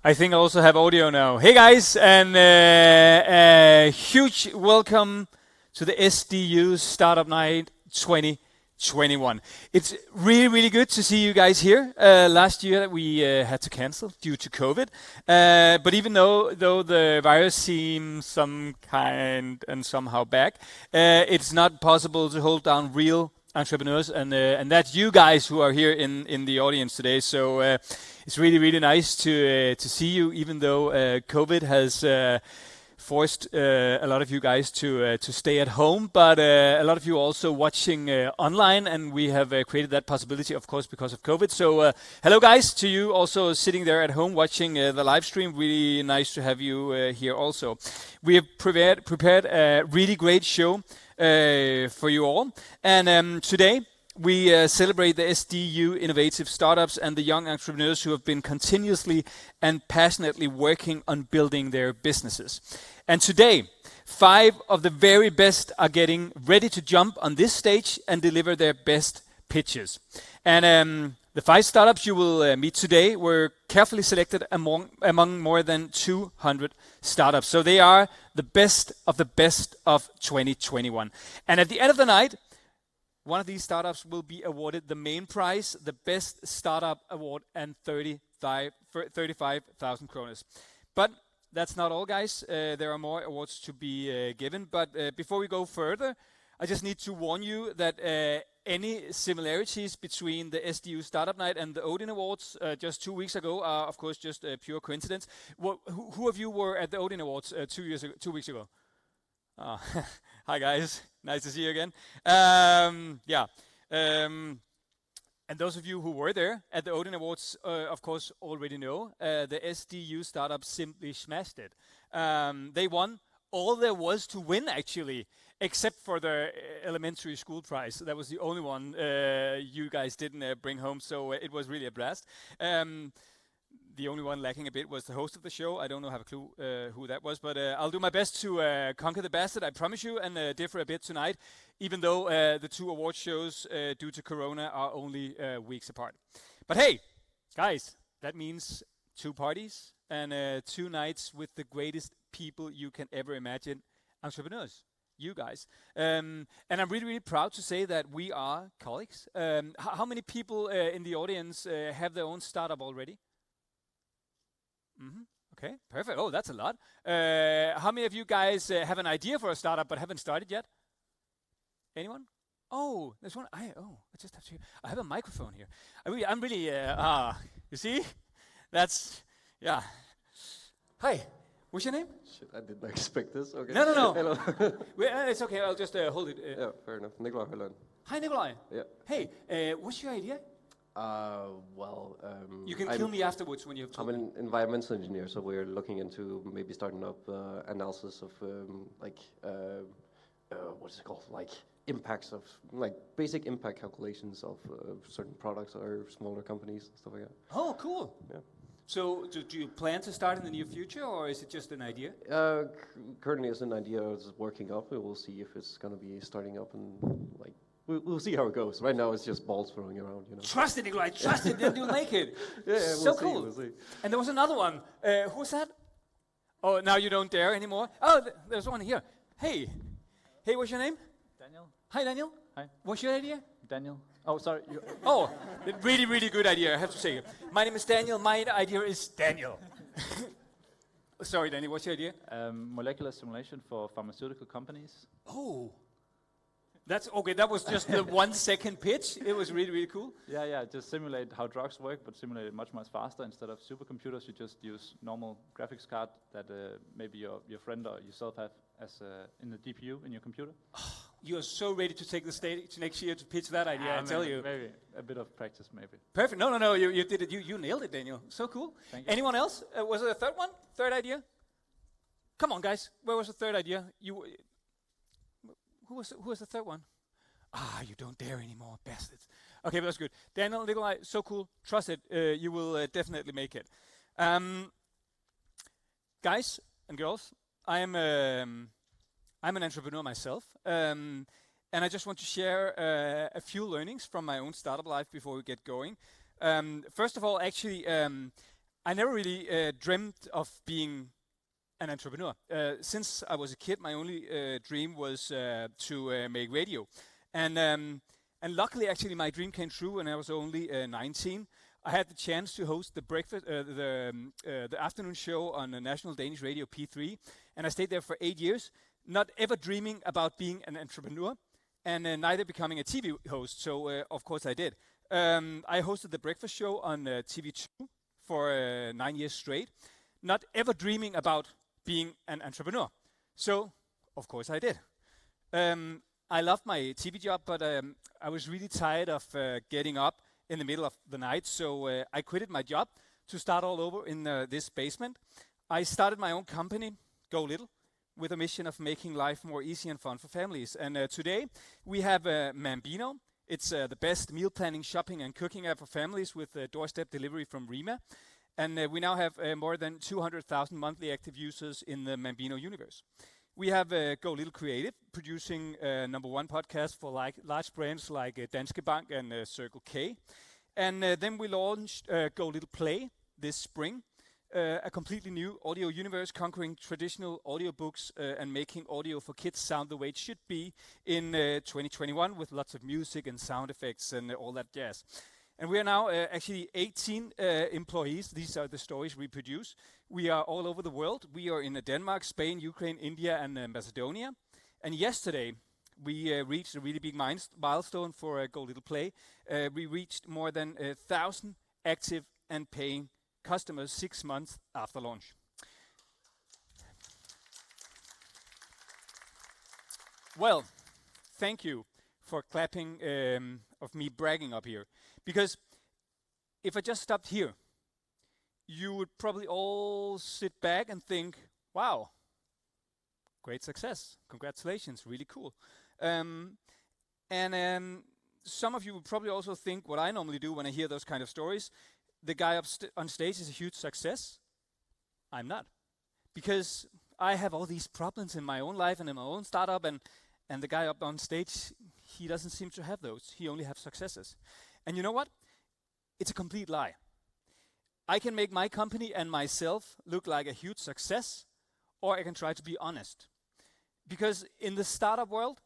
I think I also have audio now. Hey guys, and a huge welcome to the SDU Startup Night 2021. It's really, really good to see you guys here. Last year we had to cancel due to COVID, but even though the virus seems some kind and somehow back, it's not possible to hold down real entrepreneurs, and that's you guys who are here in the audience today. So it's really, really nice to see you, even though COVID has forced a lot of you guys to stay at home, but a lot of you also watching online, and we have created that possibility, of course, because of COVID. So hello guys to you also sitting there at home watching the live stream. Really nice to have you here also. We have prepared a really great show for you all, and today we celebrate the SDU innovative startups and the young entrepreneurs who have been continuously and passionately working on building their businesses. And today, 5 of the very best are getting ready to jump on this stage and deliver their best pitches. And the 5 startups you will meet today were carefully selected among more than 200 startups. So they are the best of 2021. And at the end of the night, one of these startups will be awarded the main prize, the Best Startup Award, and 35,000 kroner. But that's not all, guys. There are more awards to be given. But before we go further, I just need to warn you that any similarities between the SDU Startup Night and the Odin Awards just 2 weeks ago are, of course, just a pure coincidence. Who of you were at the Odin Awards 2 weeks ago? Hi guys, nice to see you again. And those of you who were there at the Odin Awards, of course, already know the SDU startup simply smashed it. They won all there was to win, actually, except for the elementary school prize. That was the only one you guys didn't bring home, so it was really a blast. The only one lacking a bit was the host of the show. I don't have a clue who that was, but I'll do my best to conquer the bastard, I promise you, and differ a bit tonight, even though the 2 award shows due to Corona are only weeks apart. But hey, guys, that means 2 parties and 2 nights with the greatest people you can ever imagine, entrepreneurs, you guys. And I'm really, really proud to say that we are colleagues. How many people in the audience have their own startup already? Okay, perfect. Oh, that's a lot. How many of you guys have an idea for a startup but haven't started yet? Anyone? Oh, there's one. I just have to. I have a microphone here. I'm really. You see? That's yeah. Hi. What's your name? Shit, I did not expect this. Okay. No. Hello. It's okay. I'll just hold it. Yeah, fair enough. Nikolai Holland. Hi, Nikolai. Yeah. Hey, what's your idea? You can kill me afterwards when you have told me. I'm an environmental engineer, so we're looking into maybe starting up analysis of what's it called? Like impacts of like basic impact calculations of certain products or smaller companies and stuff like that. Oh, cool. Yeah. So, do you plan to start in the near future, or is it just an idea? Currently, it's an idea. It's working up. We will see if it's going to be starting up and like. We'll see how it goes. Right now, it's just balls throwing around, you know. Trust it, Nikolai. Trust it. Then you'll make it. Yeah, so cool. We'll see. And there was another one. Who's that? Oh, now you don't dare anymore. Oh, there's one here. Hey, what's your name? Daniel. Hi, Daniel. Hi. What's your idea? Daniel. Oh, sorry. Oh, really, really good idea. I have to say. My name is Daniel. My idea is Daniel. Sorry, Daniel. What's your idea? Molecular simulation for pharmaceutical companies. Oh. That's okay. That was just the 1 second pitch. It was really, really cool. Yeah. Just simulate how drugs work, but simulate it much faster. Instead of supercomputers, you just use normal graphics card that maybe your friend or yourself have as in the GPU in your computer. You are so ready to take the stage next year to pitch that idea. I tell you. Maybe a bit of practice, maybe. Perfect. No. You did it. You nailed it, Daniel. So cool. Thank you. Anyone else? Was there a third one? Third idea? Come on, guys. Where was the third idea? Who was the third one? You don't dare anymore, bastards. Okay, but that's good. Daniel, Nikolai, so cool. Trust it. You will definitely make it. Guys and girls, I'm an entrepreneur myself, and I just want to share a few learnings from my own startup life before we get going. First of all, actually, I never really dreamt of being an entrepreneur. Since I was a kid, my only dream was to make radio. And luckily, actually, my dream came true when I was only 19. I had the chance to host the breakfast, the afternoon show on the National Danish Radio P3, and I stayed there for 8 years, not ever dreaming about being an entrepreneur, and neither becoming a TV host. So, of course, I did. I hosted the breakfast show on TV2 for 9 years straight, not ever dreaming about being an entrepreneur. So, of course, I did. I loved my TV job, but I was really tired of getting up in the middle of the night, so I quitted my job to start all over in this basement. I started my own company, GoLittle, with a mission of making life more easy and fun for families. And today we have Mambino. It's the best meal planning, shopping and cooking app for families with doorstep delivery from Rima. And we now have more than 200,000 monthly active users in the Mambino universe. We have GoLittle Creative, producing #1 podcast for large brands like Danske Bank and Circle K. And then we launched GoLittle Play this spring, a completely new audio universe conquering traditional audiobooks and making audio for kids sound the way it should be in 2021 with lots of music and sound effects and all that jazz. And we are now actually 18 employees. These are the stories we produce. We are all over the world. We are in Denmark, Spain, Ukraine, India, and Macedonia. And yesterday, we reached a really big milestone for GoLittle Play. We reached more than 1,000 active and paying customers 6 months after launch. Well, thank you for clapping of me bragging up here. Because if I just stopped here, you would probably all sit back and think, wow, great success. Congratulations, really cool. Some of you would probably also think what I normally do when I hear those kind of stories. The guy on stage is a huge success. I'm not. Because I have all these problems in my own life and in my own startup, and the guy up on stage, he doesn't seem to have those. He only has successes. And you know what? It's a complete lie. I can make my company and myself look like a huge success, or I can try to be honest. Because in the startup world,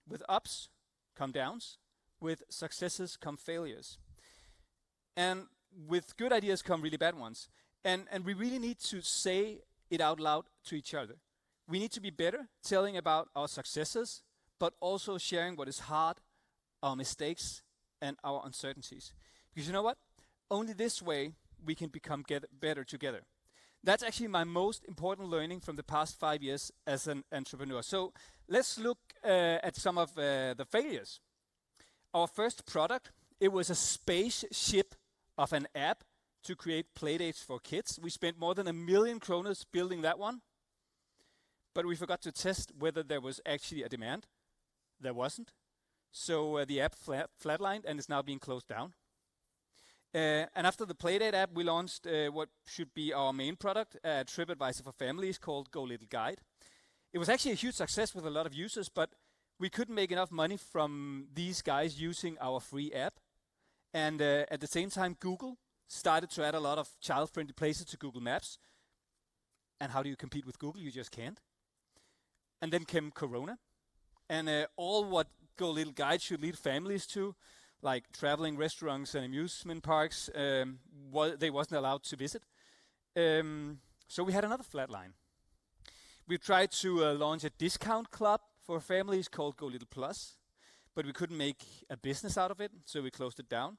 with ups come downs, with successes come failures. And with good ideas come really bad ones. And we really need to say it out loud to each other. We need to be better telling about our successes, but also sharing what is hard, our mistakes, and our uncertainties. Because you know what? Only this way we can become better together. That's actually my most important learning from the past 5 years as an entrepreneur. So let's look at some of the failures. Our first product, it was a spaceship of an app to create playdates for kids. We spent more than 1 million kroner building that one. But we forgot to test whether there was actually a demand. There wasn't. So the app flatlined and is now being closed down. And after the Playdate app, we launched what should be our main product, a TripAdvisor for families called GoLittle Guide. It was actually a huge success with a lot of users, but we couldn't make enough money from these guys using our free app. And at the same time, Google started to add a lot of child-friendly places to Google Maps. And how do you compete with Google? You just can't. And then came Corona. And all what GoLittle Guide should lead families to, like traveling restaurants and amusement parks, they wasn't allowed to visit. So we had another flatline. We tried to launch a discount club for families called GoLittle Plus, but we couldn't make a business out of it, so we closed it down.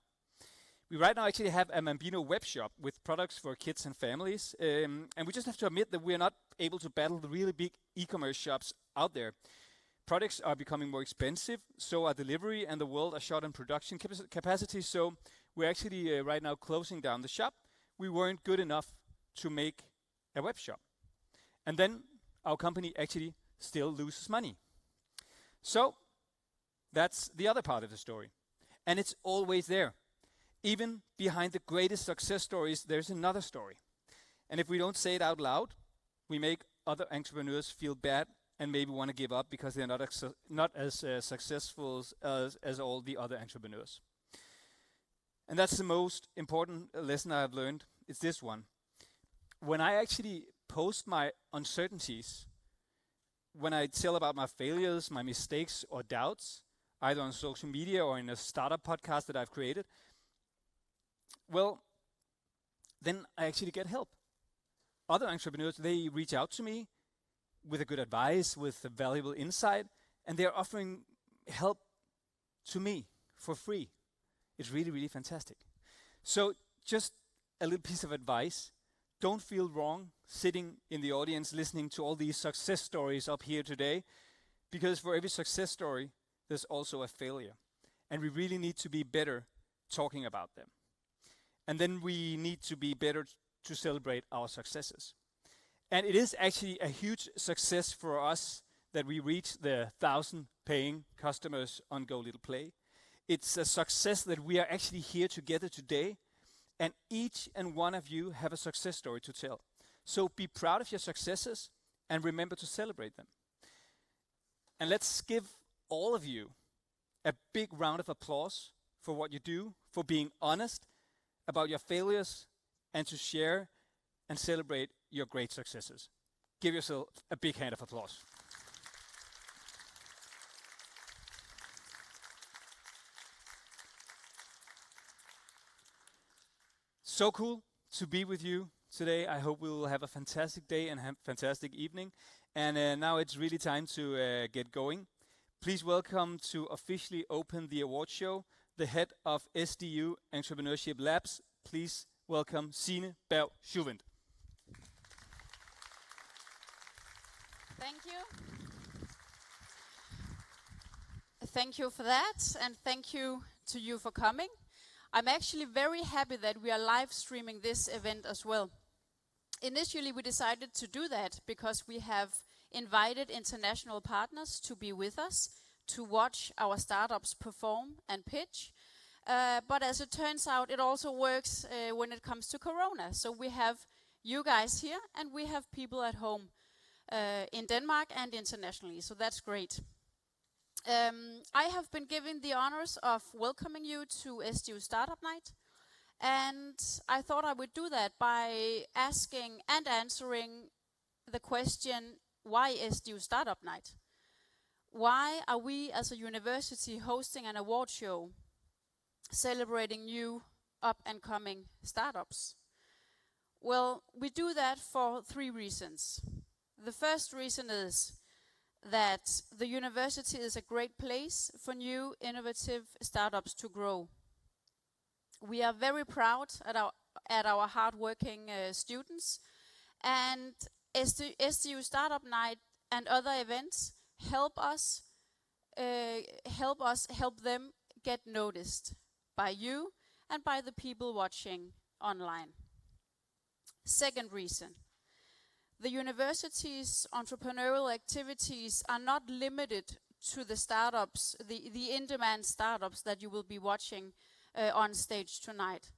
We right now actually have a Mambino web shop with products for kids and families, and we just have to admit that we're not able to battle the really big e-commerce shops out there. Products are becoming more expensive, so are delivery, and the world are short on production capacity, so we're actually right now closing down the shop. We weren't good enough to make a web shop. And then our company actually still loses money. So that's the other part of the story. And it's always there. Even behind the greatest success stories, there's another story. And if we don't say it out loud, we make other entrepreneurs feel bad and maybe want to give up because they're not as successful as all the other entrepreneurs. And that's the most important lesson I've learned. It's this one. when I actually post my uncertainties, when I tell about my failures, my mistakes or doubts, either on social media or in a startup podcast that I've created, well, then I actually get help. Other entrepreneurs, they reach out to me with a good advice, with a valuable insight, and they're offering help to me for free. It's really, really fantastic. So just a little piece of advice. Don't feel wrong sitting in the audience listening to all these success stories up here today, because for every success story, there's also a failure. And we really need to be better talking about them. And then we need to be better to celebrate our successes. And it is actually a huge success for us that we reach the 1,000 paying customers on GoLittle Play. It's a success that we are actually here together today, and each and one of you have a success story to tell. So be proud of your successes and remember to celebrate them. And let's give all of you a big round of applause for what you do, for being honest about your failures, and to share and celebrate your great successes. Give yourself a big hand of applause. So cool to be with you today. I hope we will have a fantastic day and a fantastic evening. And now it's really time to get going. Please welcome to officially open the award show, the head of SDU Entrepreneurship Labs. Please welcome Sine Berg Schuwendt. Thank you. Thank you for that, and thank you to you for coming. I'm actually very happy that we are live streaming this event as well. Initially, we decided to do that because we have invited international partners to be with us, to watch our startups perform and pitch. But as it turns out, it also works when it comes to Corona. So we have you guys here, and we have people at home in Denmark and internationally. So that's great. I have been given the honors of welcoming you to SDU Startup Night. And I thought I would do that by asking and answering the question, why SDU Startup Night? Why are we as a university hosting an award show celebrating new up-and-coming startups? Well, we do that for 3 reasons. The first reason is that the university is a great place for new innovative startups to grow. We are very proud at our hard-working students, and SDU Startup Night and other events help them get noticed by you and by the people watching online. Second reason, the university's entrepreneurial activities are not limited to the startups, the in-demand startups that you will be watching on stage tonight.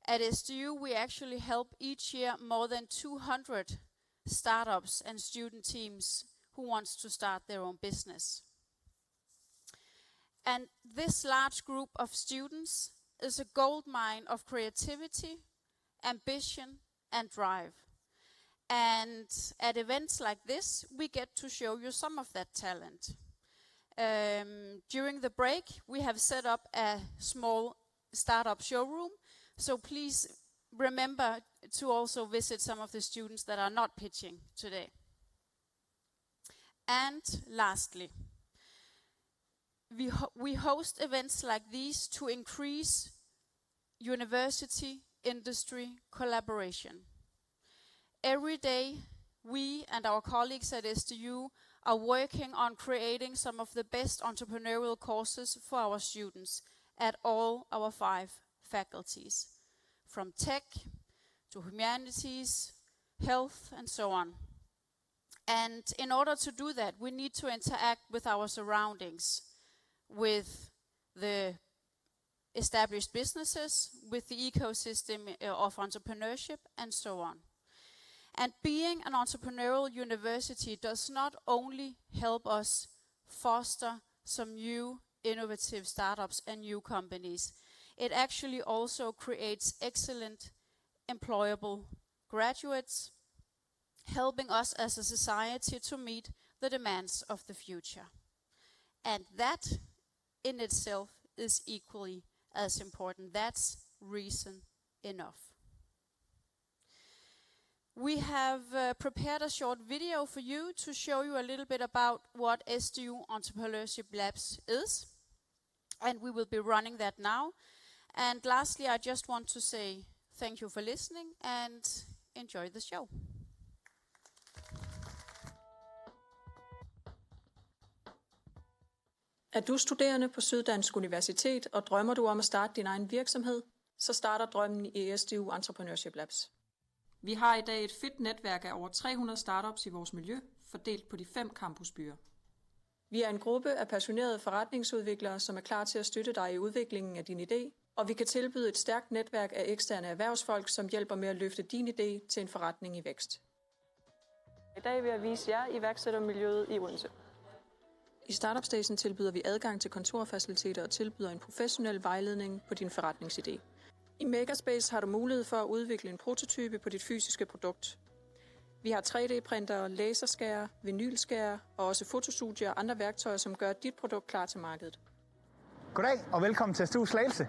At SDU, we actually help each year more than 200 startups and student teams who wants to start their own business. And this large group of students is a goldmine of creativity, ambition, and drive. And at events like this, we get to show you some of that talent. During the break, we have set up a small startup showroom, so please remember to also visit some of the students that are not pitching today. And lastly, we host events like these to increase university-industry collaboration. Every day, we and our colleagues at SDU are working on creating some of the best entrepreneurial courses for our students at all our 5 faculties, from tech to humanities, health, and so on. And in order to do that, we need to interact with our surroundings, with the established businesses, with the ecosystem of entrepreneurship, and so on. And being an entrepreneurial university does not only help us foster some new innovative startups and new companies, it actually also creates excellent employable graduates, helping us as a society to meet the demands of the future. And that in itself is equally as important. That's reason enough. We have prepared a short video for you to show you a little bit about what SDU Entrepreneurship Labs is. And we will be running that now. And lastly, I just want to say thank you for listening and enjoy the show. Er du studerende på Syddansk Universitet, og drømmer du om at starte din egen virksomhed, så starter drømmen i SDU Entrepreneurship Labs. Vi har i dag et fedt netværk af over 300 startups i vores miljø, fordelt på de 5 campusbyer. Vi er en gruppe af passionerede forretningsudviklere, som er klar til at støtte dig i udviklingen af din idé, og vi kan tilbyde et stærkt netværk af eksterne erhvervsfolk, som hjælper med at løfte din idé til en forretning i vækst. I dag vil jeg vise jer iværksættermiljøet i Odense. I Startup Station tilbyder vi adgang til kontorfaciliteter og tilbyder en professionel vejledning på din forretningsidé. I Makerspace har du mulighed for at udvikle en prototype på dit fysiske produkt. Vi har 3D-printere, laserskærer, vinylskærer og også fotostudier og andre værktøjer, som gør dit produkt klar til markedet. Goddag og velkommen til SDU Slagelse.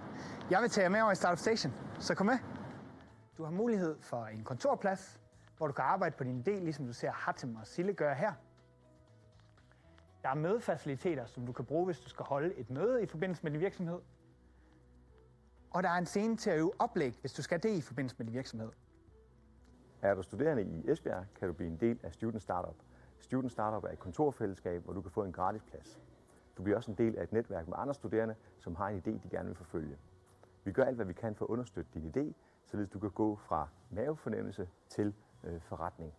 Jeg vil tage jer med over i Startup Station, så kom med. Du har mulighed for en kontorplads, hvor du kan arbejde på din idé, ligesom du ser Hatem og Sille gøre her. Der er mødefaciliteter, som du kan bruge, hvis du skal holde et møde i forbindelse med din virksomhed. Og der er en scene til at øve oplæg, hvis du skal det i forbindelse med din virksomhed. Er du studerende i Esbjerg, kan du blive en del af Student Startup. Student Startup er et kontorfællesskab, hvor du kan få en gratis plads. Du bliver også en del af et netværk med andre studerende, som har en idé, de gerne vil forfølge. Vi gør alt, hvad vi kan for at understøtte din idé, således du kan gå fra mavefornemmelse til forretning.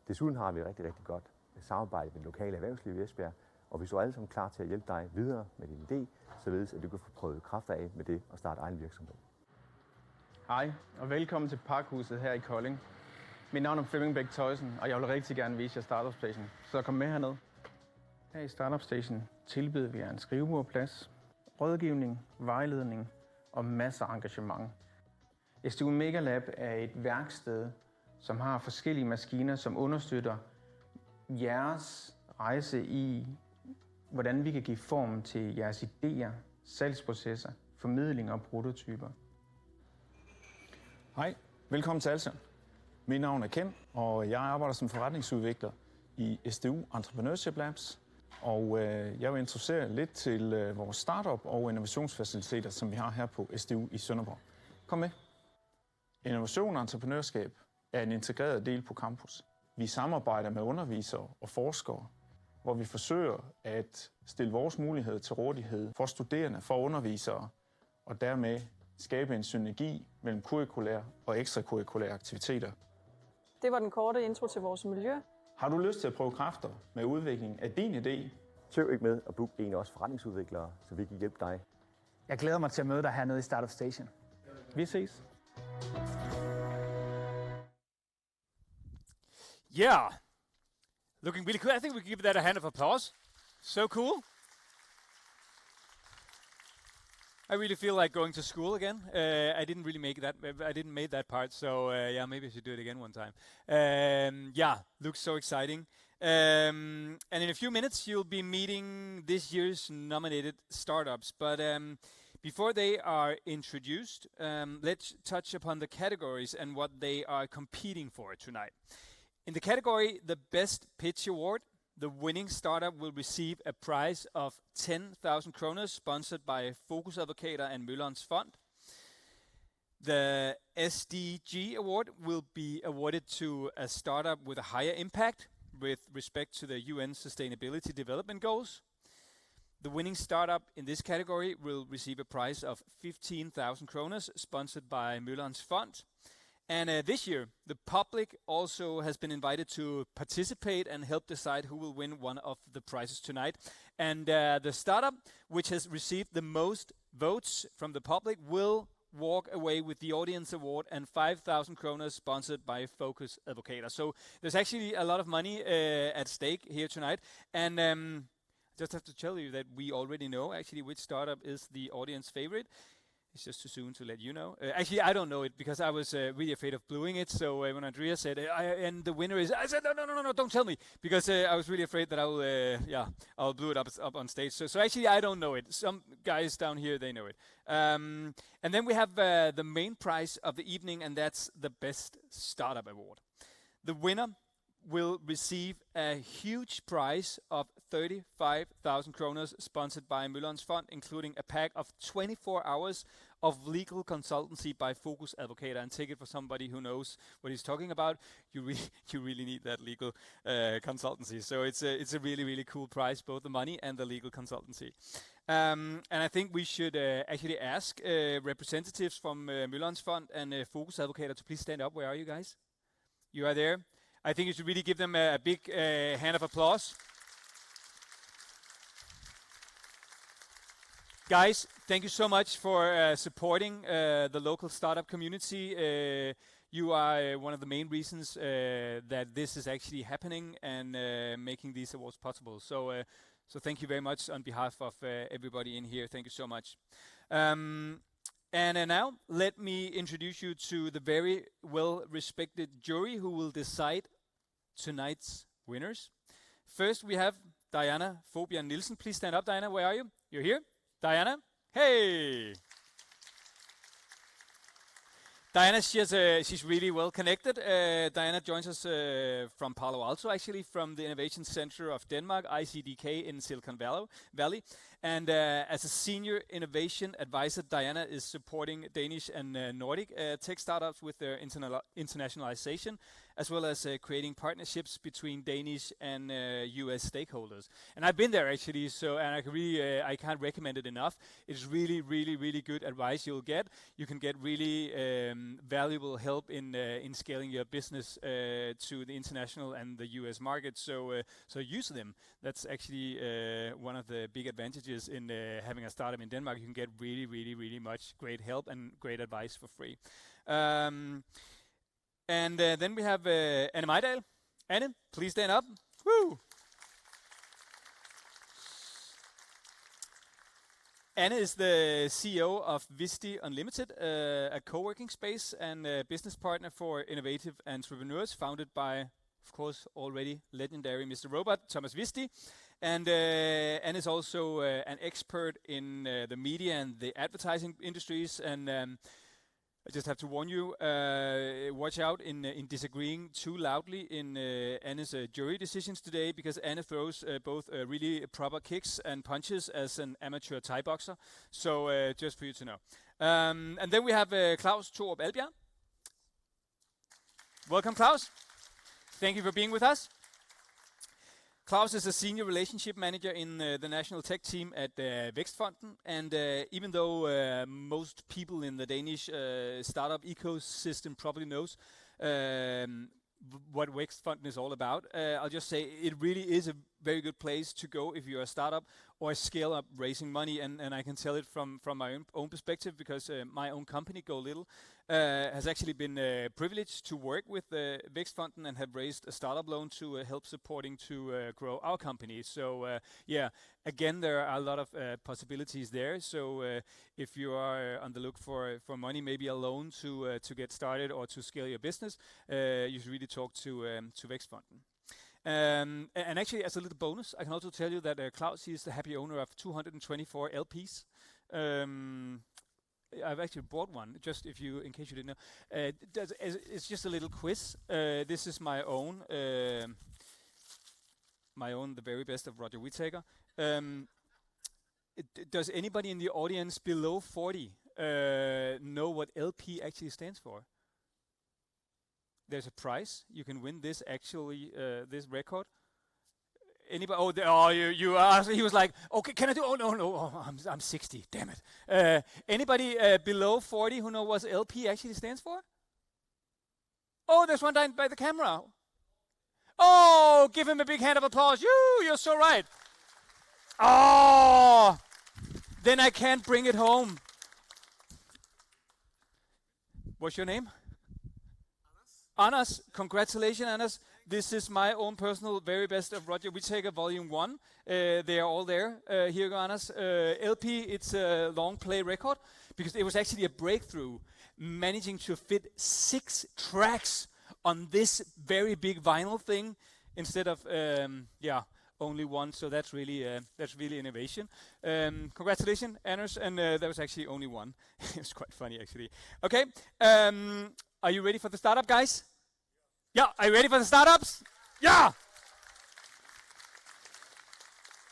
Desuden har vi et rigtig godt samarbejde med det lokale erhvervsliv i Esbjerg, og vi står alle sammen klar til at hjælpe dig videre med din idé, således at du kan få prøvet kræfter af med det at starte egen virksomhed. Hej, og velkommen til Parkhuset her i Kolding. Mit navn er Flemming Bæk Tøjsen, og jeg vil rigtig gerne vise jer Startup Station, så kom med herned. Her i Startup Station tilbyder vi jer en skrivebordplads, rådgivning, vejledning og masser af engagement. SDU Megalab er et værksted, som har forskellige maskiner, som understøtter jeres rejse i, hvordan vi kan give form til jeres idéer, salgsprocesser, formidling og prototyper. Hej, velkommen til Alsen. Mit navn er Ken, og jeg arbejder som forretningsudvikler i SDU Entreprenuership Labs. Og jeg vil introducere lidt til vores startup og innovationsfaciliteter, som vi har her på SDU i Sønderborg. Kom med. Innovation og entreprenørskab er en integreret del på campus. Vi samarbejder med undervisere og forskere, hvor vi forsøger at stille vores muligheder til rådighed for studerende, for undervisere, og dermed skabe en synergi mellem kurrikulære og ekstrakurrikulære aktiviteter. Det var den korte intro til vores miljø. Har du lyst til at prøve kræfter med udviklingen af din idé? Tøv ikke med at booke en af os forretningsudviklere, så vi kan hjælpe dig. Jeg glæder mig til at møde dig hernede i Startup Station. Vi ses. Yeah, looking really cool. I think we can give that a hand of applause. So cool. I really feel like going to school again. I didn't really make that. I didn't make that part. So yeah, maybe I should do it again one time. Yeah, looks so exciting. And in a few minutes, you'll be meeting this year's nominated startups. But before they are introduced, let's touch upon the categories and what they are competing for tonight. In the category, the Best Pitch Award, the winning startup will receive a prize of 10,000 kroner sponsored by Focus Advocater and Møllerens Fond. The SDG Award will be awarded to a startup with a higher impact with respect to the UN Sustainability Development Goals. The winning startup in this category will receive a prize of 15,000 kroner sponsored by Møllerens Fond. And this year, the public also has been invited to participate and help decide who will win one of the prizes tonight. And the startup, which has received the most votes from the public, will walk away with the audience award and 5,000 kroner sponsored by Focus Advocator. So there's actually a lot of money at stake here tonight. And just have to tell you that we already know actually which startup is the audience favorite. It's just too soon to let you know. Actually, I don't know it because I was really afraid of blowing it. So when Andrea said, and the winner is, I said, no, don't tell me. Because I was really afraid that I'll blow it up on stage. So actually, I don't know it. Some guys down here, they know it. And then we have the main prize of the evening, and that's the Best Startup Award. The winner will receive a huge prize of 35,000 kroners sponsored by Møllerens Fond, including a pack of 24 hours of legal consultancy by Focus Advocator. And take it for somebody who knows what he's talking about. You really need that legal consultancy. So it's a really, really cool prize, both the money and the legal consultancy. And I think we should actually ask representatives from Møllerens Fond and Focus Advocator to please stand up. Where are you guys? You are there. I think you should really give them a big hand of applause. Guys, thank you so much for supporting the local startup community. You are one of the main reasons that this is actually happening and making these awards possible. So thank you very much on behalf of everybody in here. Thank you so much. And now, let me introduce you to the very well-respected jury who will decide tonight's winners. First, we have Diana Fobian Nielsen. Please stand up, Diana. Where are you? You're here? Diana? Hey! Diana, she's really well connected. Diana joins us from Palo Alto, actually, from the Innovation Center of Denmark, ICDK in Silicon Valley. And as a senior innovation advisor, Diana is supporting Danish and Nordic tech startups with their internationalization, as well as creating partnerships between Danish and US stakeholders. And I've been there actually, and I can't recommend it enough. It's really, really, really good advice you'll get. You can get really valuable help in scaling your business to the international and the US market. So use them. That's actually one of the big advantages in having a startup in Denmark. You can get really, really, really much great help and great advice for free. And then we have Anne Mejdal. Anne, please stand up. Woo! Anne is the CEO of Visti Unlimited, a co-working space and a business partner for innovative entrepreneurs, founded by, of course, already legendary Mr. Robot, Thomas Visti. And Anne is also an expert in the media and the advertising industries. And I just have to warn you, watch out in disagreeing too loudly in Anne's jury decisions today, because Anne throws both really proper kicks and punches as an amateur Thai boxer. So just for you to know. And then we have Claus Thorup Albjerg. Welcome, Claus. Thank you for being with us. Claus is a senior relationship manager in the national tech team at Vækstfonden, and even though most people in the Danish startup ecosystem probably knows what Vækstfonden is all about, I'll just say it really is a very good place to go if you're a startup or a scale-up raising money, and I can tell it from my own perspective, because my own company, GoLittle, has actually been privileged to work with Vækstfonden and have raised a startup loan to help supporting to grow our company. So yeah, again, there are a lot of possibilities there. So if you are on the look for money, maybe a loan to get started or to scale your business, you should really talk to Vækstfonden. And actually, as a little bonus, I can also tell you that Claus is the happy owner of 224 LPs. I've actually bought one, just in case you didn't know. It's just a little quiz. This is my own, the very best of Roger Whittaker. Does anybody in the audience below 40 know what LP actually stands for? There's a prize. You can win this this record. Anybody? You asked. He was like, okay, can I do? Oh no, I'm 60. Damn it. Anybody below 40 who know what LP actually stands for? Oh, there's one down by the camera. Oh, give him a big hand of applause. You're so right. Oh, then I can't bring it home. What's your name? Anders, congratulations, Anders. This is my own personal very best of Roger Whittaker Volume 1. They are all there. Here you go, Anders. LP, it's a long play record. because it was actually a breakthrough, managing to fit 6 tracks on this very big vinyl thing instead of only one. So that's really innovation. Congratulations, Anders, and that was actually only one. It was quite funny actually. Okay, are you ready for the startup, guys? Yeah, are you ready for the startups? Yeah.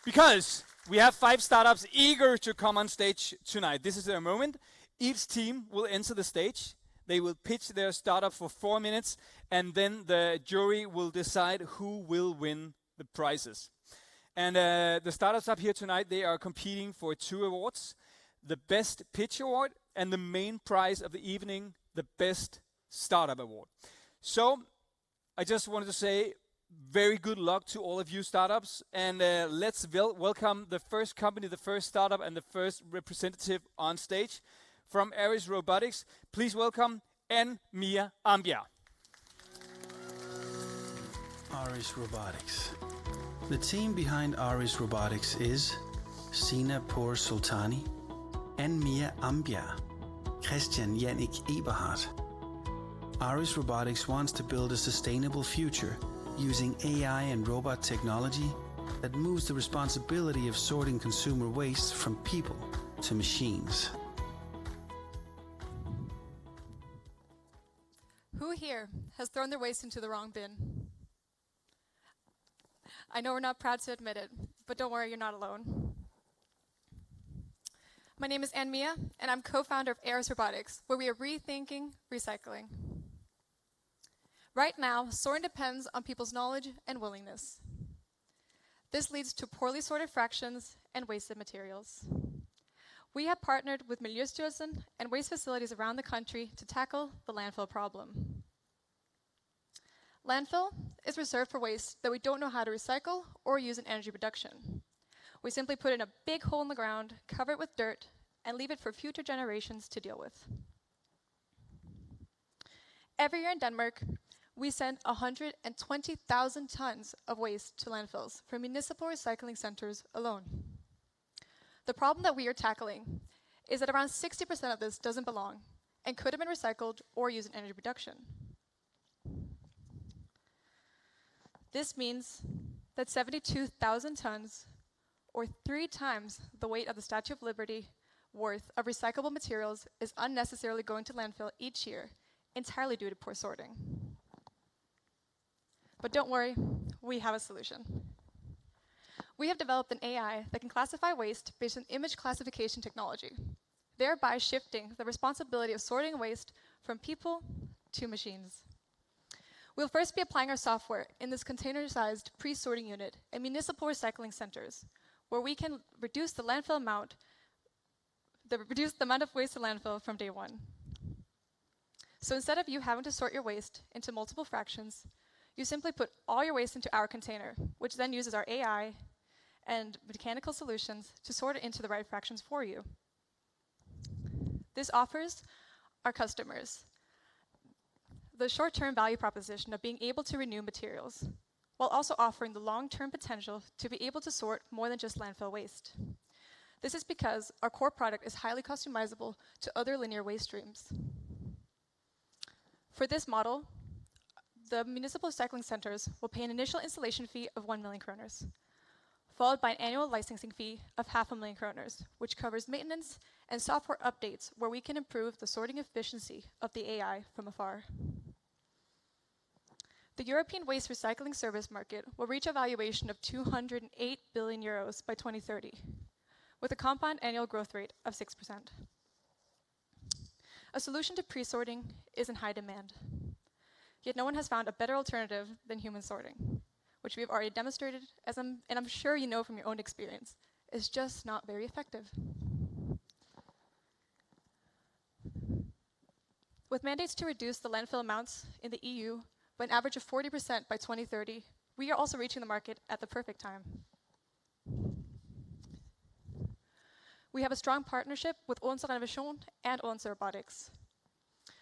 Because we have 5 startups eager to come on stage tonight. This is their moment. Each team will enter the stage. They will pitch their startup for 4 minutes, and then the jury will decide who will win the prizes. And the startups up here tonight, they are competing for 2 awards. The Best Pitch Award and the main prize of the evening, the Best Startup Award. So I just wanted to say very good luck to all of you startups, and let's welcome the first company, the first startup, and the first representative on stage from Aris Robotics. Please welcome Mia Ambia. Aris Robotics. The team behind Aris Robotics is Sina Por Sultani, Mia Ambia, Christian Yannick Eberhardt. Aris Robotics wants to build a sustainable future using AI and robot technology that moves the responsibility of sorting consumer waste from people to machines. Who here has thrown their waste into the wrong bin? I know we're not proud to admit it, but don't worry, you're not alone. My name is Mia, and I'm co-founder of Aris Robotics, where we are rethinking recycling. Right now, sorting depends on people's knowledge and willingness. This leads to poorly sorted fractions and wasted materials. We have partnered with Miljøstyrelsen and waste facilities around the country to tackle the landfill problem. Landfill is reserved for waste that we don't know how to recycle or use in energy production. We simply put it in a big hole in the ground, cover it with dirt, and leave it for future generations to deal with. Every year in Denmark, we send 120,000 tons of waste to landfills from municipal recycling centers alone. The problem that we are tackling is that around 60% of this doesn't belong and could have been recycled or used in energy production. This means that 72,000 tons, or 3 times the weight of the Statue of Liberty worth of recyclable materials, is unnecessarily going to landfill each year, entirely due to poor sorting. But don't worry, we have a solution. We have developed an AI that can classify waste based on image classification technology, thereby shifting the responsibility of sorting waste from people to machines. We'll first be applying our software in this container-sized pre-sorting unit at municipal recycling centers, where we can reduce the amount of waste to landfill from day 1. So instead of you having to sort your waste into multiple fractions, you simply put all your waste into our container, which then uses our AI and mechanical solutions to sort it into the right fractions for you. This offers our customers the short-term value proposition of being able to renew materials, while also offering the long-term potential to be able to sort more than just landfill waste. This is because our core product is highly customizable to other linear waste streams. For this model, the municipal recycling centers will pay an initial installation fee of 1 million kroners, followed by an annual licensing fee of 500,000 kroners, which covers maintenance and software updates where we can improve the sorting efficiency of the AI from afar. The European waste recycling service market will reach a valuation of 208 billion euros by 2030, with a compound annual growth rate of 6%. A solution to pre-sorting is in high demand. Yet no one has found a better alternative than human sorting, which we've already demonstrated, and I'm sure you know from your own experience, is just not very effective. With mandates to reduce the landfill amounts in the EU by an average of 40% by 2030, we are also reaching the market at the perfect time. We have a strong partnership with Odense Innovation and Odense Robotics.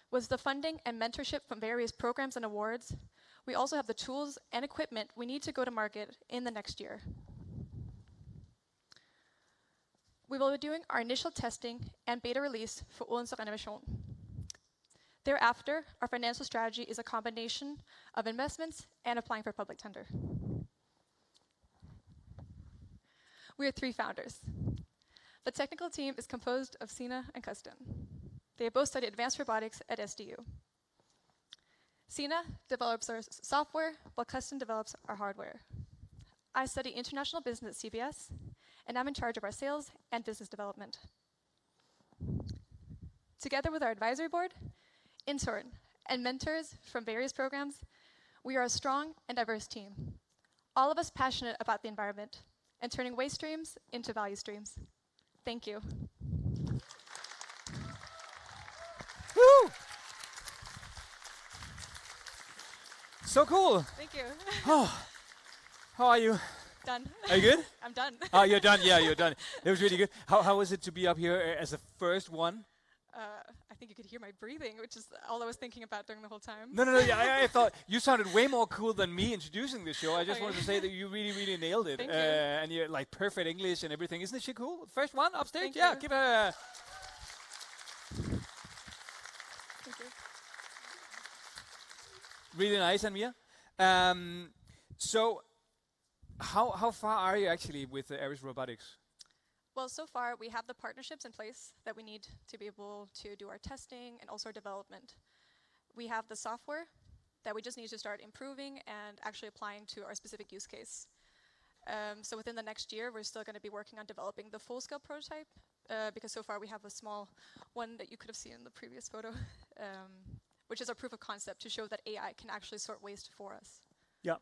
With the funding and mentorship from various programs and awards, we also have the tools and equipment we need to go to market in the next year. We will be doing our initial testing and beta release for Odense Renovation. Thereafter, our financial strategy is a combination of investments and applying for public tender. We are 3 founders. The technical team is composed of Sine and Christian. They both studied advanced robotics at SDU. Sine develops our software, while Christian develops our hardware. I study international business at CBS, and I'm in charge of our sales and business development. Together with our advisory board, intern, and mentors from various programs, we are a strong and diverse team. All of us passionate about the environment and turning waste streams into value streams. Thank you. Woo! So cool. Thank you. Oh, how are you? Done. Are you good? I'm done. Oh, you're done. Yeah, you're done. That was really good. How was it to be up here as the first one? I think you could hear my breathing, which is all I was thinking about during the whole time. No. Yeah, I thought you sounded way more cool than me introducing the show. I just wanted to say that you really nailed it. Thank you. And you're like perfect English and everything. Isn't she cool? First one upstage? Thank Yeah, you. give her. Thank you. Really nice, Anmia. So, how far are you actually with Aris Robotics? Well, so far we have the partnerships in place that we need to be able to do our testing and also our development. We have the software that we just need to start improving and actually applying to our specific use case. So within the next year, we're still going to be working on developing the full-scale prototype because so far we have a small one that you could have seen in the previous photo, which is our proof of concept to show that AI can actually sort waste for us. Yeah.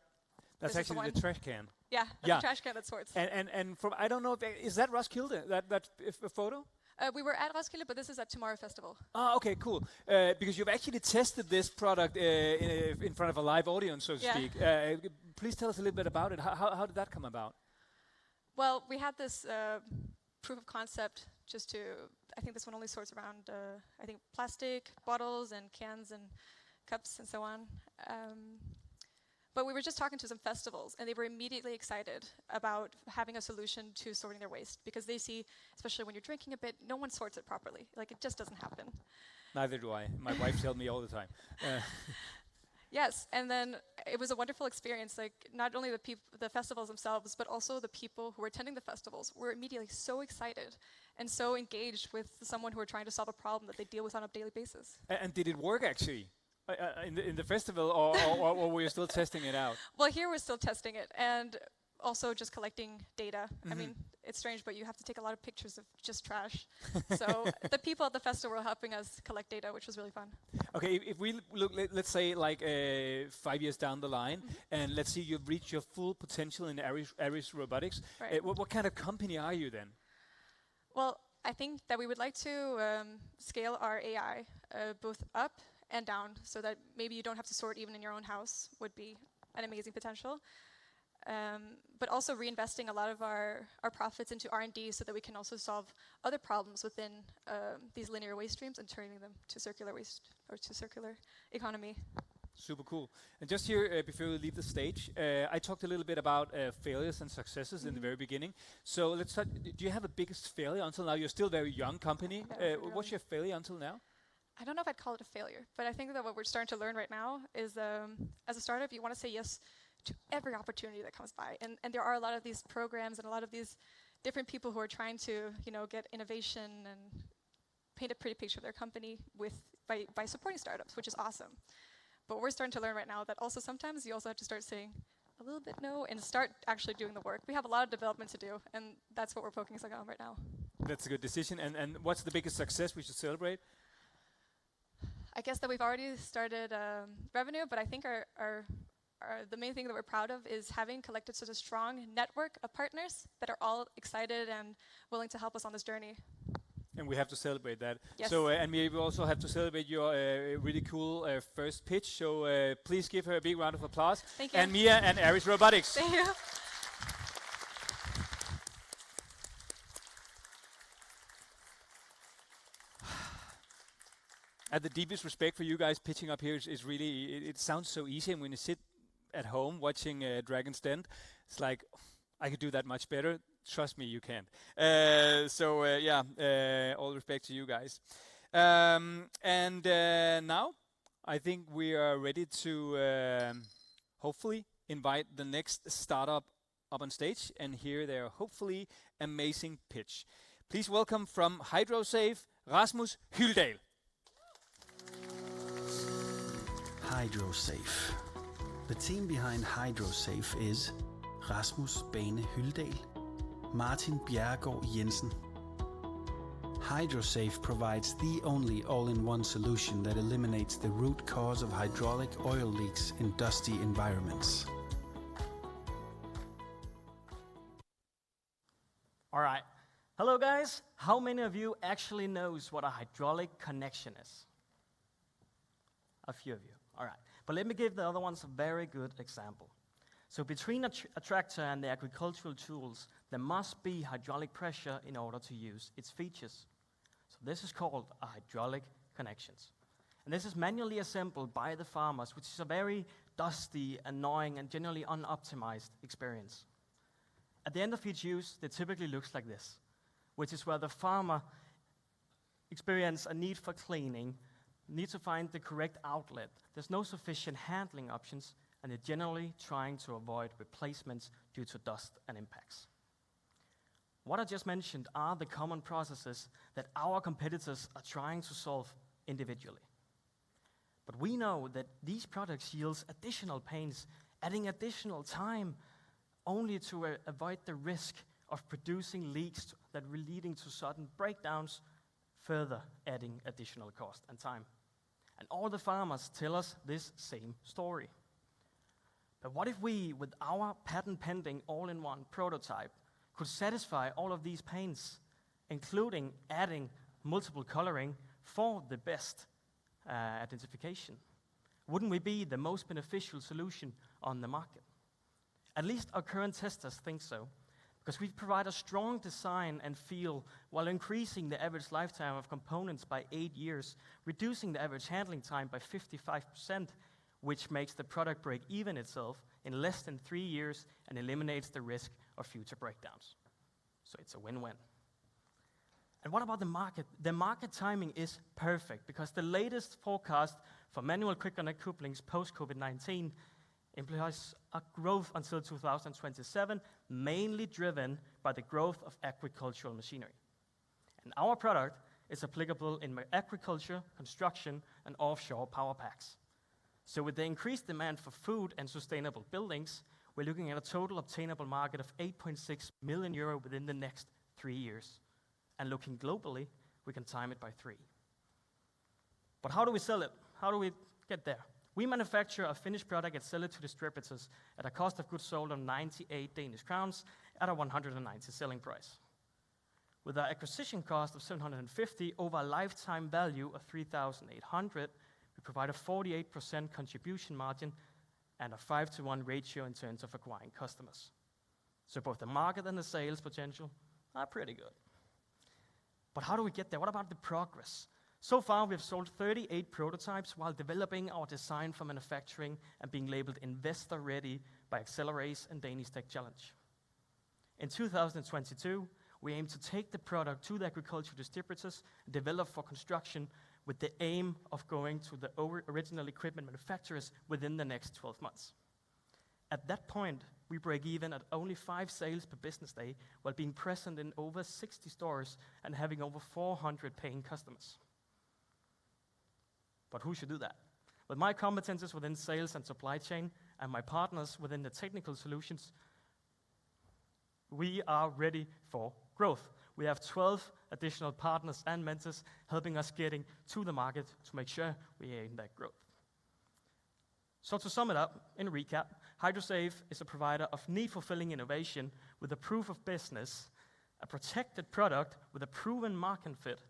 That's This is actually the trash can. Yeah, Yeah. the trash can that sorts. And from I don't know if is that Roskilde that photo? We were at Roskilde, but this is at Tomorrow Festival. Oh, okay, cool. Because you've actually tested this product in front of a live audience, so to Yeah. speak. Please tell us a little bit about it. How did that come about? Well, we had this proof of concept just to, I think this one only sorts around, I think plastic bottles and cans and cups and so on. But we were just talking to some festivals, and they were immediately excited about having a solution to sorting their waste, because they see, especially when you're drinking a bit, no one sorts it properly. Like, it just doesn't happen. Neither do I. My wife tells me all the time. Yes, and then it was a wonderful experience. Like, not only the festivals themselves, but also the people who were attending the festivals were immediately so excited and so engaged with someone who were trying to solve a problem that they deal with on a daily basis. And did it work actually? In the festival, or were you still testing it out? Well, here we're still testing it, and also just collecting data. I mean, it's strange, but you have to take a lot of pictures of just trash. So the people at the festival were helping us collect data, which was really fun. Okay, if we look, let's say like 5 years down the line, and let's say you've reached your full potential in Aris Robotics. Right. What kind of company are you then? Well, I think that we would like to scale our AI both up and down, so that maybe you don't have to sort even in your own house would be an amazing potential. But also reinvesting a lot of our profits into R&D so that we can also solve other problems within these linear waste streams and turning them to circular waste or to circular economy. Super cool. And just here, before we leave the stage, I talked a little bit about failures and successes in the very beginning. So let's start. Do you have a biggest failure until now? You're still a very young company. What's your failure until now? I don't know if I'd call it a failure, but I think that what we're starting to learn right now is as a startup, you want to say yes to every opportunity that comes by. And there are a lot of these programs and a lot of these different people who are trying to, get innovation and paint a pretty picture of their company by supporting startups, which is awesome. But we're starting to learn right now that also sometimes you also have to start saying a little bit no and start actually doing the work. We have a lot of development to do, and that's what we're focusing on right now. That's a good decision. And what's the biggest success we should celebrate? I guess that we've already started revenue, but I think the main thing that we're proud of is having collected such a strong network of partners that are all excited and willing to help us on this journey. And we have to celebrate that. Yes. So, and we also have to celebrate your really cool first pitch. So please give her a big round of applause. Thank you. And Mia and Aris Robotics. Thank you. I have the deepest respect for you guys. Pitching up here is really, it sounds so easy. And when you sit at home watching Dragon's Den, it's like, I could do that much better. Trust me, you can't. All respect to you guys. Now, I think we are ready to hopefully invite the next startup up on stage and hear their hopefully amazing pitch. Please welcome from HydroSAFE, Rasmus Hyldal. HydroSAFE. The team behind HydroSAFE is Rasmus Bane Hyldal, Martin Bjerregaard Jensen. HydroSAFE provides the only all-in-one solution that eliminates the root cause of hydraulic oil leaks in dusty environments. All right. Hello guys. How many of you actually knows what a hydraulic connection is? A few of you. All right. But let me give the other ones a very good example. So between a tractor and the agricultural tools, there must be hydraulic pressure in order to use its features. So this is called a hydraulic connections. And this is manually assembled by the farmers, which is a very dusty, annoying, and generally unoptimized experience. At the end of each use, it typically looks like this, which is where the farmer experiences a need for cleaning, needs to find the correct outlet. There's no sufficient handling options, and they're generally trying to avoid replacements due to dust and impacts. What I just mentioned are the common processes that our competitors are trying to solve individually. But we know that these products yield additional pains, adding additional time, only to avoid the risk of producing leaks that were leading to sudden breakdowns, further adding additional cost and time. And all the farmers tell us this same story. But what if we, with our patent-pending all-in-one prototype, could satisfy all of these pains, including adding multiple coloring for the best identification? Wouldn't we be the most beneficial solution on the market? At least our current testers think so, because we provide a strong design and feel while increasing the average lifetime of components by 8 years, reducing the average handling time by 55%, which makes the product break even itself in less than 3 years and eliminates the risk of future breakdowns. So it's a win-win. And what about the market? The market timing is perfect because the latest forecast for manual quick connect couplings post-COVID-19 implies a growth until 2027, mainly driven by the growth of agricultural machinery. And our product is applicable in agriculture, construction, and offshore power packs. So with the increased demand for food and sustainable buildings, we're looking at a total obtainable market of 8.6 million euro within the next 3 years. And looking globally, we can time it by 3. But how do we sell it? How do we get there? We manufacture a finished product and sell it to distributors at a cost of goods sold of 98 Danish crowns at a 190 selling price. With our acquisition cost of 750 over a lifetime value of 3,800, we provide a 48% contribution margin and a 5-to-1 ratio in terms of acquiring customers. So both the market and the sales potential are pretty good. But how do we get there? What about the progress? So far, we've sold 38 prototypes while developing our design for manufacturing and being labeled investor ready by Accelerace and Danish Tech Challenge. In 2022, we aim to take the product to the agricultural distributors and develop for construction with the aim of going to the original equipment manufacturers within the next 12 months. At that point, we break even at only 5 sales per business day while being present in over 60 stores and having over 400 paying customers. But who should do that? With my competences within sales and supply chain and my partners within the technical solutions, we are ready for growth. We have 12 additional partners and mentors helping us getting to the market to make sure we aim that growth. So to sum it up, in recap, HydroSAFE is a provider of need-fulfilling innovation with a proof of business, a protected product with a proven market fit,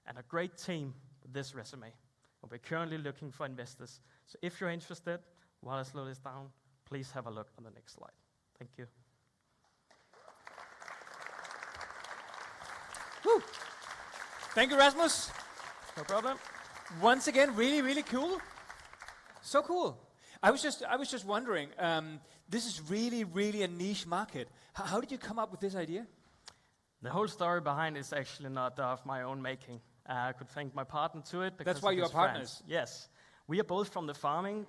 and a great team with this resume. And we're currently looking for investors. So if you're interested, while I slow this down, please have a look on the next slide. Thank you. Woo. Thank you, Rasmus. No problem. Once again, really, really cool. So cool. I was just wondering, this is really, really a niche market. How did you come up with this idea? The whole story behind is actually not of my own making. I could thank my partner to it. That's why you are partners. Yes. We are both from the farming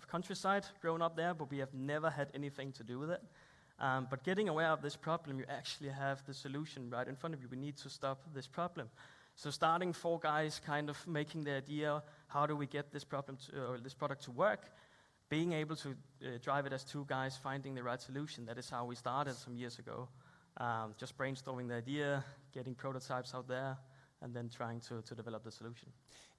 countryside, grown up there, but we have never had anything to do with it. But getting aware of this problem, you actually have the solution right in front of you. We need to stop this problem. So starting 4 guys kind of making the idea, how do we get this problem or this product to work? Being able to drive it as 2 guys, finding the right solution. That is how we started some years ago. Just brainstorming the idea, getting prototypes out there, and then trying to develop the solution.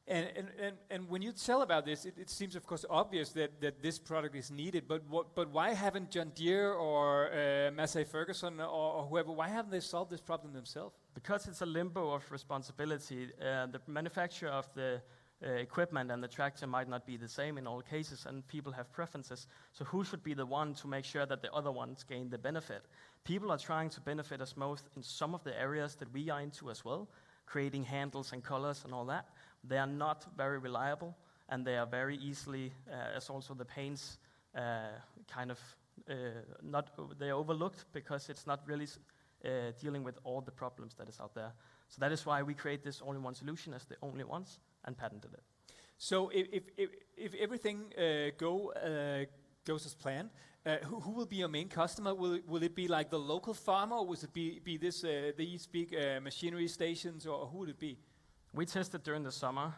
And when you tell about this, it seems of course obvious that this product is needed, but why haven't John Deere or Massey Ferguson or whoever, why haven't they solved this problem themselves? Because it's a limbo of responsibility. The manufacturer of the equipment and the tractor might not be the same in all cases, and people have preferences. So who should be the one to make sure that the other ones gain the benefit? People are trying to benefit us most in some of the areas that we are into as well, creating handles and colors and all that. They are not very reliable, and they are very easily, as also the paints, they're overlooked because it's not really dealing with all the problems that is out there. So that is why we create this all-in-one solution as the only ones and patented it. So if everything goes as planned, who will be your main customer? Will it be like the local farmer, or will it be these big machinery stations, or who would it be? We tested during the summer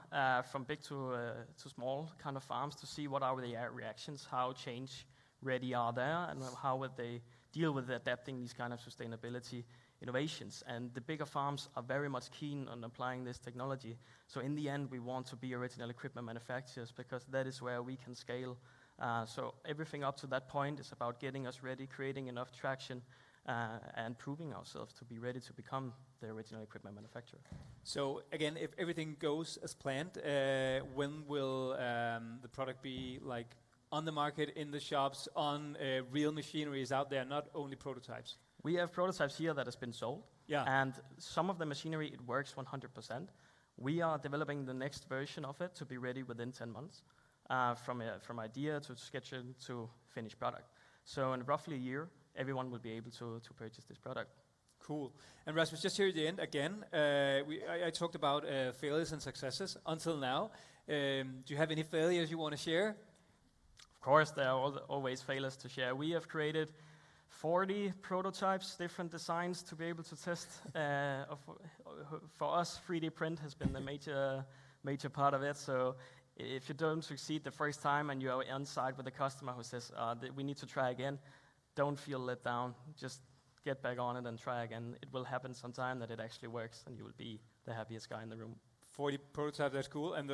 from big to small kind of farms to see what are the reactions, how change ready are there, and how would they deal with adapting these kind of sustainability innovations. And the bigger farms are very much keen on applying this technology. So in the end, we want to be original equipment manufacturers because that is where we can scale. So everything up to that point is about getting us ready, creating enough traction, and proving ourselves to be ready to become the original equipment manufacturer. So again, if everything goes as planned, when will the product be like on the market, in the shops, on real machineries out there, not only prototypes? We have prototypes here that has been sold. Yeah. And some of the machinery, it works 100%. We are developing the next version of it to be ready within 10 months, from idea to schedule to finished product. So in roughly a year, everyone will be able to purchase this product. Cool. And Rasmus, just here at the end, again, I talked about failures and successes until now. Do you have any failures you want to share? Of course, there are always failures to share. We have created 40 prototypes, different designs to be able to test. For us, 3D print has been the major part of it. So if you don't succeed the first time and you are on site with a customer who says, we need to try again, don't feel let down. Just get back on it and try again. It will happen sometime that it actually works and you will be the happiest guy in the room. 40 prototypes, that's cool. And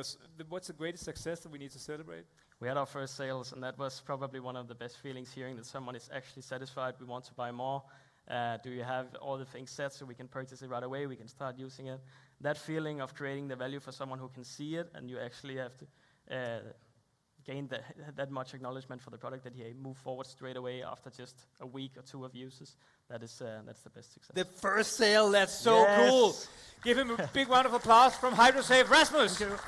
what's the greatest success that we need to celebrate? We had our first sales, and that was probably one of the best feelings, hearing that someone is actually satisfied. We want to buy more. Do you have all the things set so we can purchase it right away? We can start using it. That feeling of creating the value for someone who can see it, and you actually have to gain that much acknowledgement for the product that he move forward straight away after just a week or 2 of uses. That's the best success. The first sale, that's so cool. Give him a big round of applause from HydroSAFE, Rasmus. Thank you.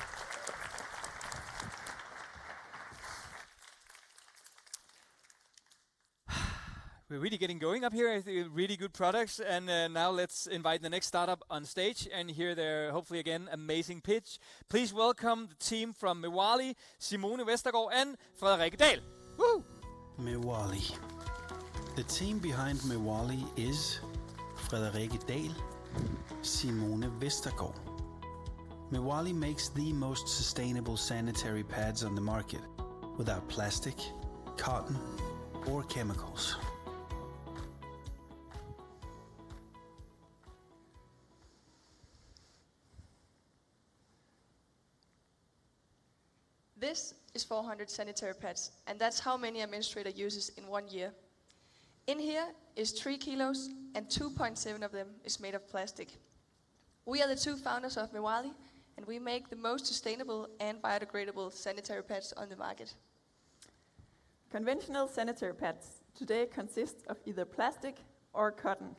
We're really getting going up here. Really good products. And now let's invite the next startup on stage and hear their, hopefully again, amazing pitch. Please welcome the team from Mewalii, Simone Vestergaard and Frederikke Dahl. Woo! Mewalii. The team behind Mewalii is Frederikke Dahl, Simone Vestergaard. Mewalii makes the most sustainable sanitary pads on the market without plastic, cotton, or chemicals. This is 400 sanitary pads, and that's how many a menstruator uses in 1 year. In here is 3 kilos, and 2.7 of them is made of plastic. We are the 2 founders of Mewalii, and we make the most sustainable and biodegradable sanitary pads on the market. Conventional sanitary pads today consist of either plastic or cotton.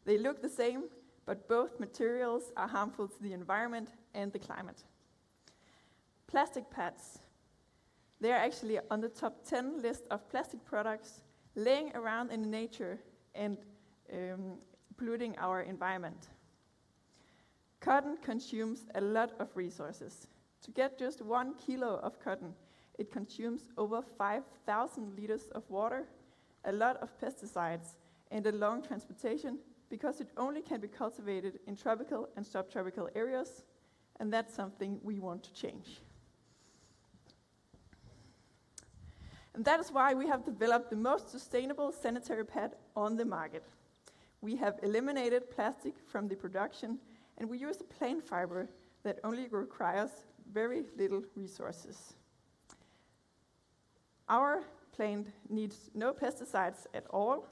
They look the same, but both materials are harmful to the environment and the climate. Plastic pads. They are actually on the top 10 list of plastic products laying around in nature and polluting our environment. Cotton consumes a lot of resources. To get just 1 kilo of cotton, it consumes over 5,000 liters of water, a lot of pesticides, and a long transportation because it only can be cultivated in tropical and subtropical areas, and that's something we want to change. And that is why we have developed the most sustainable sanitary pad on the market. We have eliminated plastic from the production, and we use a plant fiber that only requires very little resources. Our plant needs no pesticides at all.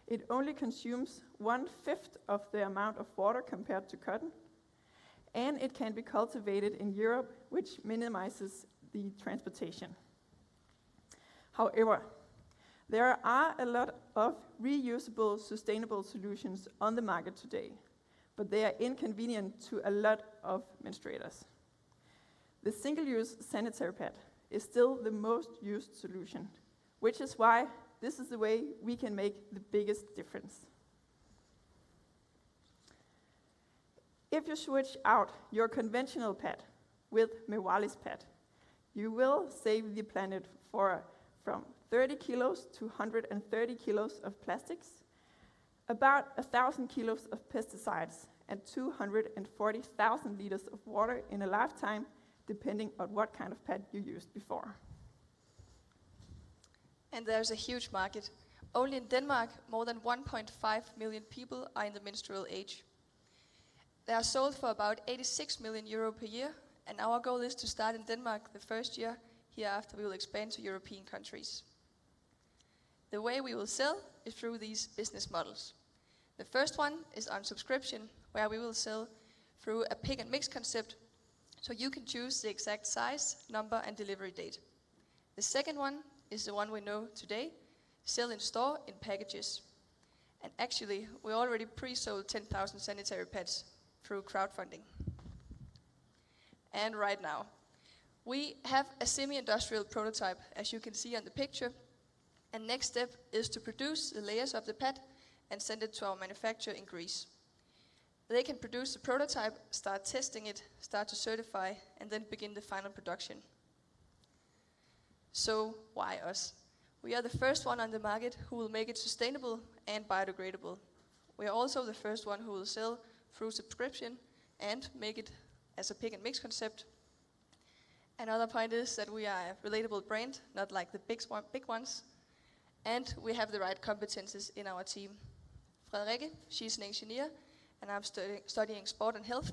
It only consumes 1/5 of the amount of water compared to cotton, and it can be cultivated in Europe, which minimizes the transportation. However, there are a lot of reusable, sustainable solutions on the market today, but they are inconvenient to a lot of menstruators. The single-use sanitary pad is still the most used solution, which is why this is the way we can make the biggest difference. If you switch out your conventional pad with Mewalii's pad, you will save the planet from 30 kilos to 130 kilos of plastics, about 1,000 kilos of pesticides, and 240,000 liters of water in a lifetime, depending on what kind of pad you used before. And there's a huge market. Only in Denmark, more than 1.5 million people are in the menstrual age. They are sold for about 86 million euro per year, and our goal is to start in Denmark the first year. Hereafter, we will expand to European countries. The way we will sell is through these business models. The first one is on subscription, where we will sell through a pick and mix concept, so you can choose the exact size, number, and delivery date. The second one is the one we know today, sell in store in packages. And actually, we already pre-sold 10,000 sanitary pads through crowdfunding. And right now, we have a semi-industrial prototype, as you can see on the picture. And next step is to produce the layers of the pad and send it to our manufacturer in Greece. They can produce the prototype, start testing it, start to certify, and then begin the final production. So why us? We are the first one on the market who will make it sustainable and biodegradable. We are also the first one who will sell through subscription and make it as a pick and mix concept. Another point is that we are a relatable brand, not like the big ones. And we have the right competences in our team. Frederikke, she's an engineer, and I'm studying sport and health.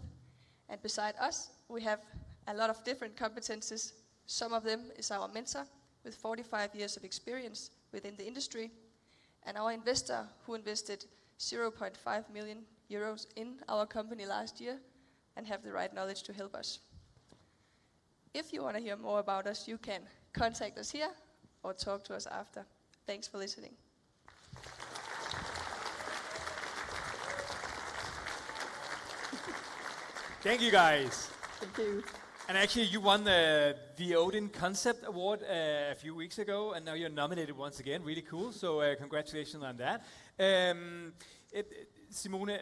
And beside us, we have a lot of different competences. Some of them is our mentor, with 45 years of experience within the industry, and our investor, who invested 0.5 million euros in our company last year, and have the right knowledge to help us. If you want to hear more about us, you can contact us here, or talk to us after. Thanks for listening. Thank you, guys. Thank you. And actually, you won the Odin Concept Award a few weeks ago, and now you're nominated once again. Really cool. So congratulations on that. Simone,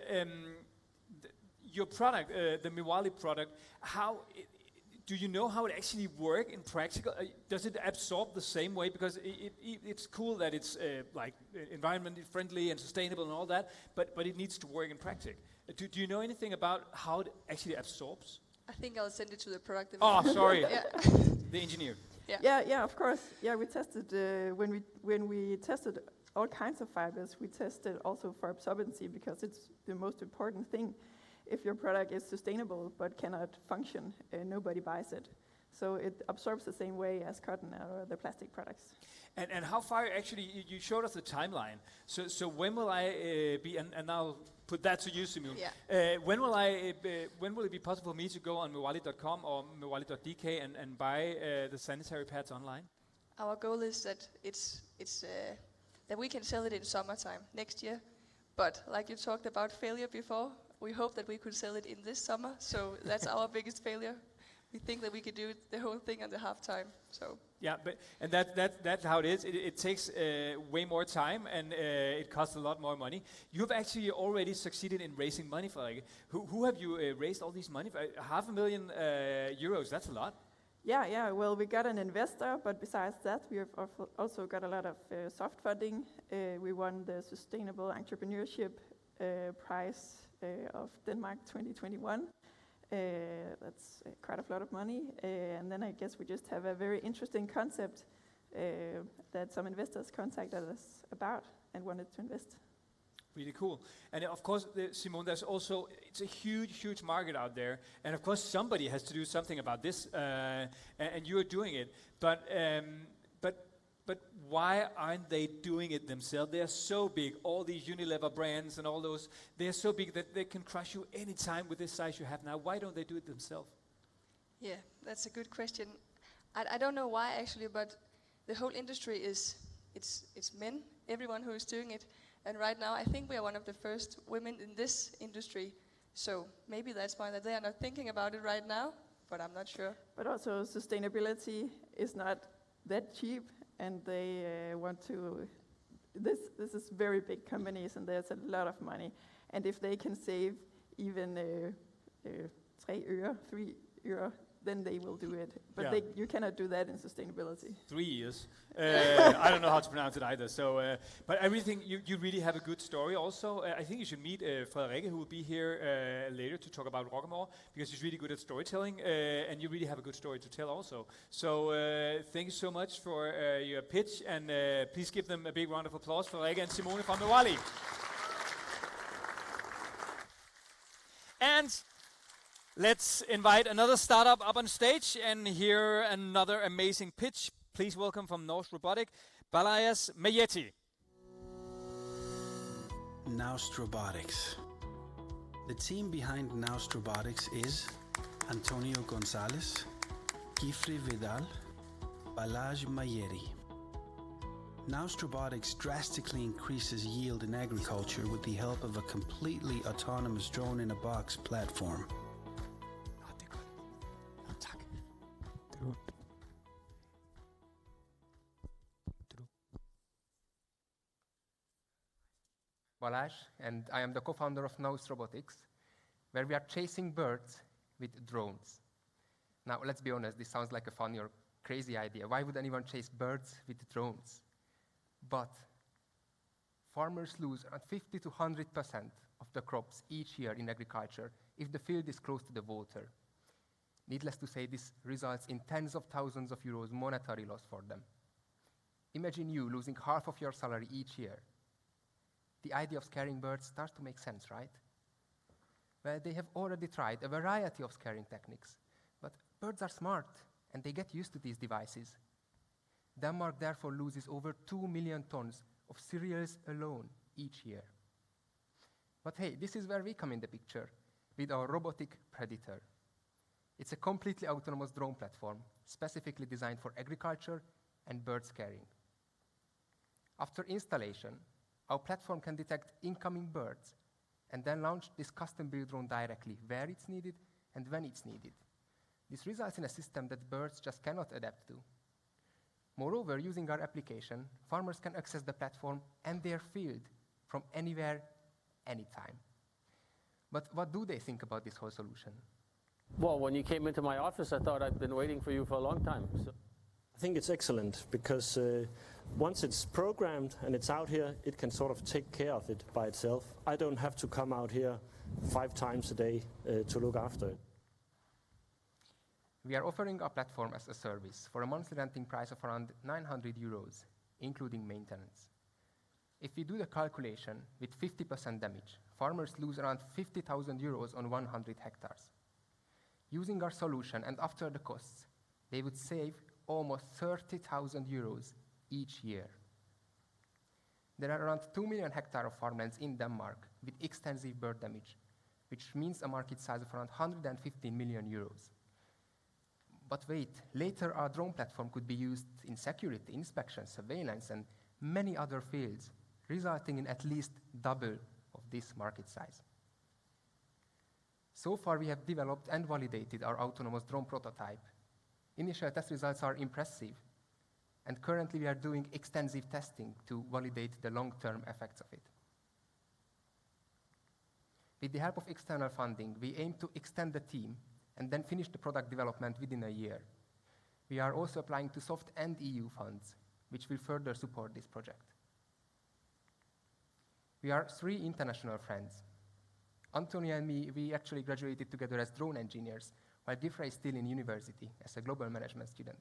your product, the Mewalii product, do you know how it actually works in practical? Does it absorb the same way? Because it's cool that it's like environmentally friendly and sustainable and all that, but it needs to work in practice. Do you know anything about how it actually absorbs? I think I'll send it to the product. Oh, sorry. The engineer. Yeah, of course. Yeah, we tested when we tested all kinds of fibers. We tested also for absorbency because it's the most important thing. If your product is sustainable but cannot function, nobody buys it. So it absorbs the same way as cotton or the plastic products. And how far actually, you showed us the timeline. So when will I be, and I'll put that to you, Simone. Yeah. When will it be possible for me to go on Mewalii.com or Mewalii.dk and buy the sanitary pads online? Our goal is that that we can sell it in summertime next year. But like you talked about failure before, we hope that we could sell it in this summer. So that's our biggest failure. we think that we could do the whole thing at the half time. So Yeah, and that's how it is. It takes way more time, and it costs a lot more money. You've actually already succeeded in raising money, Frederikke. Who have you raised all this money for? €500,000, that's a lot. Yeah. Well, we got an investor, but besides that, we have also got a lot of soft funding. We won the Sustainable Entrepreneurship Prize of Denmark 2021. That's quite a lot of money. And then I guess we just have a very interesting concept that some investors contacted us about and wanted to invest. Really cool. And of course, Simone, it's a huge market out there. And of course, somebody has to do something about this, and you are doing it. But why aren't they doing it themselves? They are so big, all these Unilever brands and all those, they are so big that they can crush you anytime with this size you have now. Why don't they do it themselves? yeah, that's a good question. I don't know why actually, but the whole industry it's men, everyone who is doing it. And right now, I think we are one of the first women in this industry. So maybe that's why that they are not thinking about it right now, but I'm not sure. But also sustainability is not that cheap, and they want to. This is very big companies, and there's a lot of money. And if they can save even 3 euro, then they will do it. But you cannot do that in sustainability. 3 years. I don't know how to pronounce it either. So, but everything, you really have a good story also. I think you should meet Frederikke, who will be here later to talk about Roccamore, because she's really good at storytelling, and you really have a good story to tell also. So thank you so much for your pitch, and please give them a big round of applause, Frederikke and Simone from Mewalii. And let's invite another startup up on stage and hear another amazing pitch. Please welcome from Naust Robotics, Balayas Mayeti. Naust Robotics. The team behind Naust Robotics is Antonio Gonzalez, Gifri Vidal, Balaj Mayeti. Naust Robotics drastically increases yield in agriculture with the help of a completely autonomous drone-in-a-box platform. Balaj, and I am the co-founder of Naust Robotics, where we are chasing birds with drones. Now, let's be honest, this sounds like a funny or crazy idea. Why would anyone chase birds with drones? But farmers lose around 50 to 100% of the crops each year in agriculture if the field is close to the water. Needless to say, this results in tens of thousands of euros monetary loss for them. Imagine you losing half of your salary each year. The idea of scaring birds starts to make sense, right? Well, they have already tried a variety of scaring techniques, but birds are smart, and they get used to these devices. Denmark therefore loses over 2 million tons of cereals alone each year. But hey, this is where we come in the picture, with our robotic Predator. It's a completely autonomous drone platform, specifically designed for agriculture and bird scaring. After installation, our platform can detect incoming birds and then launch this custom-built drone directly where it's needed and when it's needed. This results in a system that birds just cannot adapt to. Moreover, using our application, farmers can access the platform and their field from anywhere, anytime. But what do they think about this whole solution? Well, when you came into my office, I thought I'd been waiting for you for a long time. So. I think it's excellent because once it's programmed and it's out here, it can sort of take care of it by itself. I don't have to come out here 5 times a day to look after it. We are offering our platform as a service for a monthly renting price of around 900 euros, including maintenance. If we do the calculation with 50% damage, farmers lose around 50,000 euros on 100 hectares. Using our solution and after the costs, they would save almost 30,000 euros each year. There are around 2 million hectares of farmlands in Denmark with extensive bird damage, which means a market size of around 115 million euros. But wait, later our drone platform could be used in security, inspection, surveillance, and many other fields, resulting in at least double of this market size. So far, we have developed and validated our autonomous drone prototype. Initial test results are impressive, and currently we are doing extensive testing to validate the long-term effects of it. With the help of external funding, we aim to extend the team and then finish the product development within a year. We are also applying to soft and EU funds, which will further support this project. We are 3 international friends. Antonio and me, we actually graduated together as drone engineers, while Gifra is still in university as a global management student.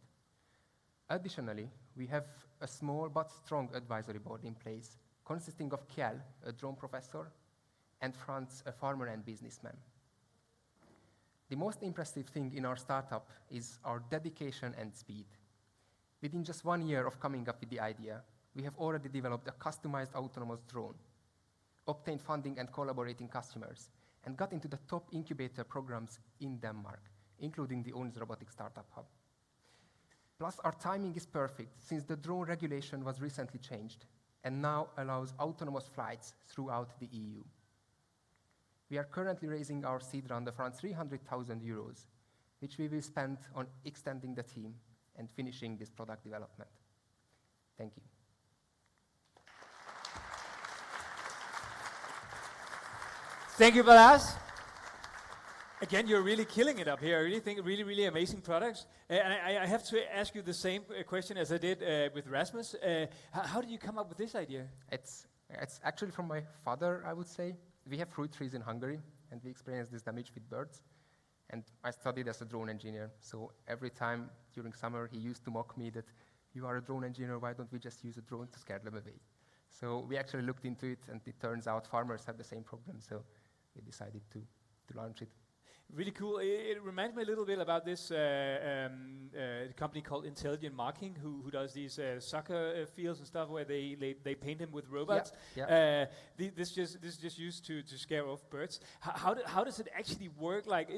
Additionally, we have a small but strong advisory board in place, consisting of Kjell, a drone professor, and Franz, a farmer and businessman. The most impressive thing in our startup is our dedication and speed. Within just 1 year of coming up with the idea, we have already developed a customized autonomous drone, obtained funding and collaborating customers, and got into the top incubator programs in Denmark, including the Naust Robotics Startup Hub. Plus, our timing is perfect, since the drone regulation was recently changed and now allows autonomous flights throughout the EU. We are currently raising our seed round of around 300,000 euros, which we will spend on extending the team and finishing this product development. Thank you. Thank you, Balas. Again, you're really killing it up here. I really think really amazing products. And I have to ask you the same question as I did with Rasmus. How did you come up with this idea? It's actually from my father, I would say. We have fruit trees in Hungary, and we experienced this damage with birds. And I studied as a drone engineer, so every time during summer he used to mock me that, you are a drone engineer, why don't we just use a drone to scare them away? So we actually looked into it, and it turns out farmers have the same problem, so we decided to launch it. Really cool. It reminds me a little bit about this company called Intelligent Marking, who does these soccer fields and stuff where they paint them with robots. Yeah. This is just used to scare off birds. How does it actually work? Like,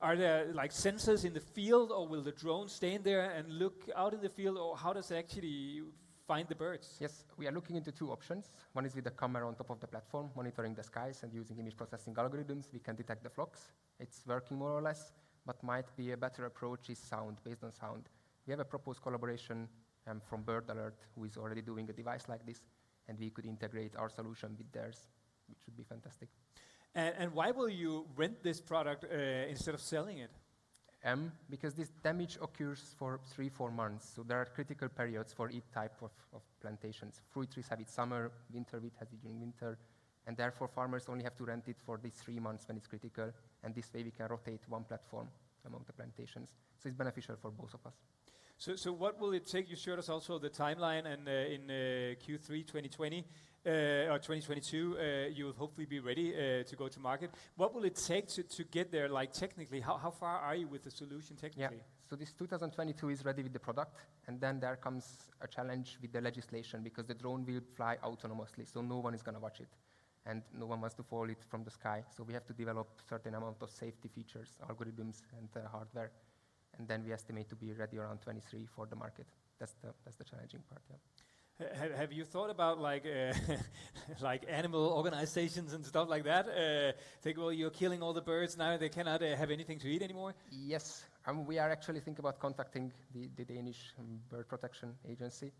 are there like sensors in the field, or will the drone stand there and look out in the field, or how does it actually find the birds? Yes, we are looking into 2 options. One is with a camera on top of the platform, monitoring the skies, and using image processing algorithms, we can detect the flocks. It's working more or less, but might be a better approach is sound, based on sound. We have a proposed collaboration from Bird Alert, who is already doing a device like this, and we could integrate our solution with theirs, which would be fantastic. And why will you rent this product instead of selling it? Because this damage occurs for 3-4 months, so there are critical periods for each type of plantations. Fruit trees have it summer, winter wheat has it during winter, and therefore farmers only have to rent it for these 3 months when it's critical, and this way we can rotate one platform among the plantations. So it's beneficial for both of us. So what will it take? You showed us also the timeline, and in Q3 2020 or 2022, you will hopefully be ready to go to market. What will it take to get there? Like technically, how far are you with the solution technically? Yeah. So this 2022 is ready with the product, and then there comes a challenge with the legislation, because the drone will fly autonomously, so no one is going to watch it, and no one wants to follow it from the sky. So we have to develop certain amount of safety features, algorithms, and hardware. And then we estimate to be ready around 23 for the market. That's the challenging part, yeah. Have you thought about like like animal organizations and stuff like that? Think, well, you're killing all the birds now; they cannot have anything to eat anymore. Yes, we are actually thinking about contacting the Danish Bird Protection Agency.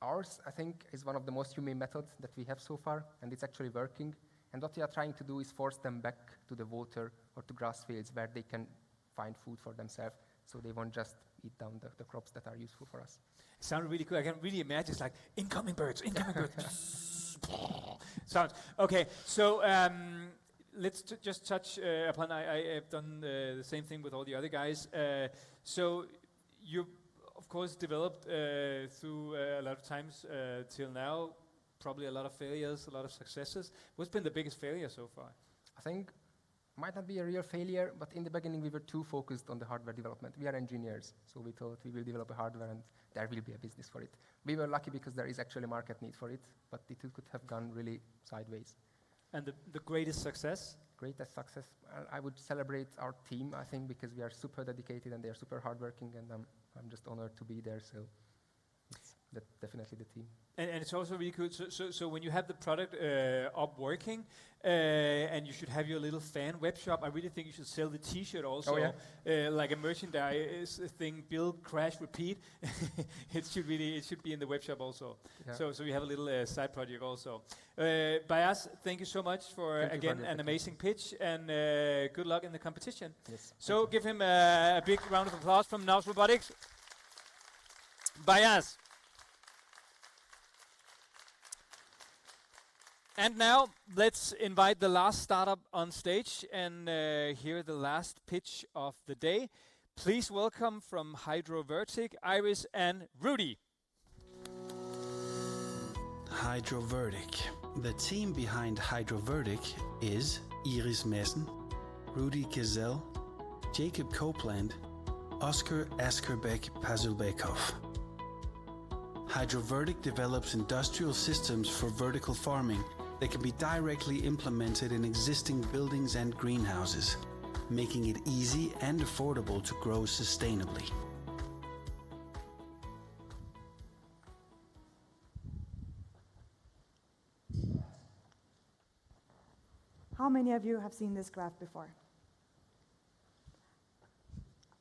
Ours, I think, is one of the most humane methods that we have so far, and it's actually working. And what we are trying to do is force them back to the water or to grass fields where they can find food for themselves, so they won't just eat down the crops that are useful for us. It sounded really cool. I can really imagine it's like incoming birds, incoming birds. Sounds okay. So let's just touch upon. I have done the same thing with all the other guys. So you, of course, developed through a lot of times till now. Probably a lot of failures, a lot of successes. What's been the biggest failure so far? I think might not be a real failure, but in the beginning we were too focused on the hardware development. We are engineers, so we thought we will develop a hardware and there will be a business for it. We were lucky because there is actually a market need for it, but it could have gone really sideways. And the greatest success? Greatest success, I would celebrate our team, I think, because we are super dedicated and they are super hardworking, and I'm just honored to be there. So definitely the team. And it's also really cool. So when you have the product up working, and you should have your little fan web shop, I really think you should sell the T-shirt also, like a merchandise thing. Build, crash, repeat. It should be in the web shop also. Yeah. So you have a little side project also. Bayaz, thank you so much for again an amazing pitch, and good luck in the competition. Yes. So give him a big round of applause from Naust Robotics. Bayaz. And now, let's invite the last startup on stage and hear the last pitch of the day. Please welcome from Hydrovertic, Aris and Rudy. Hydrovertic. The team behind Hydrovertic is Iris Messen, Rudy Gazelle, Jacob Copeland, Oscar Askerbeck-Pazulbekov. Hydrovertic develops industrial systems for vertical farming that can be directly implemented in existing buildings and greenhouses, making it easy and affordable to grow sustainably. How many of you have seen this graph before?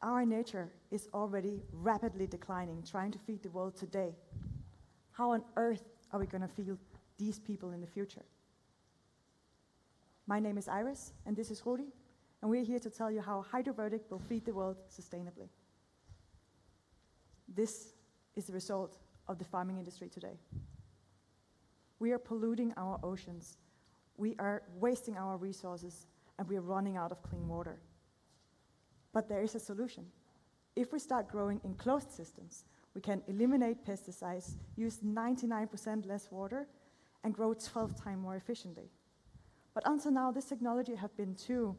Our nature is already rapidly declining, trying to feed the world today. How on earth are we going to feed these people in the future? My name is Iris, and this is Rudy, and we're here to tell you how Hydrovertic will feed the world sustainably. This is the result of the farming industry today. We are polluting our oceans, we are wasting our resources, and we are running out of clean water. But there is a solution. If we start growing in closed systems, we can eliminate pesticides, use 99% less water, and grow 12 times more efficiently. But until now, this technology has been too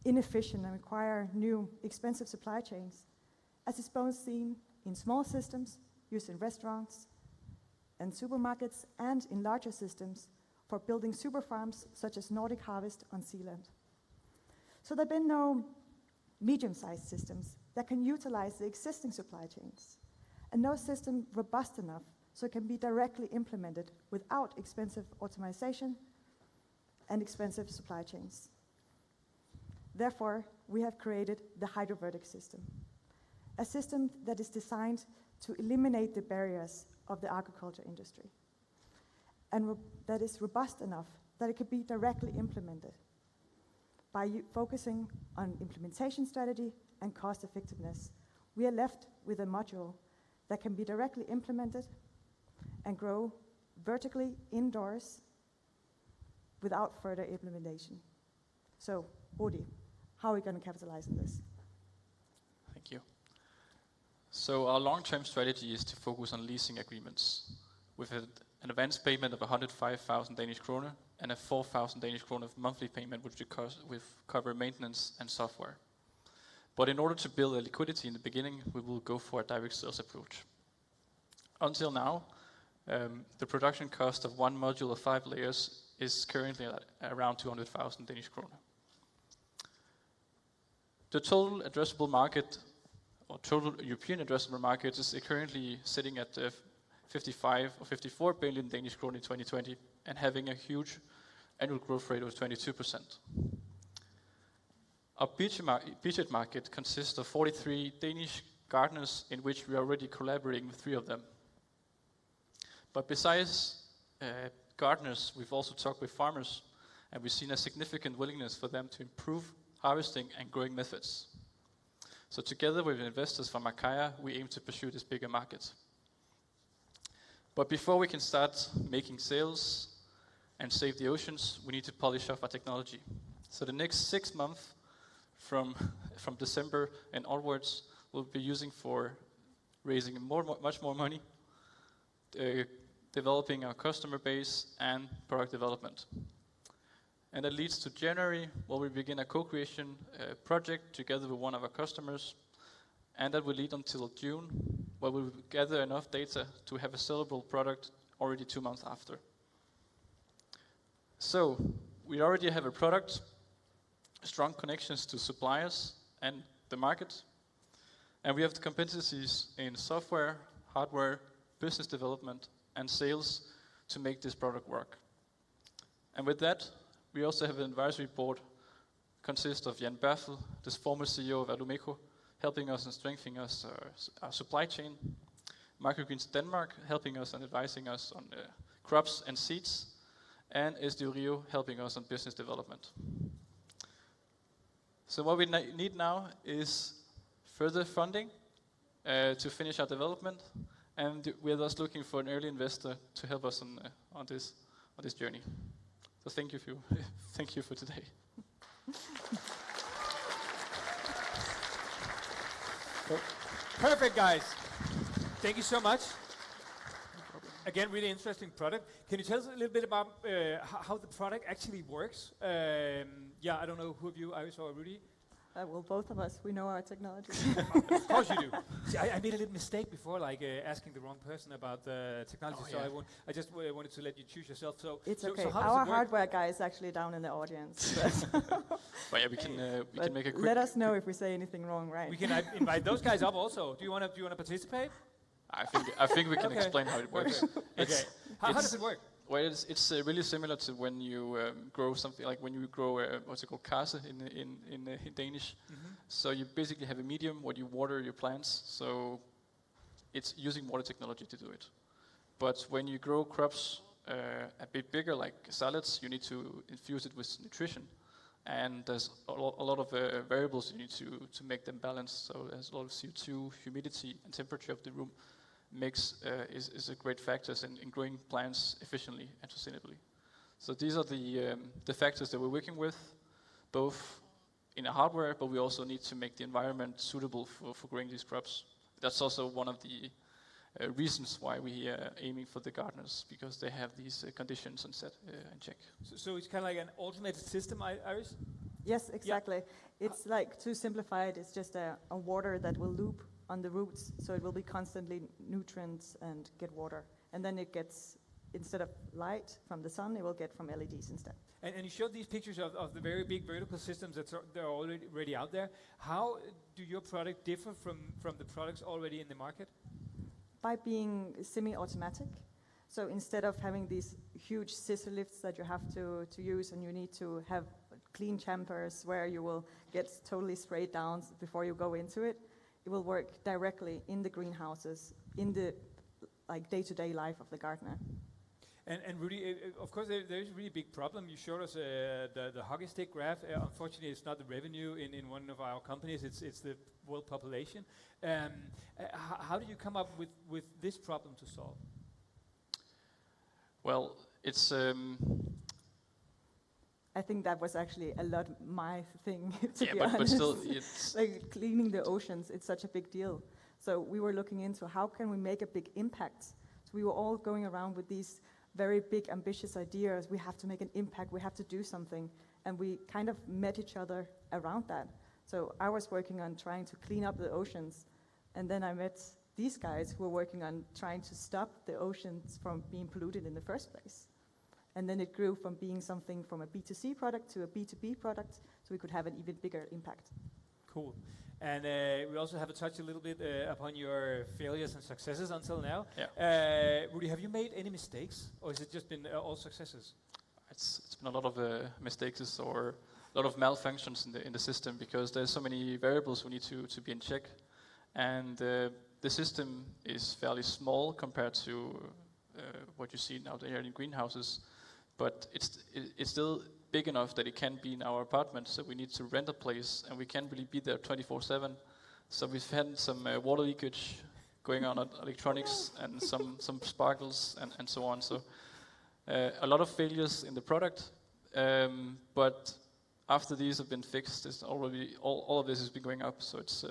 inefficient and require new, expensive supply chains, as is both seen in small systems used in restaurants and supermarkets, and in larger systems for building super farms such as Nordic Harvest on Zealand. So there have been no medium-sized systems that can utilize the existing supply chains, and no system robust enough so it can be directly implemented without expensive automation and expensive supply chains. Therefore, we have created the Hydrovertic system, a system that is designed to eliminate the barriers of the agriculture industry, and that is robust enough that it could be directly implemented by focusing on implementation strategy and cost effectiveness. We are left with a module that can be directly implemented and grow vertically indoors without further implementation. So, Rudi, how are we going to capitalize on this? Thank you. So our long-term strategy is to focus on leasing agreements with an advance payment of 105,000 Danish kroner and a 4,000 Danish kroner of monthly payment, which will cover maintenance and software. But in order to build a liquidity in the beginning, we will go for a direct sales approach. Until now, the production cost of one module of 5 layers is currently at around 200,000 Danish kroner. The total addressable market, or total European addressable market, is currently sitting at 55 or 54 billion Danish kroner in 2020 and having a huge annual growth rate of 22%. Our beachhead market consists of 43 Danish gardeners, in which we are already collaborating with 3 of them. But besides gardeners, we've also talked with farmers, and we've seen a significant willingness for them to improve harvesting and growing methods. So together with investors from Akaya, we aim to pursue this bigger market. But before we can start making sales and save the oceans, we need to polish off our technology. So the next 6 months from December and onwards, we'll be using for raising much more money, developing our customer base and product development. And that leads to January, where we begin a co-creation project together with one of our customers, and that will lead until June, where we will gather enough data to have a sellable product already 2 months after. So we already have a product, strong connections to suppliers and the market, and we have the competencies in software, hardware, business development, and sales to make this product work. And with that, we also have an advisory board consists of Jan Berfel, the former CEO of Alumeco, helping us and strengthening us our supply chain. Microgreens Denmark, helping us and advising us on crops and seeds. And SDU Rio, helping us on business development. So what we need now is further funding to finish our development, and we're thus looking for an early investor to help us on this journey. So thank you for today. Perfect, guys. Thank you so much. Again, really interesting product. Can you tell us a little bit about how the product actually works? I don't know who of you, Aris or Rudy? Well, both of us, we know our technology. Of course you do. See, I made a little mistake before, asking the wrong person about the technology. I just wanted to let you choose yourself. It's okay. So our hardware guy is actually down in the audience. But we can make a quick. Let us know if we say anything wrong, right? We can invite those guys up also. Do you want to participate? I think we can explain how it works. Okay. How does it work? Well, it's really similar to when you grow something, like when you grow what's it called, kasse in Danish. Mm-hmm. So you basically have a medium where you water your plants. So it's using water technology to do it. But when you grow crops a bit bigger, like salads, you need to infuse it with nutrition. And there's a lot of variables you need to make them balanced. So there's a lot of CO2, humidity, and temperature of the room. Is a great factors in growing plants efficiently and sustainably. So these are the factors that we're working with, both in the hardware, but we also need to make the environment suitable for growing these crops. That's also one of the reasons why we are aiming for the gardeners, because they have these conditions and set and check. So it's kind of like an automated system, Aris? Yes, exactly. Yeah. It's like, to simplify it, it's just a water that will loop on the roots, so it will be constantly nutrients and get water. And then it gets, instead of light from the sun, it will get from LEDs instead. And you showed these pictures of the very big vertical systems that are already out there. How do your product differ from the products already in the market? By being semi-automatic. So instead of having these huge scissor lifts that you have to use, and you need to have clean chambers where you will get totally sprayed down before you go into it, it will work directly in the greenhouses, in the day-to-day life of the gardener. And Rudy, of course, there is a really big problem. You showed us the hockey stick graph. Unfortunately, it's not the revenue in one of our companies. It's the world population. How do you come up with this problem to solve? Well, it's. I think that was actually a lot my thing, to be honest. But still, it's like cleaning the oceans. It's such a big deal. So we were looking into how can we make a big impact. So we were all going around with these very big, ambitious ideas. We have to make an impact. We have to do something, and we kind of met each other around that. So I was working on trying to clean up the oceans, and then I met these guys who were working on trying to stop the oceans from being polluted in the first place. And then it grew from being something from a B2C product to a B2B product, so we could have an even bigger impact. Cool. And we also have touched a little bit upon your failures and successes until now. Yeah. Rudy, have you made any mistakes, or has it just been all successes? It's been a lot of mistakes or a lot of malfunctions in the system, because there's so many variables we need to be in check, and the system is fairly small compared to what you see out there in greenhouses. But it's still big enough that it can be in our apartment, so we need to rent a place, and we can't really be there 24/7. So we've had some water leakage going on at electronics and some sparkles and so on. So a lot of failures in the product, but after these have been fixed, it's already all of this has been going up. So it's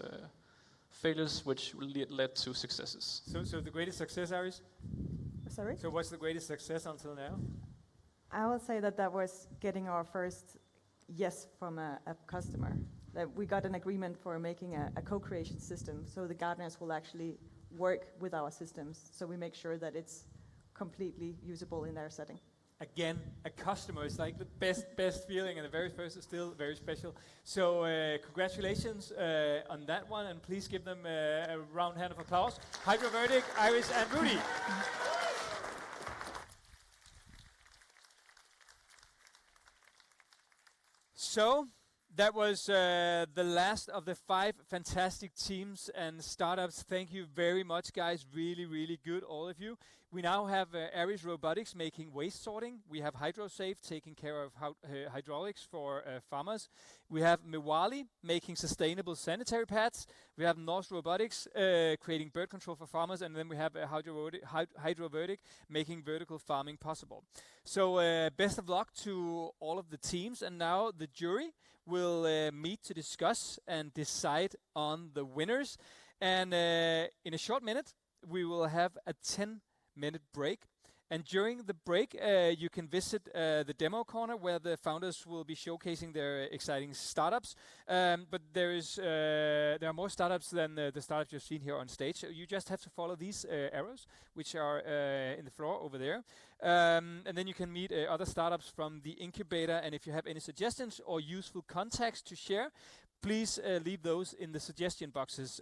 failures which led to successes. So the greatest success, Aris? Sorry? So what's the greatest success until now? I will say that was getting our first yes from a customer. That we got an agreement for making a co-creation system, so the gardeners will actually work with our systems, so we make sure that it's completely usable in their setting. again, a customer is like the best feeling, and the very first is still very special. So congratulations on that one, and please give them a round hand of applause. Hydrovertic, Aris, and Rudy. So that was the last of the 5 fantastic teams and startups. Thank you very much, guys. Really, really good, all of you. We now have Aris Robotics making waste sorting. We have HydroSAFE taking care of hydraulics for farmers. We have Mewalii making sustainable sanitary pads. We have Naust Robotics creating bird control for farmers. And then we have Hydrovertic making vertical farming possible. So best of luck to all of the teams. And now the jury will meet to discuss and decide on the winners. And in a short minute, we will have a 10-minute break. And during the break, you can visit the demo corner where the founders will be showcasing their exciting startups. But there are more startups than the startups you've seen here on stage. So you just have to follow these arrows, which are in the floor over there. And then you can meet other startups from the incubator. And if you have any suggestions or useful contacts to share, please leave those in the suggestion boxes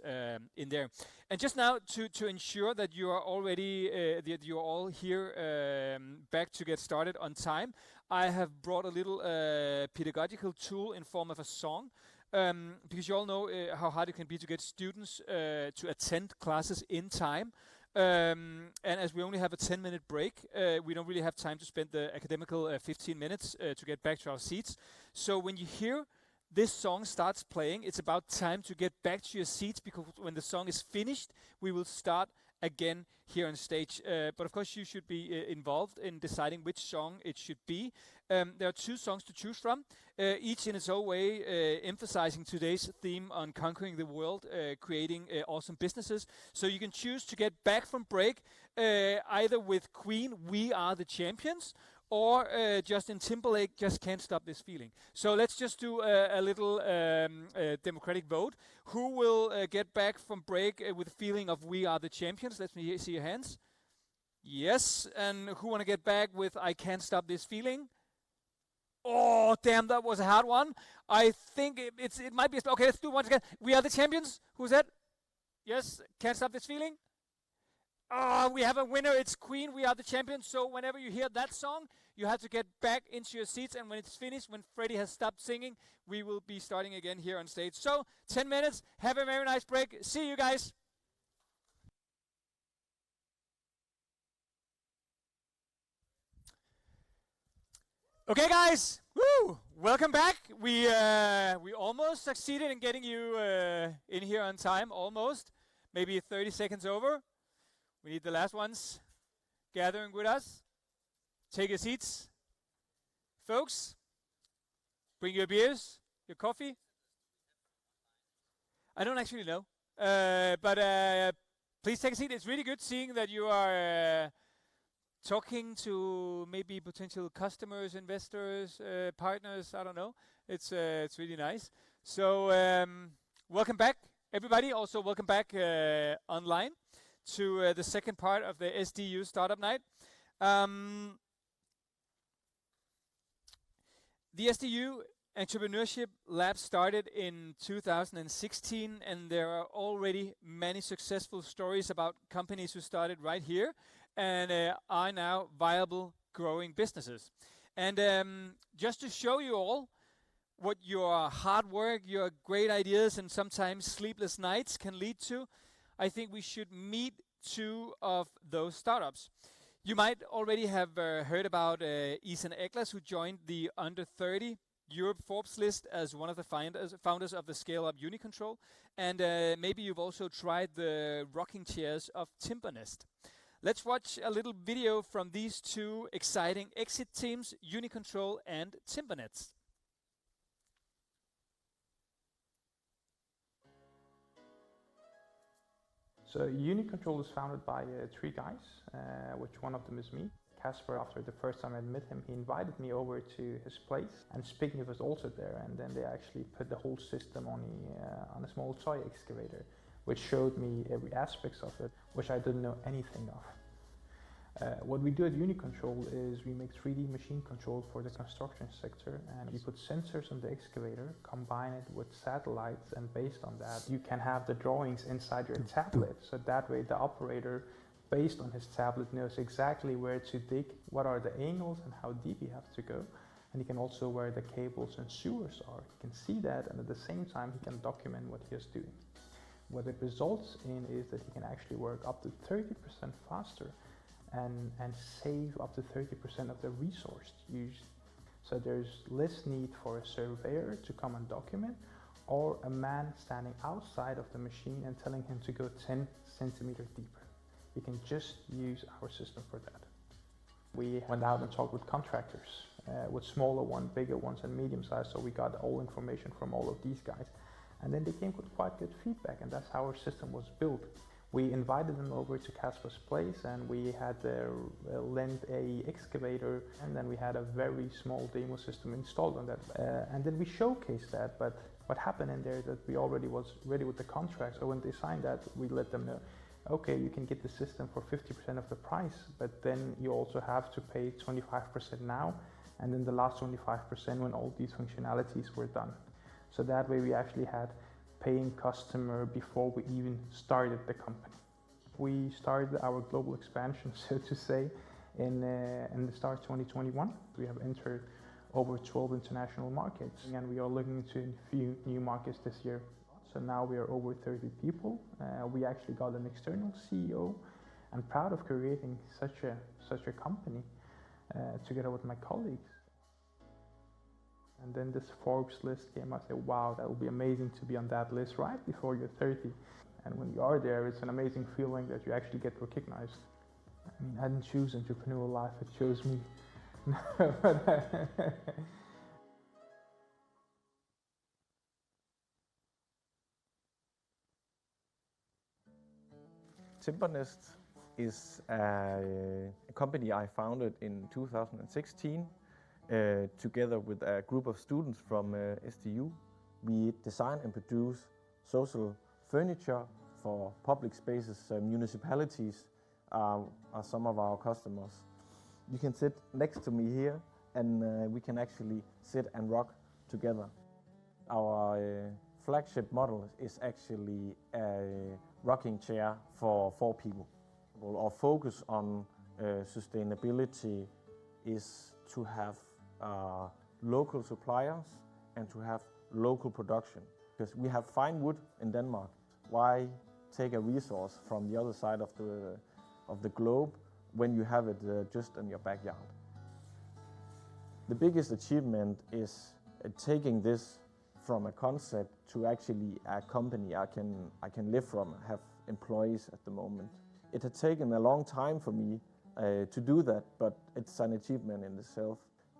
in there. And just now, to ensure that you are already that you are all here back to get started on time, I have brought a little pedagogical tool in form of a song, because you all know how hard it can be to get students to attend classes in time. And as we only have a 10-minute break, we don't really have time to spend the academical 15 minutes to get back to our seats. So when you hear this song starts playing, it's about time to get back to your seats, because when the song is finished, we will start again here on stage. But of course, you should be involved in deciding which song it should be. There are 2 songs to choose from, each in its own way emphasizing today's theme on conquering the world, creating awesome businesses. So you can choose to get back from break either with Queen, We Are the Champions, or Justin Timberlake, Just Can't Stop This Feeling. So let's just do a little democratic vote. Who will get back from break with a feeling of We Are the Champions? Let me see your hands. Yes. And who want to get back with I Can't Stop This Feeling? Oh, damn, that was a hard one. I think it might be... Okay, let's do one again. We Are the Champions. Who's that? Yes, Can't Stop This Feeling. Oh, we have a winner. It's Queen, We Are the Champions. So whenever you hear that song, you have to get back into your seats. And when it's finished, when Freddie has stopped singing, we will be starting again here on stage. So 10 minutes. Have a very nice break. See you guys. Okay, guys. Woo! Welcome back. We almost succeeded in getting you in here on time. Almost. Maybe 30 seconds over. We need the last ones gathering with us. Take your seats. Folks, bring your beers, your coffee. I don't actually know. But please take a seat. It's really good seeing that you are talking to maybe potential customers, investors, partners. I don't know. It's really nice. So welcome back, everybody. Also welcome back online to the second part of the SDU Startup Night. The SDU Entrepreneurship Labs started in 2016, and there are already many successful stories about companies who started right here and are now viable, growing businesses. And just to show you all what your hard work, your great ideas, and sometimes sleepless nights can lead to, I think we should meet 2 of those startups. You might already have heard about Ethan Eckles, who joined the Under 30 Europe Forbes list as one of the founders of the scale-up Unicontrol. And maybe you've also tried the rocking chairs of Timbernest. Let's watch a little video from these 2 exciting exit teams, Unicontrol and Timbernest. So Unicontrol is founded by 3 guys, which one of them is me. Casper, after the first time I met him, he invited me over to his place, and Spigney was also there, and then they actually put the whole system on a small toy excavator, which showed me every aspect of it, which I didn't know anything of. What we do at Unicontrol is we make 3D machine controls for the construction sector, and we put sensors on the excavator, combine it with satellites, and based on that you can have the drawings inside your tablet. So that way the operator, based on his tablet, knows exactly where to dig, what are the angles and how deep he has to go. And he can also where the cables and sewers are. He can see that, and at the same time he can document what he is doing. What it results in is that he can actually work up to 30% faster and save up to 30% of the resource used. So there's less need for a surveyor to come and document, or a man standing outside of the machine and telling him to go 10 centimeters deeper. He can just use our system for that. We went out and talked with contractors, with smaller ones, bigger ones, and medium sized, so we got all information from all of these guys. And then they came with quite good feedback, and that's how our system was built. We invited them over to Casper's place, and we had lent a excavator, and then we had a very small demo system installed on that. And then we showcased that, but what happened in there is that we already was ready with the contract, so when they signed that, we let them know, okay, you can get the system for 50% of the price, but then you also have to pay 25% now, and then the last 25% when all these functionalities were done. So that way we actually had paying customer before we even started the company. We started our global expansion, so to say, in the start of 2021. We have entered over 12 international markets, and we are looking to a few new markets this year. So now we are over 30 people. We actually got an external CEO, and proud of creating such a company together with my colleagues. And then this Forbes list came. I said, wow, that would be amazing to be on that list right before you're 30. And when you are there, it's an amazing feeling that you actually get recognized. I mean, I didn't choose entrepreneurial life, it chose me. Timbernest is a company I founded in 2016 together with a group of students from SDU. We design and produce social furniture for public spaces. Municipalities are some of our customers. You can sit next to me here, and we can actually sit and rock together. Our flagship model is actually a rocking chair for 4 people. Our focus on sustainability is to have local suppliers and to have local production. Because we have fine wood in Denmark. Why take a resource from the other side of the globe when you have it just in your backyard? The biggest achievement is taking this from a concept to actually a company I can live from, have employees at the moment. It had taken a long time for me to do that, but it's an achievement in itself.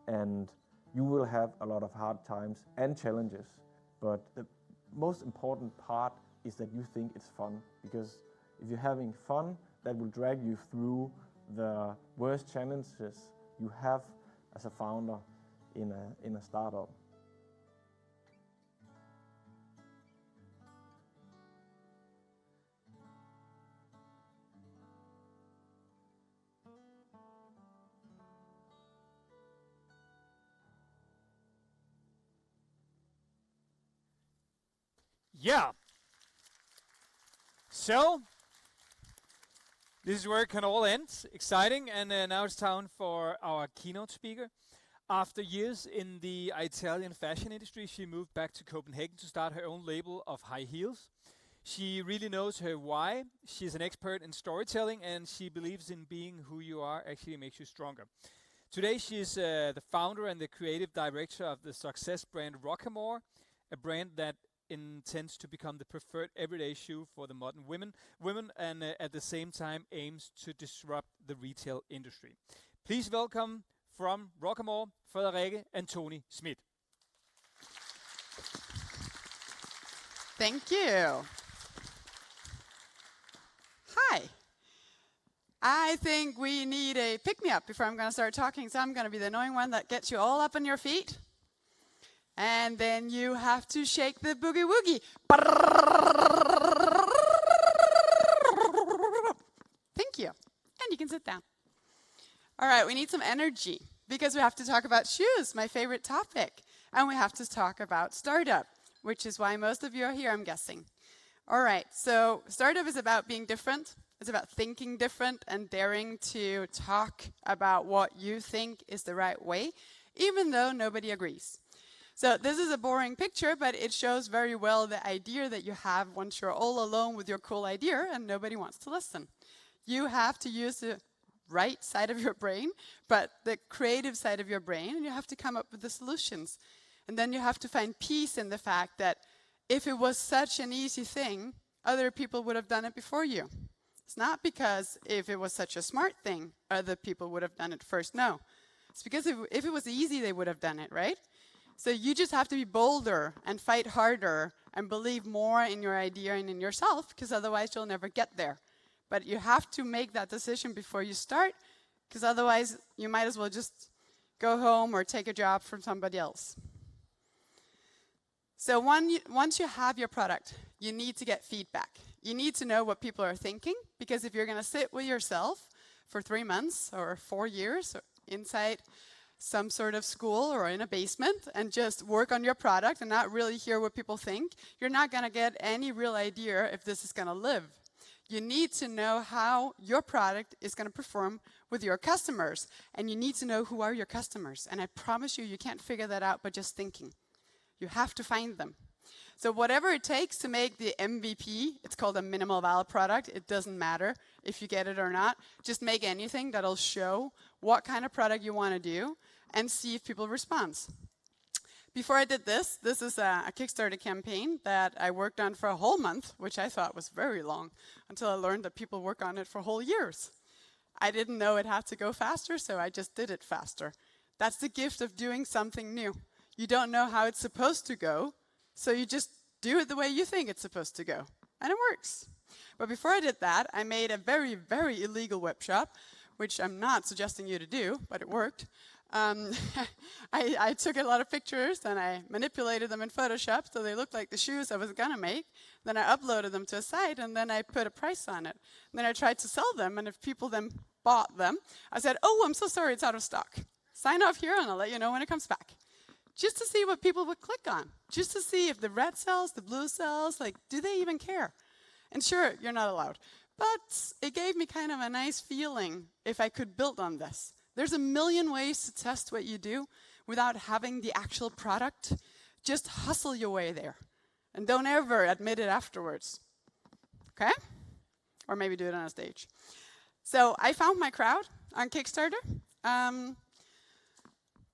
And you will have a lot of hard times and challenges, but the most important part is that you think it's fun, because if you're having fun, that will drag you through the worst challenges you have as a founder in a startup. Yeah. So, this is where it can all end. Exciting. And now it's time for our keynote speaker. After years in the Italian fashion industry, she moved back to Copenhagen to start her own label of high heels. She really knows her why. She's an expert in storytelling, and she believes in being who you are actually makes you stronger. Today, she's the founder and the creative director of the success brand Roccamore, a brand that intends to become the preferred everyday shoe for the modern women and at the same time aims to disrupt the retail industry. Please welcome from Roccamore, Frederikke and Tony Schmidt. Thank you. Hi. I think we need a pick-me-up before I'm going to start talking, so I'm going to be the annoying one that gets you all up on your feet. And then you have to shake the boogie-woogie. Thank you. And you can sit down. All right, we need some energy because we have to talk about shoes, my favorite topic. And we have to talk about startup, which is why most of you are here, I'm guessing. All right, so startup is about being different. It's about thinking different and daring to talk about what you think is the right way, even though nobody agrees. So this is a boring picture, but it shows very well the idea that you have once you're all alone with your cool idea and nobody wants to listen. You have to use the right side of your brain, but the creative side of your brain, and you have to come up with the solutions. And then you have to find peace in the fact that if it was such an easy thing, other people would have done it before you. It's not because if it was such a smart thing, other people would have done it first. No. It's because if it was easy, they would have done it, right? So you just have to be bolder and fight harder and believe more in your idea and in yourself, because otherwise you'll never get there. But you have to make that decision before you start, because otherwise you might as well just go home or take a job from somebody else. So once you have your product, you need to get feedback. You need to know what people are thinking, because if you're going to sit with yourself for 3 months or 4 years or inside some sort of school or in a basement and just work on your product and not really hear what people think, you're not going to get any real idea if this is going to live. You need to know how your product is going to perform with your customers, and you need to know who are your customers. And I promise you, you can't figure that out by just thinking. You have to find them. So whatever it takes to make the MVP, it's called a minimal viable product. It doesn't matter if you get it or not. Just make anything that'll show what kind of product you want to do and see if people respond. Before I did this is a Kickstarter campaign that I worked on for a whole month, which I thought was very long, until I learned that people work on it for whole years. I didn't know it had to go faster, so I just did it faster. That's the gift of doing something new. You don't know how it's supposed to go, so you just do it the way you think it's supposed to go. And it works. But before I did that, I made a very, very illegal web shop, which I'm not suggesting you to do, but it worked. I took a lot of pictures and I manipulated them in Photoshop so they looked like the shoes I was going to make. Then I uploaded them to a site and then I put a price on it. And then I tried to sell them, and if people then bought them, I said, "Oh, I'm so sorry, it's out of stock. Sign off here and I'll let you know when it comes back." Just to see what people would click on. Just to see if the red sells, the blue sells, like, do they even care? And sure, you're not allowed. But it gave me kind of a nice feeling if I could build on this. There's a million ways to test what you do without having the actual product. Just hustle your way there. And don't ever admit it afterwards. Okay? Or maybe do it on a stage. So I found my crowd on Kickstarter.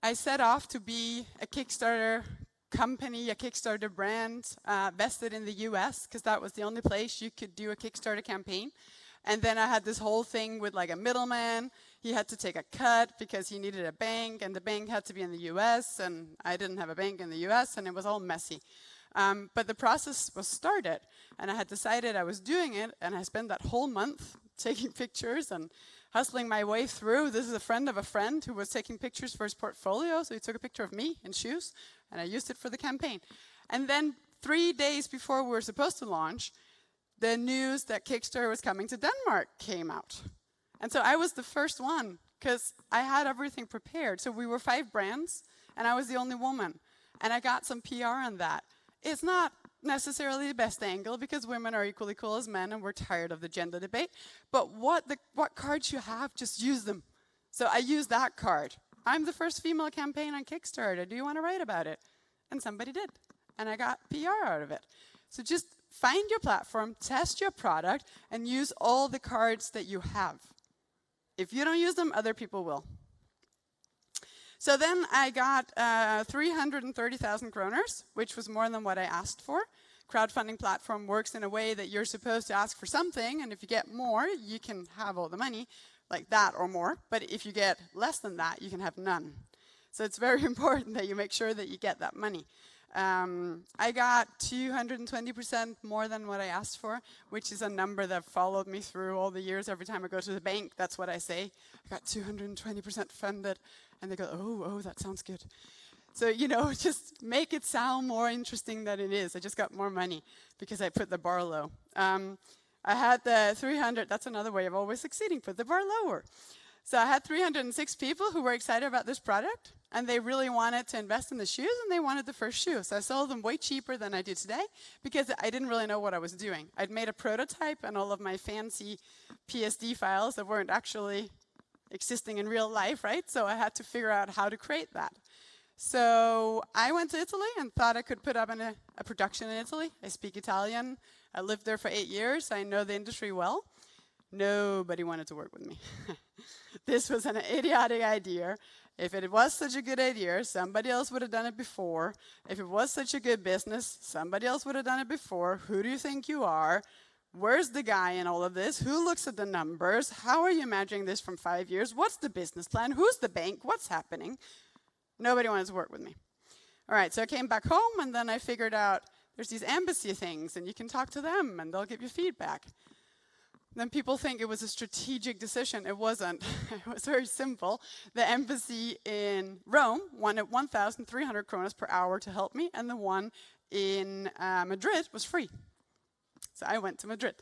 I set off to be a Kickstarter company, a Kickstarter brand, vested in the US, because that was the only place you could do a Kickstarter campaign. And then I had this whole thing with like a middleman. He had to take a cut because he needed a bank, and the bank had to be in the US, and I didn't have a bank in the US, and it was all messy. But the process was started, and I had decided I was doing it, and I spent that whole month taking pictures and hustling my way through. This is a friend of a friend who was taking pictures for his portfolio, so he took a picture of me in shoes, and I used it for the campaign. And then 3 days before we were supposed to launch, the news that Kickstarter was coming to Denmark came out. And so I was the first one, because I had everything prepared. So we were 5 brands, and I was the only woman. And I got some PR on that. It's not necessarily the best angle, because women are equally cool as men, and we're tired of the gender debate. But what cards you have, just use them. So I used that card. I'm the first female campaign on Kickstarter. Do you want to write about it? And somebody did. And I got PR out of it. So just find your platform, test your product, and use all the cards that you have. If you don't use them, other people will. So then I got 330,000 kroners, which was more than what I asked for. Crowdfunding platform works in a way that you're supposed to ask for something, and if you get more, you can have all the money, like that or more. But if you get less than that, you can have none. So it's very important that you make sure that you get that money. I got 220% more than what I asked for, which is a number that followed me through all the years. Every time I go to the bank, that's what I say. I got 220% funded. And they go, oh, that sounds good. So, you know, just make it sound more interesting than it is. I just got more money because I put the bar low. I had the 300, that's another way of always succeeding, put the bar lower. So I had 306 people who were excited about this product, and they really wanted to invest in the shoes, and they wanted the first shoe. So I sold them way cheaper than I did today, because I didn't really know what I was doing. I'd made a prototype and all of my fancy PSD files that weren't actually existing in real life, right? So I had to figure out how to create that. So I went to Italy and thought I could put up a production in Italy. I speak Italian. I lived there for 8 years. I know the industry well. Nobody wanted to work with me. This was an idiotic idea. If it was such a good idea, somebody else would have done it before. If it was such a good business, somebody else would have done it before. Who do you think you are? Where's the guy in all of this? Who looks at the numbers? How are you imagining this from 5 years? What's the business plan? Who's the bank? What's happening? Nobody wanted to work with me. All right, so I came back home, and then I figured out there's these embassy things, and you can talk to them, and they'll give you feedback. Then people think it was a strategic decision. It wasn't. It was very simple. The embassy in Rome wanted 1,300 kronas per hour to help me, and the one in Madrid was free. So I went to Madrid.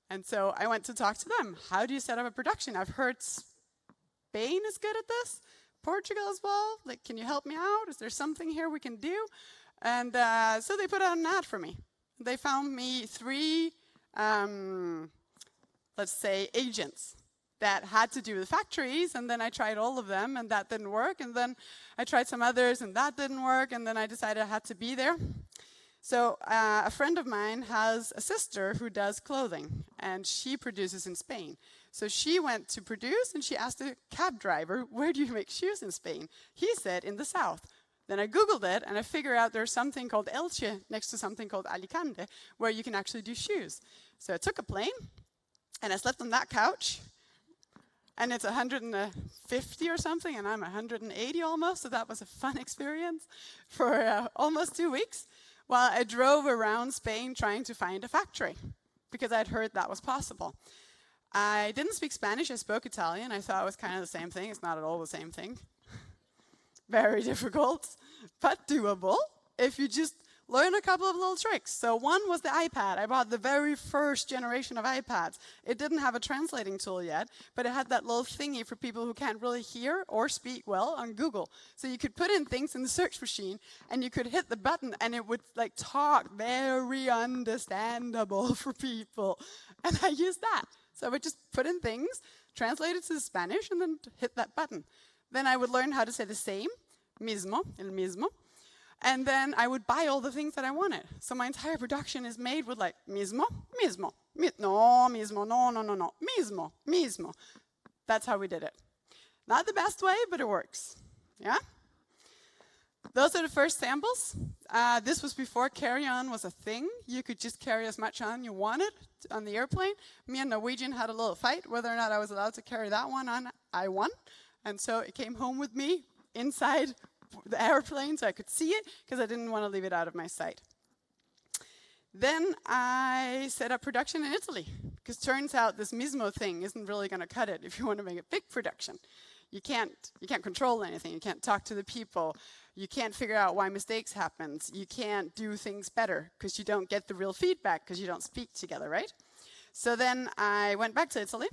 And so I went to talk to them. How do you set up a production? I've heard Spain is good at this, Portugal as well. Like, can you help me out? Is there something here we can do? And so they put out an ad for me. They found me 3 let's say, agents that had to do with factories, and then I tried all of them, and that didn't work, and then I tried some others, and that didn't work, and then I decided I had to be there. So a friend of mine has a sister who does clothing, and she produces in Spain. So she went to produce, and she asked a cab driver, where do you make shoes in Spain? He said, in the south. Then I Googled it, and I figured out there's something called Elche next to something called Alicante, where you can actually do shoes. So I took a plane, and I slept on that couch, and it's 150 or something, and I'm 180 almost, so that was a fun experience for almost 2 weeks, while I drove around Spain trying to find a factory, because I'd heard that was possible. I didn't speak Spanish, I spoke Italian. I thought it was kind of the same thing. It's not at all the same thing. Very difficult, but doable if you just learn a couple of little tricks. So one was the iPad. I bought the very first generation of iPads. It didn't have a translating tool yet, but it had that little thingy for people who can't really hear or speak well on Google. So you could put in things in the search machine, and you could hit the button, and it would like talk very understandable for people. And I used that. So I would just put in things, translate it to Spanish, and then hit that button. Then I would learn how to say the same, mismo, el mismo. And then I would buy all the things that I wanted. So my entire production is made with like, mismo, mismo, no, mismo, no, mismo, mismo. That's how we did it. Not the best way, but it works. Yeah? Those are the first samples. This was before carry-on was a thing. You could just carry as much on you wanted on the airplane. Me and Norwegian had a little fight whether or not I was allowed to carry that one on. I won. And so it came home with me inside the airplane so I could see it, because I didn't want to leave it out of my sight. Then I set up production in Italy, because turns out this Mismo thing isn't really going to cut it if you want to make a big production. You can't control anything. You can't talk to the people. You can't figure out why mistakes happen. You can't do things better because you don't get the real feedback because you don't speak together, right? So then I went back to Italy,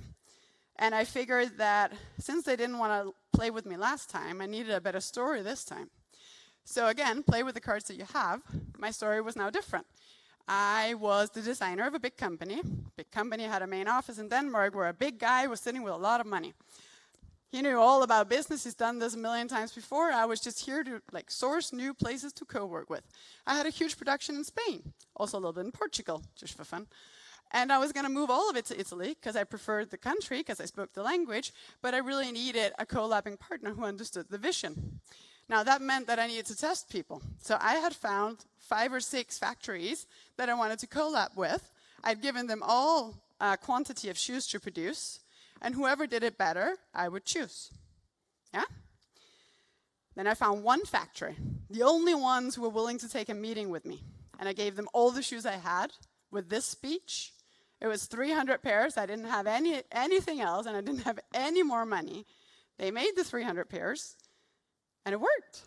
and I figured that since they didn't want to play with me last time, I needed a better story this time. So again, play with the cards that you have. My story was now different. I was the designer of a big company. Big company had a main office in Denmark where a big guy was sitting with a lot of money. He knew all about business. He's done this a million times before. I was just here to source new places to co-work with. I had a huge production in Spain, also a little bit in Portugal, just for fun. And I was going to move all of it to Italy because I preferred the country, because I spoke the language, but I really needed a collabing partner who understood the vision. Now that meant that I needed to test people. So I had found 5 or 6 factories that I wanted to collab with. I'd given them all a quantity of shoes to produce, and whoever did it better, I would choose. Yeah? Then I found one factory, the only ones who were willing to take a meeting with me. And I gave them all the shoes I had with this speech. It was 300 pairs. I didn't have anything else, and I didn't have any more money. They made the 300 pairs, and it worked.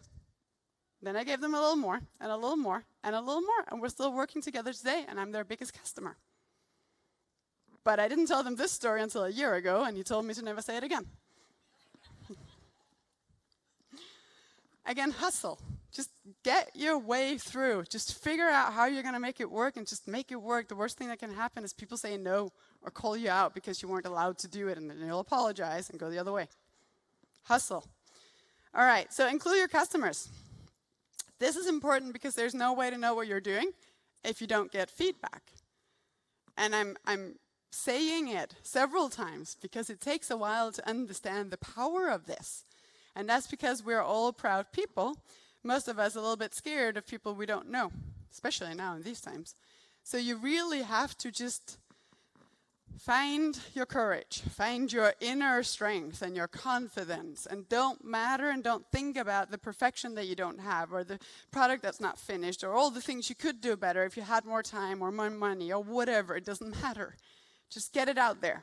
Then I gave them a little more, and a little more, and a little more, and we're still working together today, and I'm their biggest customer. But I didn't tell them this story until a year ago, and he told me to never say it again. Again, hustle. Just get your way through. Just figure out how you're going to make it work and just make it work. The worst thing that can happen is people say no or call you out because you weren't allowed to do it, and then you'll apologize and go the other way. Hustle. All right, so include your customers. This is important because there's no way to know what you're doing if you don't get feedback. And I'm saying it several times because it takes a while to understand the power of this. And that's because we're all proud people. Most of us a little bit scared of people we don't know, especially now in these times. So you really have to just find your courage, find your inner strength and your confidence, and don't matter and don't think about the perfection that you don't have or the product that's not finished or all the things you could do better if you had more time or more money or whatever. It doesn't matter. Just get it out there.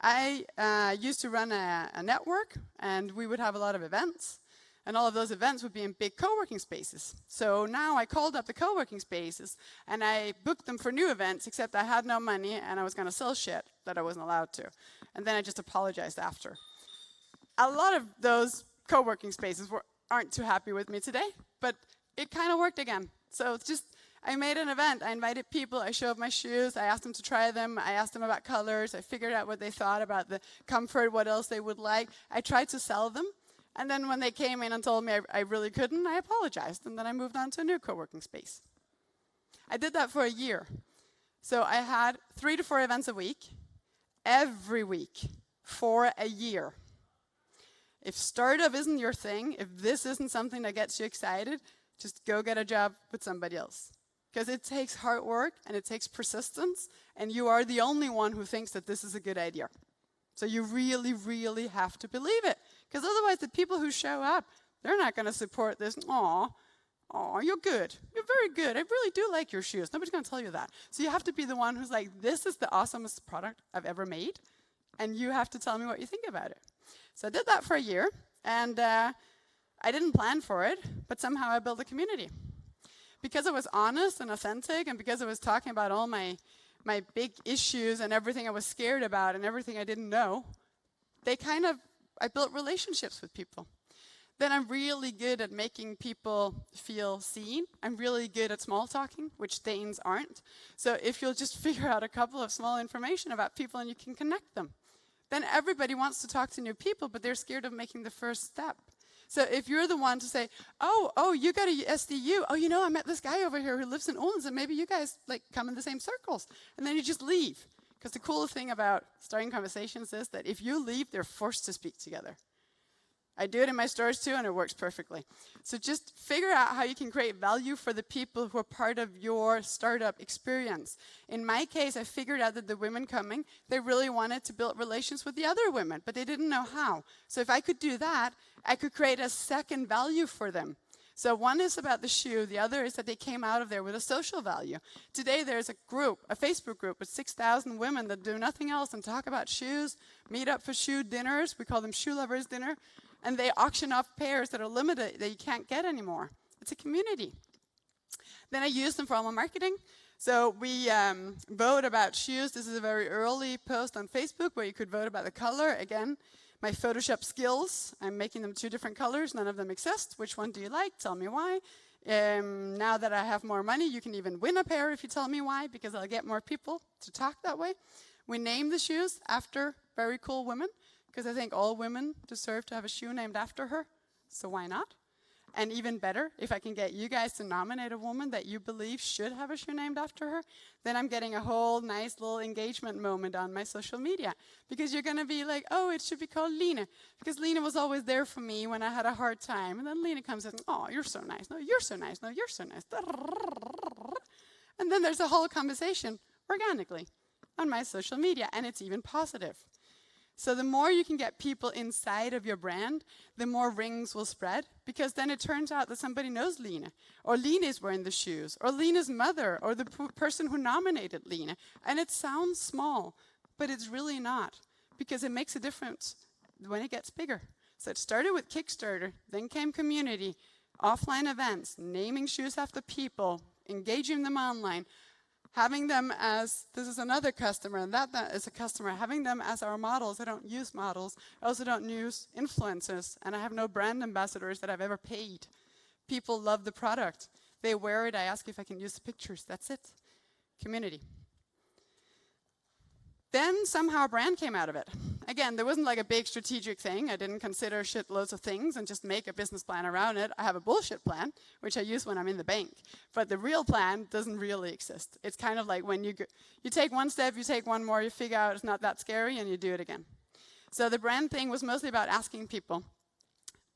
I used to run a network, and we would have a lot of events. And all of those events would be in big co-working spaces. So now I called up the co-working spaces, and I booked them for new events, except I had no money, and I was going to sell shit that I wasn't allowed to. And then I just apologized after. A lot of those co-working spaces aren't too happy with me today, but it kind of worked again. So it's just, I made an event. I invited people. I showed my shoes. I asked them to try them. I asked them about colors. I figured out what they thought about the comfort, what else they would like. I tried to sell them. And then when they came in and told me I really couldn't, I apologized. And then I moved on to a new co-working space. I did that for a year. So I had 3 to 4 events a week, every week, for a year. If startup isn't your thing, if this isn't something that gets you excited, just go get a job with somebody else. Because it takes hard work and it takes persistence, and you are the only one who thinks that this is a good idea. So you really, really have to believe it. Because otherwise the people who show up, they're not going to support this. Aw, you're good. You're very good. I really do like your shoes. Nobody's going to tell you that. So you have to be the one who's like, this is the awesomest product I've ever made. And you have to tell me what you think about it. So I did that for a year. And I didn't plan for it, but somehow I built a community. Because I was honest and authentic, and because I was talking about all my big issues and everything I was scared about and everything I didn't know, I built relationships with people. Then I'm really good at making people feel seen. I'm really good at small talking, which Danes aren't. So if you'll just figure out a couple of small information about people and you can connect them, then everybody wants to talk to new people, but they're scared of making the first step. So if you're the one to say, oh, you got a SDU. Oh, I met this guy over here who lives in Odense, and maybe you guys come in the same circles. And then you just leave. Because the cool thing about starting conversations is that if you leave, they're forced to speak together. I do it in my stores too, and it works perfectly. So just figure out how you can create value for the people who are part of your startup experience. In my case, I figured out that the women coming, they really wanted to build relations with the other women, but they didn't know how. So if I could do that, I could create a second value for them. So one is about the shoe, the other is that they came out of there with a social value. Today there's a group, a Facebook group with 6,000 women that do nothing else than talk about shoes, meet up for shoe dinners, we call them shoe lovers dinner, and they auction off pairs that are limited, that you can't get anymore. It's a community. Then I use them for all my marketing. So we vote about shoes. This is a very early post on Facebook where you could vote about the color. Again, my Photoshop skills, I'm making them 2 different colors. None of them exist. Which one do you like? Tell me why. Now that I have more money, you can even win a pair if you tell me why, because I'll get more people to talk that way. We name the shoes after very cool women, because I think all women deserve to have a shoe named after her. So why not? And even better, if I can get you guys to nominate a woman that you believe should have a shoe named after her, then I'm getting a whole nice little engagement moment on my social media. Because you're going to be like, oh, it should be called Line. Because Line was always there for me when I had a hard time. And then Line comes and, oh, you're so nice. No, you're so nice. No, you're so nice. And then there's a whole conversation organically on my social media. And it's even positive. So the more you can get people inside of your brand, the more rings will spread, because then it turns out that somebody knows Line, or Line is wearing the shoes, or Line's mother, or the person who nominated Line. And it sounds small, but it's really not, because it makes a difference when it gets bigger. So it started with Kickstarter, then came community, offline events, naming shoes after people, engaging them online. Having them as, this is another customer, and that is a customer, having them as our models. I don't use models. I also don't use influencers, and I have no brand ambassadors that I've ever paid. People love the product. They wear it. I ask if I can use the pictures. That's it. Community. Then somehow a brand came out of it. Again, there wasn't like a big strategic thing. I didn't consider shitloads of things and just make a business plan around it. I have a bullshit plan, which I use when I'm in the bank. But the real plan doesn't really exist. It's kind of like when you take one step, you take one more, you figure out it's not that scary, and you do it again. So the brand thing was mostly about asking people.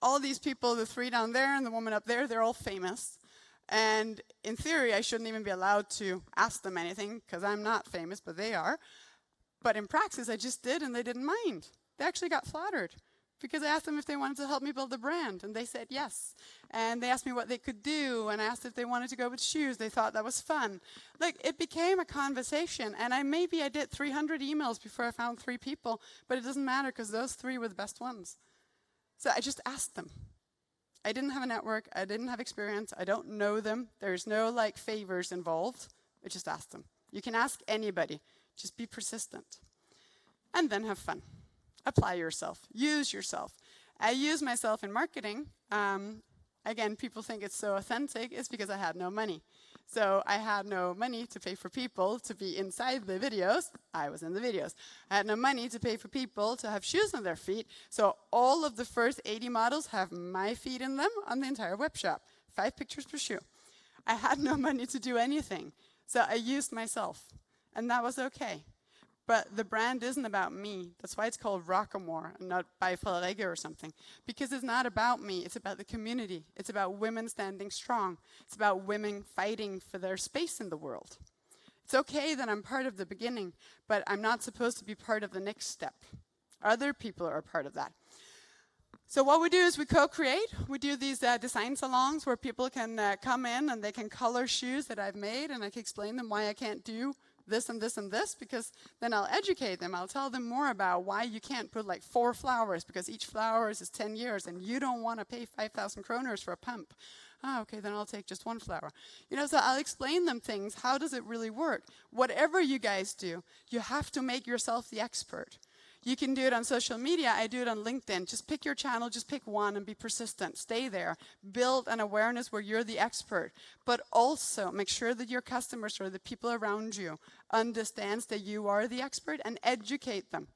All these people, the three down there and the woman up there, they're all famous. And in theory, I shouldn't even be allowed to ask them anything, because I'm not famous, but they are. But in praxis, I just did, and they didn't mind. They actually got flattered, because I asked them if they wanted to help me build the brand, and they said yes. And they asked me what they could do, and I asked if they wanted to go with shoes. They thought that was fun. Like, it became a conversation, and maybe I did 300 emails before I found 3 people, but it doesn't matter, because those 3 were the best ones. So I just asked them. I didn't have a network. I didn't have experience. I don't know them. There's no, like, favors involved. I just asked them. You can ask anybody. Just be persistent. And then have fun. Apply yourself. Use yourself. I use myself in marketing. Again, people think it's so authentic. It's because I had no money. So I had no money to pay for people to be inside the videos. I was in the videos. I had no money to pay for people to have shoes on their feet. So all of the first 80 models have my feet in them on the entire web shop. 5 pictures per shoe. I had no money to do anything. So I used myself. And that was okay. But the brand isn't about me. That's why it's called Roccamore and not by Frederikke or something. Because it's not about me. It's about the community. It's about women standing strong. It's about women fighting for their space in the world. It's okay that I'm part of the beginning, but I'm not supposed to be part of the next step. Other people are part of that. So what we do is we co-create. We do these design salons where people can come in and they can color shoes that I've made, and I can explain them why I can't do this and this and this, because then I'll educate them. I'll tell them more about why you can't put like 4 flowers, because each flower is 10 years, and you don't want to pay 5,000 kroners for a pump. Ah, okay, then I'll take just 1 flower. You know, so I'll explain them things. How does it really work? Whatever you guys do, you have to make yourself the expert. You can do it on social media. I do it on LinkedIn. Just pick your channel, just pick one and be persistent. Stay there. Build an awareness where you're the expert. But also make sure that your customers or the people around you understands that you are the expert, and educate them.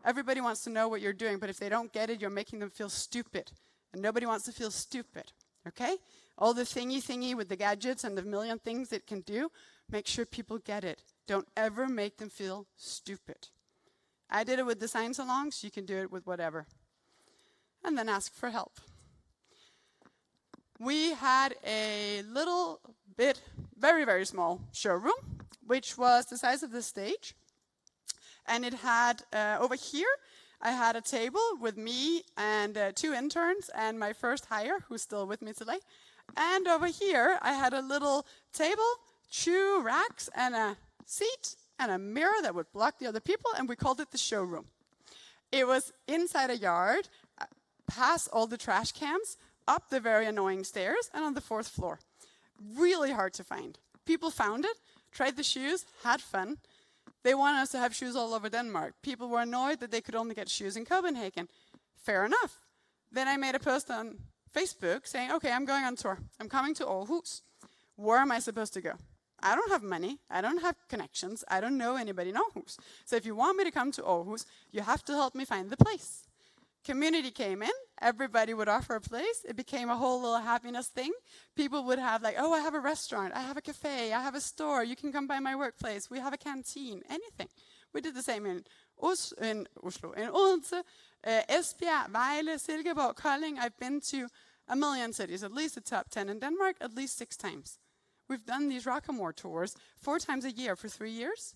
Everybody wants to know what you're doing, but if they don't get it, you're making them feel stupid. And nobody wants to feel stupid, okay? All the thingy with the gadgets and the million things it can do, make sure people get it. Don't ever make them feel stupid. I did it with design salons. You can do it with whatever. And then ask for help. We had a little bit, very, very small showroom, which was the size of this stage. And it had, over here, I had a table with me and 2 interns and my first hire, who's still with me today. And over here, I had a little table, 2 racks, and a seat, and a mirror that would block the other people, and we called it the showroom. It was inside a yard, past all the trash cans, up the very annoying stairs, and on the 4th floor. Really hard to find. People found it, tried the shoes, had fun. They wanted us to have shoes all over Denmark. People were annoyed that they could only get shoes in Copenhagen. Fair enough. Then I made a post on Facebook saying, okay, I'm going on tour. I'm coming to Aarhus. Where am I supposed to go? I don't have money, I don't have connections, I don't know anybody in Aarhus. So if you want me to come to Aarhus, you have to help me find the place. Community came in, everybody would offer a place. It became a whole little happiness thing. People would have like, oh, I have a restaurant, I have a cafe, I have a store, you can come by my workplace, we have a canteen, anything. We did the same in Oslo, in Odense, Esbjerg, Vejle, Silkeborg, Kolding. I've been to a million cities, at least the top 10 in Denmark, at least 6 times. We've done these Roccamore tours 4 times a year for 3 years.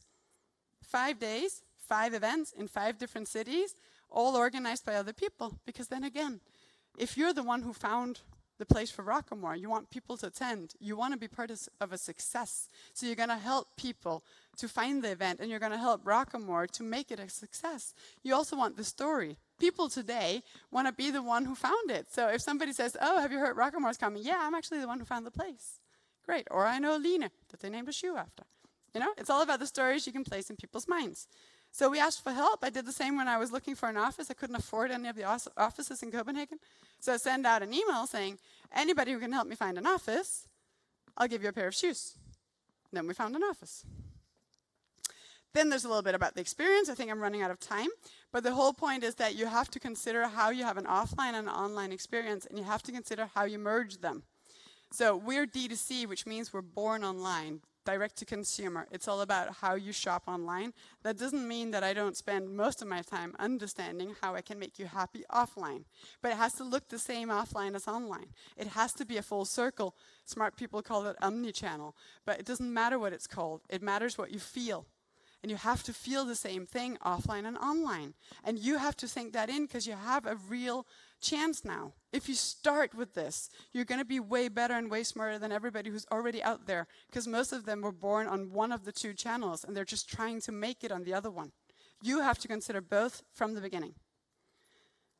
5 days, 5 events in 5 different cities, all organized by other people. Because then again, if you're the one who found the place for Roccamore, you want people to attend, you want to be part of a success. So you're going to help people to find the event, and you're going to help Roccamore to make it a success. You also want the story. People today want to be the one who found it. So if somebody says, oh, have you heard Roccamore's coming? Yeah, I'm actually the one who found the place. Great. Or I know Line, that they named a shoe after. You know, it's all about the stories you can place in people's minds. So we asked for help. I did the same when I was looking for an office. I couldn't afford any of the offices in Copenhagen. So I sent out an email saying, anybody who can help me find an office, I'll give you a pair of shoes. And then we found an office. Then there's a little bit about the experience. I think I'm running out of time. But the whole point is that you have to consider how you have an offline and an online experience, and you have to consider how you merge them. So we're D2C, which means we're born online. Direct to consumer. It's all about how you shop online. That doesn't mean that I don't spend most of my time understanding how I can make you happy offline. But it has to look the same offline as online. It has to be a full circle. Smart people call it omni-channel. But it doesn't matter what it's called. It matters what you feel. And you have to feel the same thing offline and online. And you have to think that in because you have a real chance now. If you start with this, you're going to be way better and way smarter than everybody who's already out there, because most of them were born on one of the two channels and they're just trying to make it on the other one. You have to consider both from the beginning.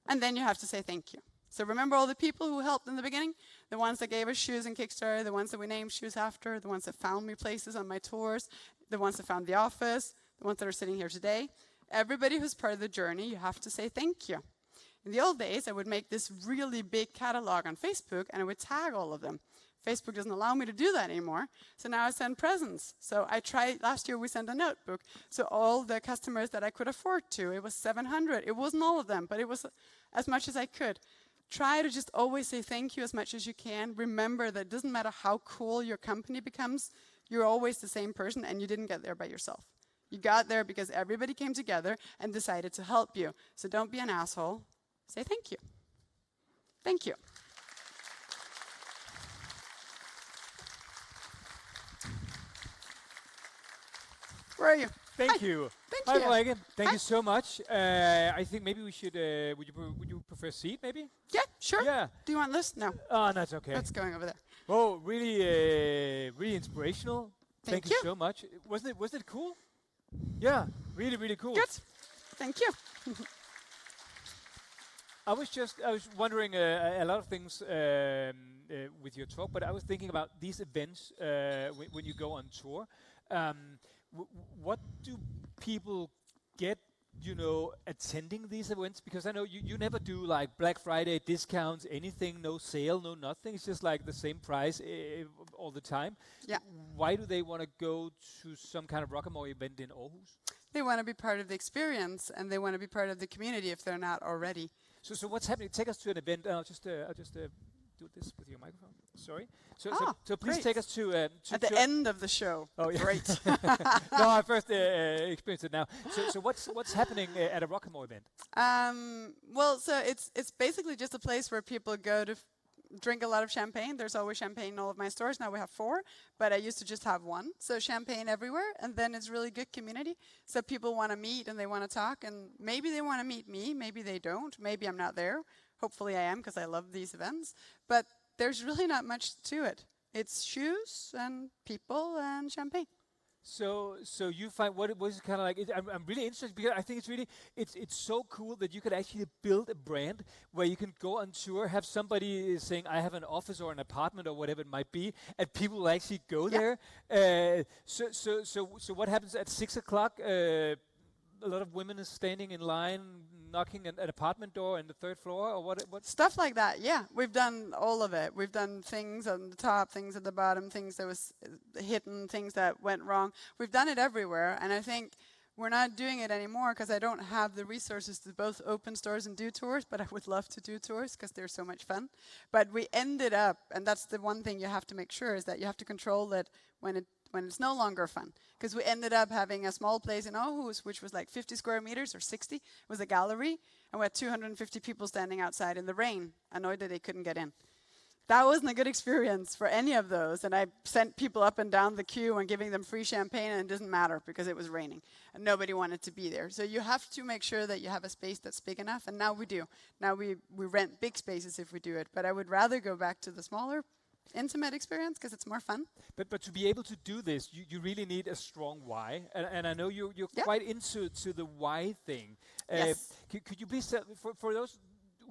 And then you have to say thank you. So remember all the people who helped in the beginning? The ones that gave us shoes in Kickstarter, the ones that we named shoes after, the ones that found me places on my tours, the ones that found the office, the ones that are sitting here today. Everybody who's part of the journey, you have to say thank you. In the old days, I would make this really big catalog on Facebook and I would tag all of them. Facebook doesn't allow me to do that anymore, so now I send presents. So I tried, last year we sent a notebook to all the customers that I could afford to. It was 700. It wasn't all of them, but it was as much as I could. Try to just always say thank you as much as you can. Remember that it doesn't matter how cool your company becomes, you're always the same person and you didn't get there by yourself. You got there because everybody came together and decided to help you. So don't be an asshole. Say thank you. Thank you. Where are you? Thank you. Thank Hi, you. Frederikke. Thank Hi. you so much. I think maybe we should. Would you prefer a seat? Maybe. Yeah, sure. Yeah. Do you want this? No. Oh, that's okay. That's going over there. Oh, really, really inspirational. Thank you you. so much. Was it cool? Yeah, really, really cool. Good. Thank you. I was wondering a lot of things with your talk, but I was thinking about these events when you go on tour. What do people get, attending these events? Because I know you never do like Black Friday discounts, anything, no sale, no nothing. It's just like the same price all the time. Yeah. Why do they want to go to some kind of Roccamore event in Aarhus? They want to be part of the experience and they want to be part of the community if they're not already. So what's happening? Take us to an event. I'll just do this with your microphone. Sorry. So please great. take us to at the end of the show. Oh, yeah. Great. No, I first experienced it now. So what's happening at a Roccamore event? Well, so it's basically just a place where people go to drink a lot of champagne. There's always champagne in all of my stores. Now we have 4, but I used to just have 1. So champagne everywhere, and then it's really good community. So people want to meet and they want to talk, and maybe they want to meet me, maybe they don't. Maybe I'm not there. Hopefully I am, because I love these events. But there's really not much to it. It's shoes and people and champagne. So you find what is kind of like? I'm really interested because I think it's so cool that you could actually build a brand where you can go on tour, have somebody saying I have an office or an apartment or whatever it might be, and people will actually go there. So what happens at 6 o'clock? A lot of women is standing in line, knocking at an apartment door on the 3rd floor, or what? Stuff like that, yeah. We've done all of it. We've done things on the top, things at the bottom, things that was hidden, things that went wrong. We've done it everywhere, and I think we're not doing it anymore because I don't have the resources to both open stores and do tours, but I would love to do tours because they're so much fun. But we ended up, and that's the one thing you have to make sure, is that you have to control it when it's no longer fun. Because we ended up having a small place in Aarhus, which was like 50 square meters or 60. It was a gallery, and we had 250 people standing outside in the rain, annoyed that they couldn't get in. That wasn't a good experience for any of those, and I sent people up and down the queue and giving them free champagne, and it didn't matter because it was raining, and nobody wanted to be there. So you have to make sure that you have a space that's big enough, and now we do. Now we rent big spaces if we do it, but I would rather go back to the smaller intimate experience because it's more fun. But to be able to do this, you really need a strong why, and I know you're quite into the why thing. Yes. Could you please tell, for those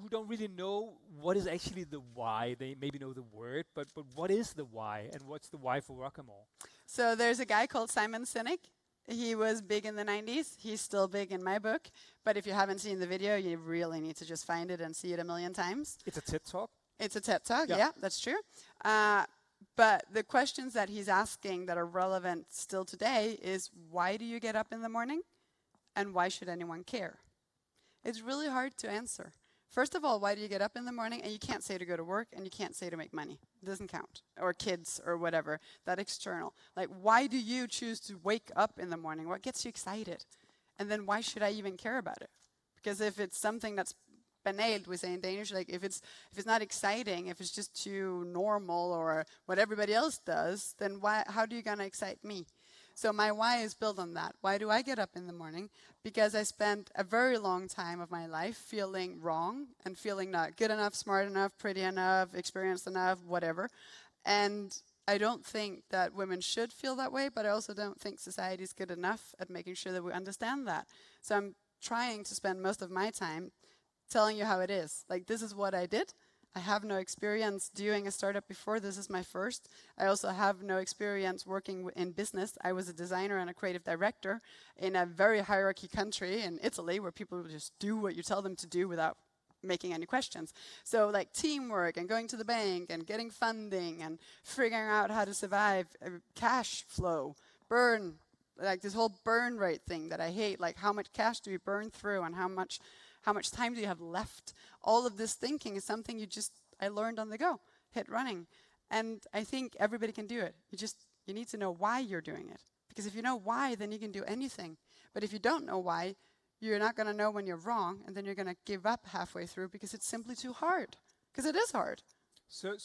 who don't really know what is actually the why, they maybe know the word, but what is the why, and what's the why for Roccamore? So there's a guy called Simon Sinek. He was big in the 90s. He's still big in my book. But if you haven't seen the video, you really need to just find it and see it a million times. It's a TED Talk? It's a TED Talk, yeah, that's true. But the questions that he's asking that are relevant still today is, why do you get up in the morning? And why should anyone care? It's really hard to answer. First of all, why do you get up in the morning? And you can't say to go to work, and you can't say to make money. It doesn't count. Or kids, or whatever. That external. Like, why do you choose to wake up in the morning? What gets you excited? And then why should I even care about it? Because if it's something that's banalt, we say in Danish, like if it's not exciting, if it's just too normal or what everybody else does, then how do you gonna excite me? So my why is built on that. Why do I get up in the morning? Because I spent a very long time of my life feeling wrong and feeling not good enough, smart enough, pretty enough, experienced enough, whatever. And I don't think that women should feel that way, but I also don't think society is good enough at making sure that we understand that. So I'm trying to spend most of my time telling you how it is. Like, this is what I did. I have no experience doing a startup before. This is my first. I also have no experience working in business. I was a designer and a creative director in a very hierarchy country in Italy where people just do what you tell them to do without making any questions. So like teamwork and going to the bank and getting funding and figuring out how to survive, cash flow, burn, like this whole burn rate thing that I hate, like how much cash do we burn through and how much time do you have left? All of this thinking is something I learned on the go, hit running. And I think everybody can do it. You need to know why you're doing it. Because if you know why, then you can do anything. But if you don't know why, you're not going to know when you're wrong, and then you're going to give up halfway through because it's simply too hard. Because it is hard. So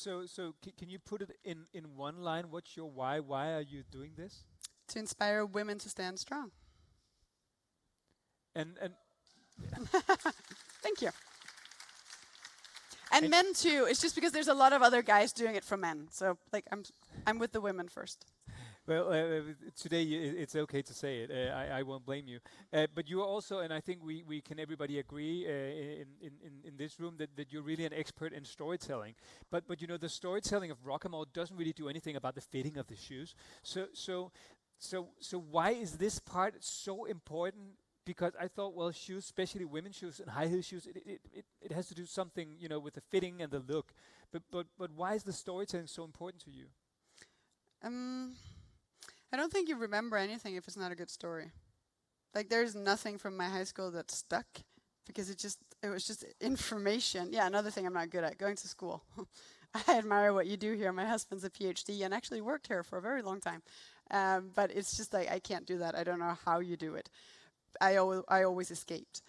can you put it in one line? What's your why? Why are you doing this? To inspire women to stand strong. And Thank you. And men too. It's just because there's a lot of other guys doing it for men. So like I'm with the women first. Well, today it's okay to say it. I won't blame you. But you are also, and I think we can everybody agree in this room that you're really an expert in storytelling. But you know, the storytelling of Roccamore doesn't really do anything about the fitting of the shoes. So why is this part so important? Because I thought, well, shoes, especially women's shoes and high heel shoes, it has to do something, you know, with the fitting and the look. But why is the storytelling so important to you? I don't think you remember anything if it's not a good story. Like, there's nothing from my high school that stuck because it was just information. Yeah, another thing I'm not good at, going to school. I admire what you do here. My husband's a PhD and actually worked here for a very long time. But it's just like, I can't do that. I don't know how you do it. I always escaped.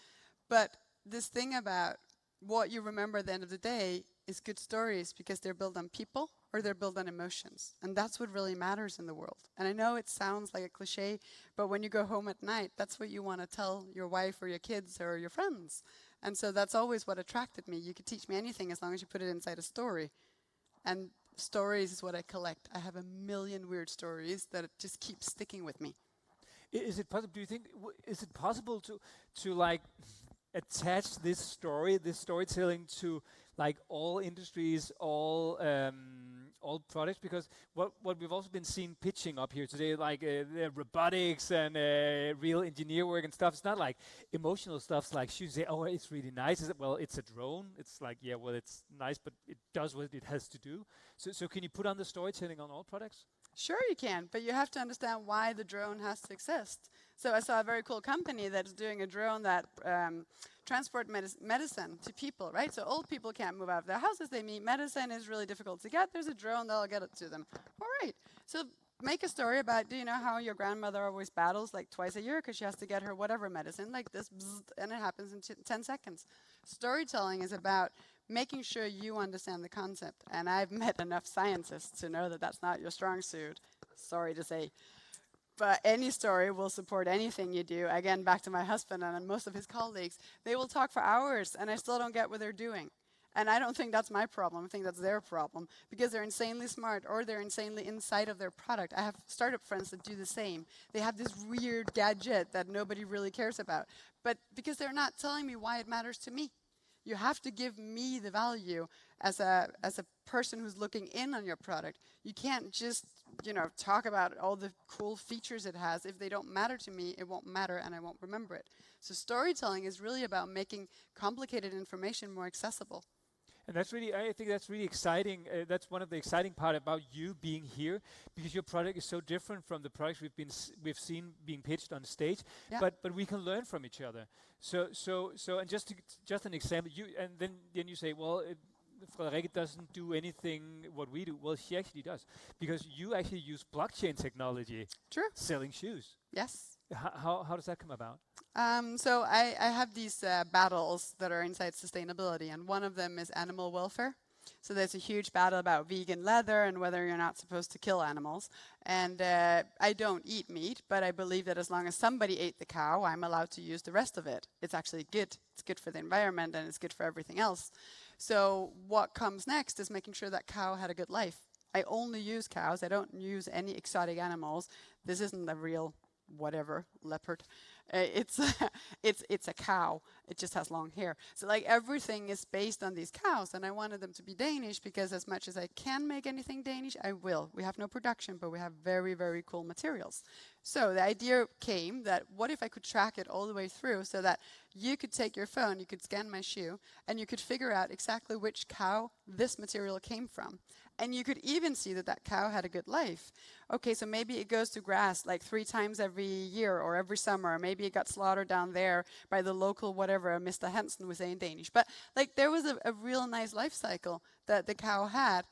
But this thing about what you remember at the end of the day is good stories because they're built on people or they're built on emotions. And that's what really matters in the world. And I know it sounds like a cliche, but when you go home at night, that's what you want to tell your wife or your kids or your friends. And so that's always what attracted me. You could teach me anything as long as you put it inside a story. And stories is what I collect. I have a million weird stories that just keep sticking with me. Is it possible? Do you think is it possible to like attach this storytelling to like all industries, all products? Because what we've also been seeing pitching up here today, like robotics and real engineer work and stuff. It's not like emotional stuff. Like shoes say, oh, it's really nice. Well, it's a drone. It's like, yeah, well, it's nice, but it does what it has to do. So can you put on the storytelling on all products? Sure you can, but you have to understand why the drone has to exist. So I saw a very cool company that's doing a drone that transport medicine to people, right? So old people can't move out of their houses. They need medicine. It's really difficult to get. There's a drone that'll get it to them. All right. So make a story about, do you know how your grandmother always battles like twice a year because she has to get her whatever medicine, like this, and it happens in 10 seconds. Storytelling is about making sure you understand the concept. And I've met enough scientists to know that that's not your strong suit. Sorry to say. But any story will support anything you do. Again, back to my husband and most of his colleagues. They will talk for hours, and I still don't get what they're doing. And I don't think that's my problem. I think that's their problem. Because they're insanely smart, or they're insanely inside of their product. I have startup friends that do the same. They have this weird gadget that nobody really cares about. But because they're not telling me why it matters to me. You have to give me the value as a person who's looking in on your product. You can't just, talk about all the cool features it has. If they don't matter to me, it won't matter and I won't remember it. So storytelling is really about making complicated information more accessible. And that's really, I think that's really exciting. That's one of the exciting part about you being here, because your product is so different from the products we've seen being pitched on stage. Yeah. But we can learn from each other. So and just an example. And then you say, well, Frederikke doesn't do anything what we do. Well, she actually does, because you actually use blockchain technology. True. Selling shoes. Yes. How does that come about? So I have these battles that are inside sustainability, and one of them is animal welfare. So there's a huge battle about vegan leather and whether you're not supposed to kill animals. And I don't eat meat, but I believe that as long as somebody ate the cow, I'm allowed to use the rest of it. It's actually good. It's good for the environment, and it's good for everything else. So what comes next is making sure that cow had a good life. I only use cows. I don't use any exotic animals. This isn't a real whatever leopard. It's a cow. It just has long hair. So like everything is based on these cows, and I wanted them to be Danish because as much as I can make anything Danish, I will. We have no production, but we have very, very cool materials. So the idea came that what if I could track it all the way through so that you could take your phone, you could scan my shoe, and you could figure out exactly which cow this material came from. And you could even see that that cow had a good life. Okay, so maybe it goes to grass like 3 times every year or every summer. Or maybe it got slaughtered down there by the local whatever, Mr. Hansen was saying Danish. But like there was a real nice life cycle that the cow had.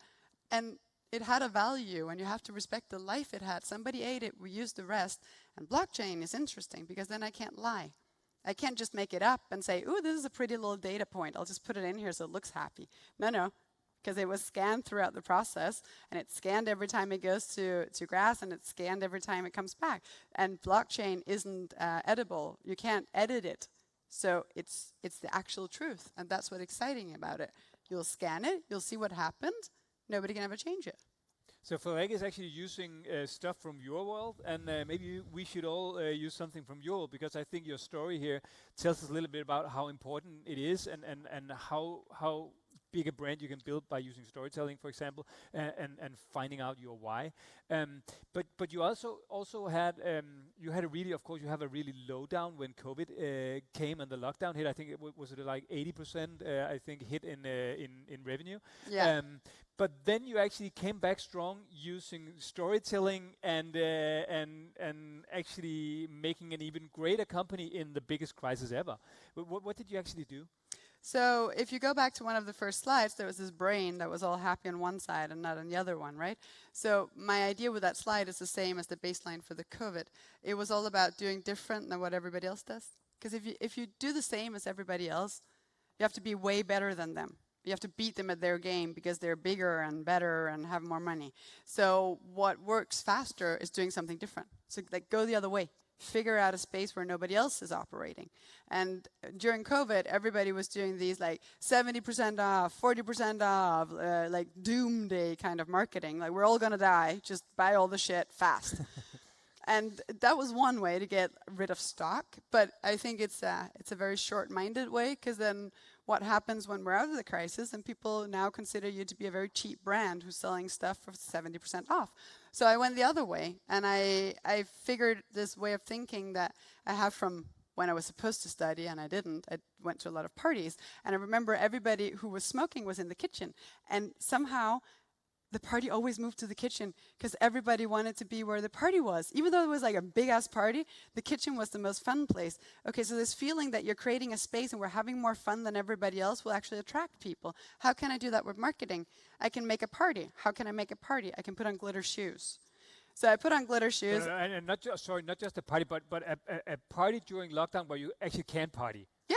And it had a value, and you have to respect the life it had. Somebody ate it, we used the rest. And blockchain is interesting because then I can't lie. I can't just make it up and say, ooh, this is a pretty little data point. I'll just put it in here so it looks happy. No. Because it was scanned throughout the process, and it's scanned every time it goes to grass, and it's scanned every time it comes back. And blockchain isn't edible. You can't edit it. So it's the actual truth, and that's what's exciting about it. You'll scan it, you'll see what happened, nobody can ever change it. So Frederikke is actually using stuff from your world, and maybe we should all use something from your world, because I think your story here tells us a little bit about how important it is, and how big a brand you can build by using storytelling, for example, and finding out your why. But you also had you have a really low down when COVID came and the lockdown hit. I think it was like 80% I think hit in revenue. Yeah. But then you actually came back strong using storytelling and actually making an even greater company in the biggest crisis ever. What did you actually do? So if you go back to one of the first slides, there was this brain that was all happy on one side and not on the other one, right? So my idea with that slide is the same as the baseline for the COVID. It was all about doing different than what everybody else does. Because if you do the same as everybody else, you have to be way better than them. You have to beat them at their game because they're bigger and better and have more money. So what works faster is doing something different. So like go the other way. Figure out a space where nobody else is operating. And during COVID, everybody was doing these like 70% off, 40% off, like doomsday kind of marketing. Like we're all gonna die, just buy all the shit fast. And that was one way to get rid of stock. But I think it's a very short-minded way, because then what happens when we're out of the crisis and people now consider you to be a very cheap brand who's selling stuff for 70% off. So I went the other way, and I figured this way of thinking that I have from when I was supposed to study, and I didn't. I went to a lot of parties, and I remember everybody who was smoking was in the kitchen, and somehow the party always moved to the kitchen because everybody wanted to be where the party was. Even though it was like a big-ass party, the kitchen was the most fun place. Okay, so this feeling that you're creating a space and we're having more fun than everybody else will actually attract people. How can I do that with marketing? I can make a party. How can I make a party? I can put on glitter shoes. So I put on glitter shoes. And not just a party, but a party during lockdown where you actually can party. Yeah,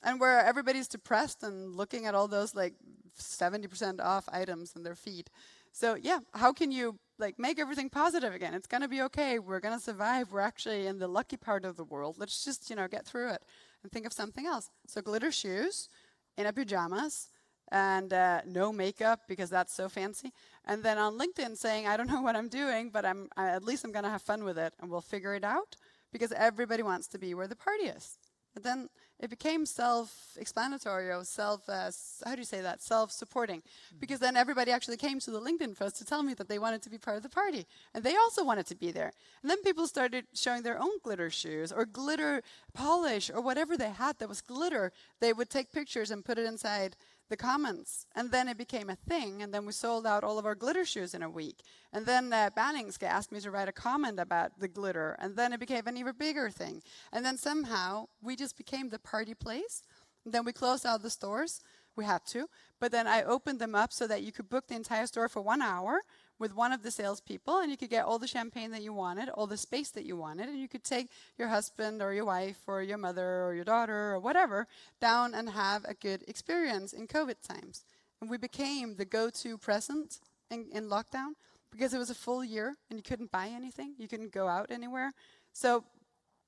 and where everybody's depressed and looking at all those like 70% off items in their feed. So yeah, how can you like make everything positive again? It's gonna be okay. We're gonna survive. We're actually in the lucky part of the world. Let's just get through it and think of something else. So glitter shoes, in a pajamas, and no makeup because that's so fancy. And then on LinkedIn saying, I don't know what I'm doing, but at least I'm gonna have fun with it, and we'll figure it out, because everybody wants to be where the party is. But then It became self-explanatory or self-supporting. Because then everybody actually came to the LinkedIn post to tell me that they wanted to be part of the party. And they also wanted to be there. And then people started showing their own glitter shoes or glitter polish or whatever they had that was glitter. They would take pictures and put it inside the comments. And then it became a thing. And then we sold out all of our glitter shoes in a week. And then Berlingske asked me to write a comment about the glitter. And then it became an even bigger thing. And then somehow we just became the party place. And then we closed out the stores. We had to. But then I opened them up so that you could book the entire store for 1 hour with one of the salespeople, and you could get all the champagne that you wanted, all the space that you wanted, and you could take your husband or your wife or your mother or your daughter or whatever down and have a good experience in COVID times. And we became the go-to present in lockdown because it was a full year and you couldn't buy anything, you couldn't go out anywhere. So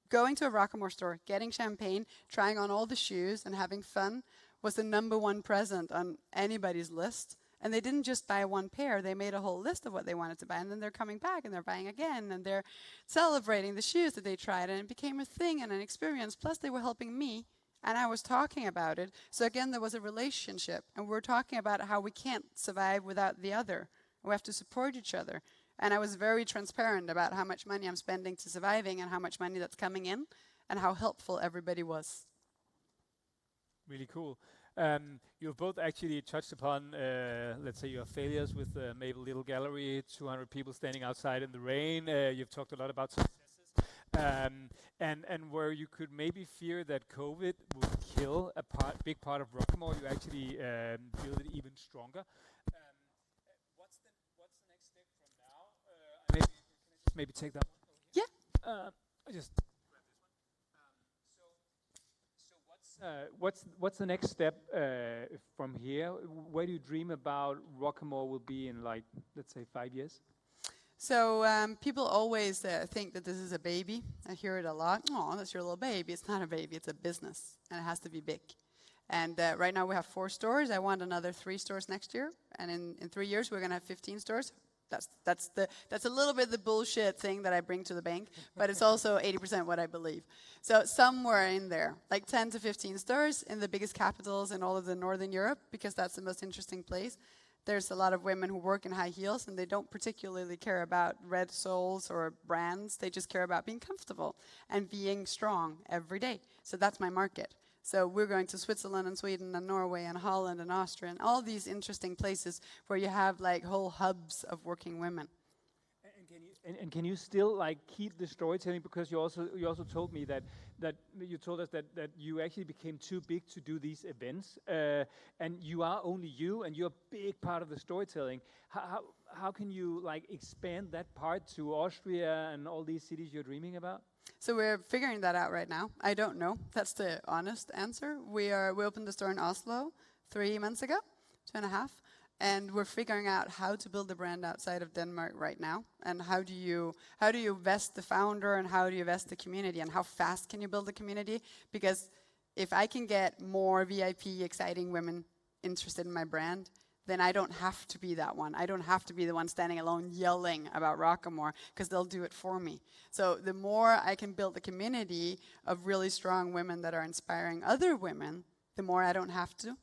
going to a Roccamore store, getting champagne, trying on all the shoes and having fun was the #1 present on anybody's list. And they didn't just buy one pair, they made a whole list of what they wanted to buy, and then they're coming back and they're buying again, and they're celebrating the shoes that they tried, and it became a thing and an experience. Plus they were helping me, and I was talking about it. So again, there was a relationship, and we're talking about how we can't survive without the other. We have to support each other. And I was very transparent about how much money I'm spending to surviving and how much money that's coming in, and how helpful everybody was. Really cool. You've both actually touched upon, let's say, your failures with Maple Little Gallery, 200 people standing outside in the rain. You've talked a lot about successes, and where you could maybe fear that COVID would kill a big part of Roccamore, you actually build it even stronger. What's the next step from now? Can I just maybe take that one? Yeah. I just. What's the next step from here? Where do you dream about Roccamore will be in, like, let's say 5 years? So people always think that this is a baby. I hear it a lot. Oh, that's your little baby. It's not a baby. It's a business, and it has to be big. And right now we have 4 stores. I want another 3 stores next year, and in 3 years we're going to have 15 stores. That's a little bit the bullshit thing that I bring to the bank, but it's also 80% what I believe. So somewhere in there, like 10 to 15 stores in the biggest capitals in all of the Northern Europe, because that's the most interesting place. There's a lot of women who work in high heels, and they don't particularly care about red soles or brands. They just care about being comfortable and being strong every day. So that's my market. So we're going to Switzerland and Sweden and Norway and Holland and Austria and all these interesting places where you have like whole hubs of working women. And can you still like keep the storytelling, because you also told me that you told us that you actually became too big to do these events, and you are only you, and you're a big part of the storytelling. How can you like expand that part to Austria and all these cities you're dreaming about? So we're figuring that out right now. I don't know. That's the honest answer. We opened the store in Oslo 3 months ago, 2.5. And we're figuring out how to build the brand outside of Denmark right now, and how do you vest the founder, and how do you vest the community, and how fast can you build the community? Because if I can get more VIP, exciting women interested in my brand, then I don't have to be that one. I don't have to be the one standing alone yelling about Roccamore, because they'll do it for me. So the more I can build a community of really strong women that are inspiring other women, the more I don't have to.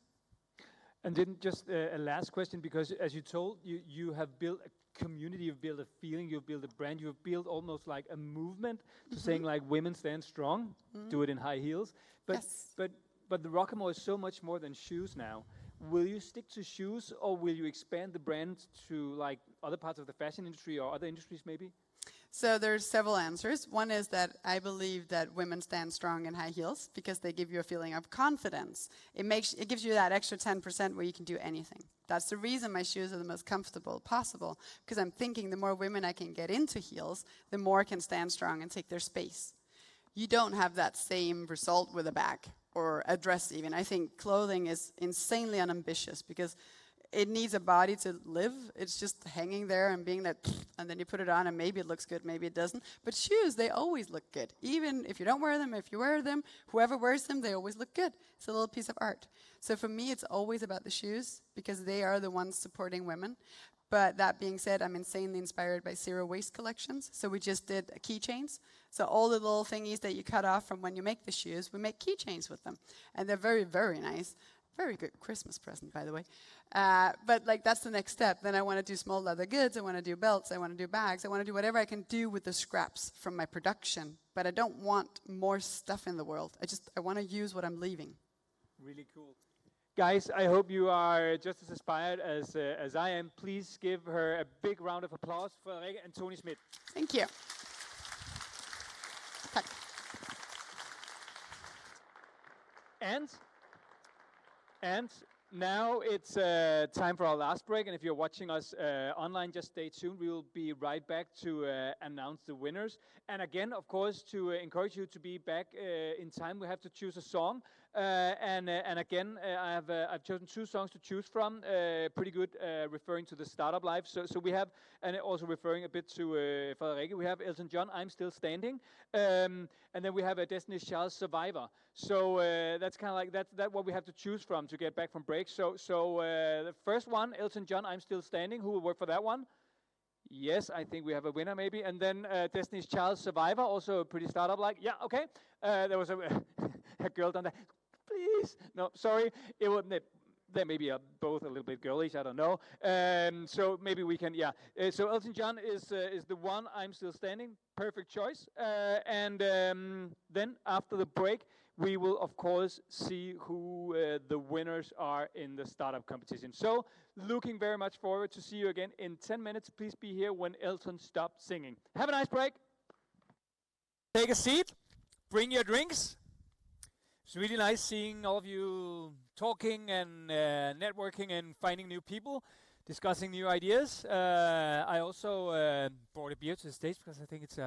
And then just a last question, because as you told, you have built a community, you've built a feeling, you've built a brand, you've built almost like a movement to saying like women stand strong, do it in high heels. But, yes. but the Roccamore is so much more than shoes now. Will you stick to shoes, or will you expand the brand to like other parts of the fashion industry or other industries maybe? So there's several answers. One is that I believe that women stand strong in high heels because they give you a feeling of confidence. It gives you that extra 10% where you can do anything. That's the reason my shoes are the most comfortable possible, because I'm thinking the more women I can get into heels, the more can stand strong and take their space. You don't have that same result with a bag or a dress even. I think clothing is insanely unambitious because it needs a body to live. It's just hanging there and being that, and then you put it on and maybe it looks good, maybe it doesn't. But shoes, they always look good. Even if you don't wear them, if you wear them, whoever wears them, they always look good. It's a little piece of art. So for me, it's always about the shoes because they are the ones supporting women. But that being said, I'm insanely inspired by zero waste collections. So we just did keychains. So all the little thingies that you cut off from when you make the shoes, we make keychains with them. And they're very, very nice. Very good Christmas present, by the way. But like that's the next step. Then I want to do small leather goods. I want to do belts. I want to do bags. I want to do whatever I can do with the scraps from my production. But I don't want more stuff in the world. I want to use what I'm leaving. Really cool. Guys, I hope you are just as inspired as I am. Please give her a big round of applause for Frederikke and Tony Schmidt. Thank you. And now it's time for our last break. And if you're watching us online, just stay tuned. We will be right back to announce the winners. And again, of course, to encourage you to be back in time, we have to choose a song. And again, I've chosen 2 songs to choose from. Pretty good, referring to the startup life. So we have, and also referring a bit to Frederikke, we have Elton John, I'm Still Standing. And then we have Destiny's Child, Survivor. So that's kind of like that's what we have to choose from to get back from break. So the first one, Elton John, I'm Still Standing. Who will work for that one? Yes, I think we have a winner maybe. And then Destiny's Child, Survivor, also pretty startup-like. Yeah, okay. There was a girl down there. Please. No, sorry. It would. They maybe are both a little bit girlish. I don't know. So maybe we can. Yeah. So Elton John is the one. I'm Still Standing. Perfect choice. And then after the break, we will of course see who the winners are in the startup competition. So looking very much forward to see you again in 10 minutes. Please be here when Elton stops singing. Have a nice break. Take a seat. Bring your drinks. It's really nice seeing all of you talking and networking and finding new people, discussing new ideas. I also brought a beer to the stage because I think it's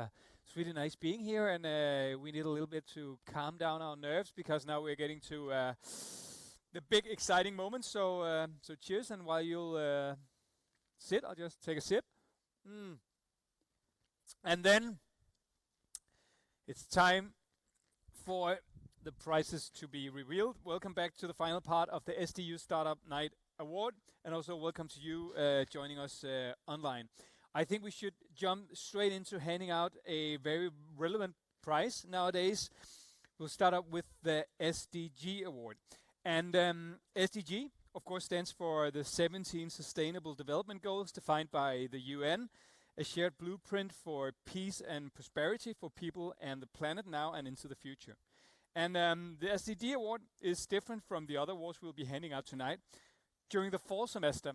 really nice being here, and we need a little bit to calm down our nerves because now we're getting to the big exciting moments. So cheers, and while you'll sit, I'll just take a sip. And then it's time for the prizes to be revealed. Welcome back to the final part of the SDU Startup Night Award, and also welcome to you joining us online. I think we should jump straight into handing out a very relevant prize nowadays. We'll start up with the SDG Award. And SDG, of course, stands for the 17 Sustainable Development Goals defined by the UN, a shared blueprint for peace and prosperity for people and the planet now and into the future. And the SDG Award is different from the other awards we'll be handing out tonight. During the fall semester,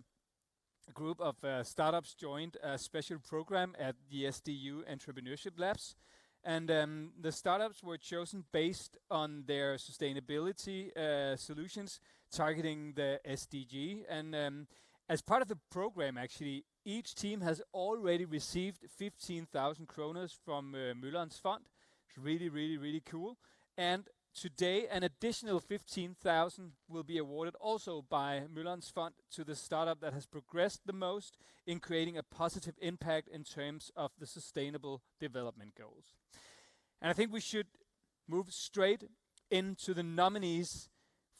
a group of startups joined a special program at the SDU Entrepreneurship Labs. And the startups were chosen based on their sustainability solutions targeting the SDG. And as part of the program, actually, each team has already received 15,000 kroners from Møllerens Fund. It's really, really, really cool. And today, an additional 15,000 will be awarded also by Møllerens Fund to the startup that has progressed the most in creating a positive impact in terms of the Sustainable Development Goals. And I think we should move straight into the nominees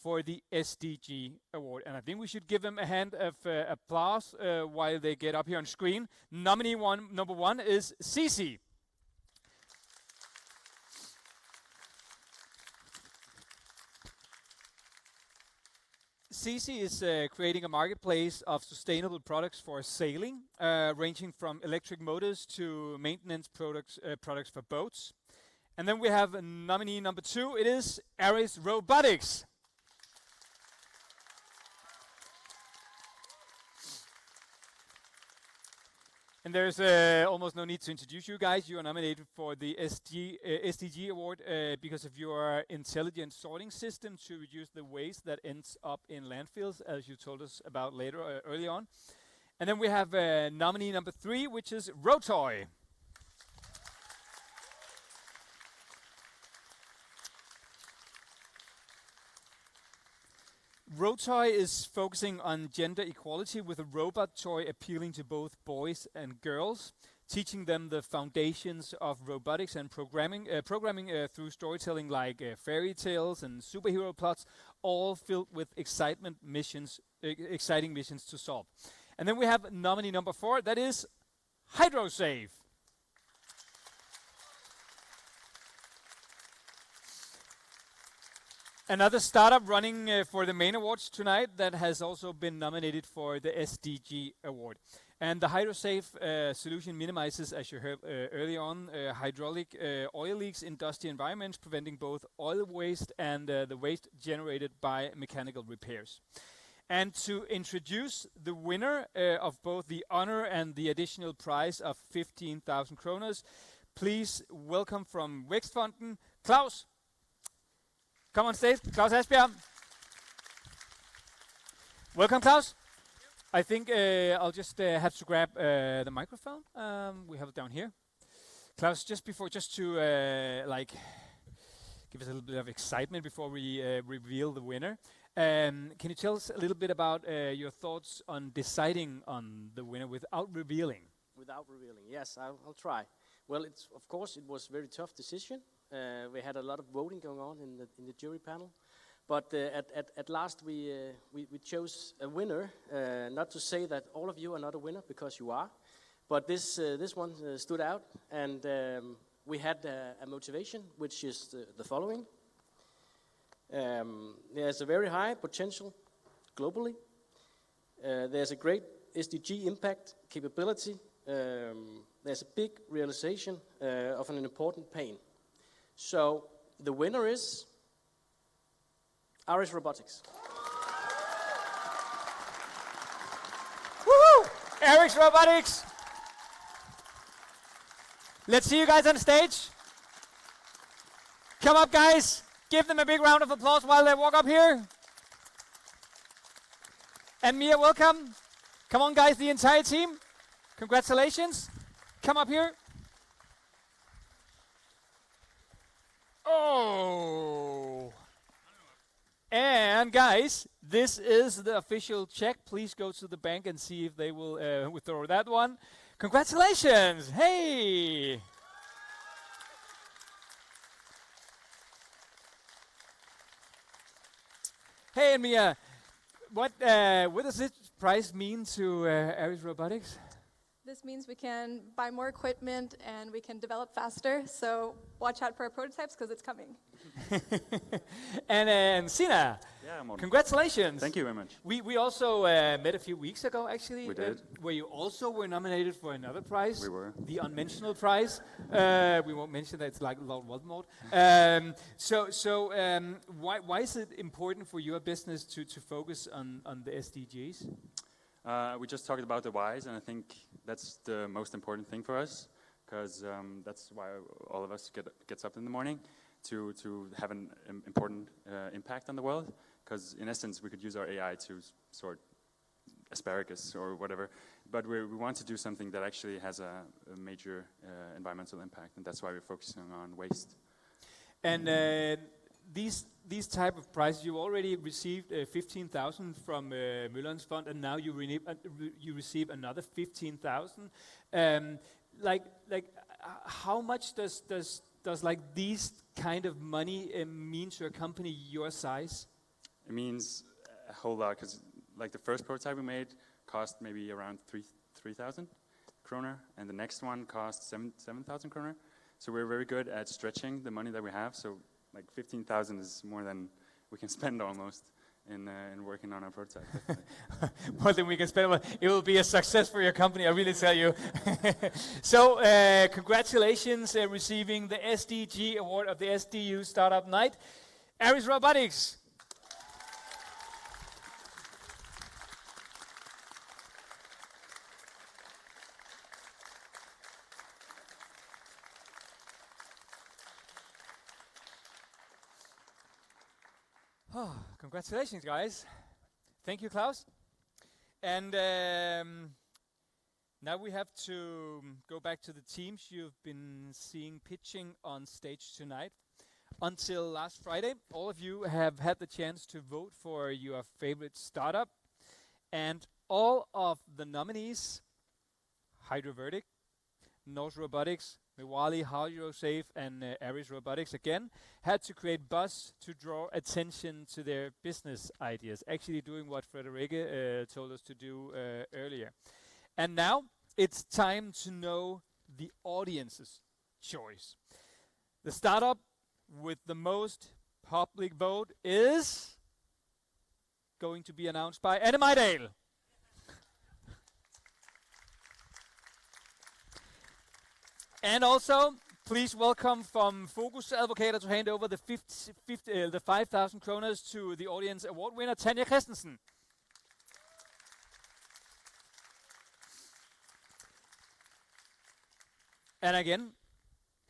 for the SDG Award. And I think we should give them a hand of applause while they get up here on screen. Nominee number one is Cici. Cici is creating a marketplace of sustainable products for sailing, ranging from electric motors to maintenance products for boats. And then we have nominee number two. It is Aris Robotics. And there's almost no need to introduce you guys. You are nominated for the SDG Award because of your intelligent sorting system to reduce the waste that ends up in landfills, as you told us about later, early on. And then we have nominee number three, which is Rotoy. Rotoy is focusing on gender equality with a robot toy appealing to both boys and girls, teaching them the foundations of robotics and programming through storytelling like fairy tales and superhero plots, all filled with exciting missions to solve. And then we have nominee number 4, that is HydroSAFE. Another startup running for the main awards tonight that has also been nominated for the SDG award. And the HydroSAFE solution minimizes, as you heard earlier on, hydraulic oil leaks in dusty environments, preventing both oil waste and the waste generated by mechanical repairs. And to introduce the winner of both the honor and the additional prize of 15,000 kroners, please welcome from Vækstfonden, Claus. Come on stage, Claus Asbjerg. Welcome, Claus. I think I'll just have to grab the microphone. We have it down here. Claus, just to like give us a little bit of excitement before we reveal the winner, can you tell us a little bit about your thoughts on deciding on the winner without revealing? Without revealing, yes, I'll try. Well, of course, it was a very tough decision. We had a lot of voting going on in the jury panel, but at last we chose a winner. Not to say that all of you are not a winner, because you are, but this one stood out, and we had a motivation, which is the following. There's a very high potential globally. There's a great SDG impact capability. There's a big realization of an important pain. So the winner is Aris Robotics. Woohoo! Aris Robotics! Let's see you guys on stage. Come up, guys. Give them a big round of applause while they walk up here. And Mia, welcome. Come on, guys, the entire team. Congratulations. Come up here. Oh! And guys, this is the official check. Please go to the bank and see if they will withdraw that one. Congratulations! Hey! Hey, Mia, what does this prize mean to Aris Robotics? This means we can buy more equipment and we can develop faster, so watch out for our prototypes because it's coming. And Sine, yeah, congratulations. Thank you very much. We also met a few weeks ago, actually. We did. Where you also were nominated for another prize. We were. The unmentionable prize. We won't mention that, it's like Lord Voldemort. Why is it important for your business to focus on the SDGs? We just talked about the whys, and I think that's the most important thing for us, because that's why all of us gets up in the morning, to have an important impact on the world, because in essence we could use our AI to sort asparagus or whatever, but we want to do something that actually has a major environmental impact, and that's why we're focusing on waste. And these type of prizes, you already received 15,000 from Møller's fund, and now you receive another 15,000. How much does like these kind of money mean to a company your size? It means a whole lot, because like the first prototype we made cost maybe around 3,000 kroner, and the next one cost 7,000 kroner. So we're very good at stretching the money that we have. So like 15,000 is more than we can spend almost in working on our prototype. More than we can spend. It will be a success for your company, I really tell you. So congratulations receiving the SDG award of the SDU Startup Night. Aris Robotics. Oh, congratulations, guys. Thank you, Claus. And now we have to go back to the teams you've been seeing pitching on stage tonight. Until last Friday, all of you have had the chance to vote for your favorite startup. And all of the nominees, Hydrovertic, Naust Robotics, Mewalii, HydroSAFE, and Aris Robotics again had to create buzz to draw attention to their business ideas, actually doing what Frederikke told us to do earlier. And now it's time to know the audience's choice. The startup with the most public vote is going to be announced by Anne Mejdal. And also, please welcome from Focus Advocator to hand over the 5,000 kroners to the audience award winner, Tanja Christensen. And again,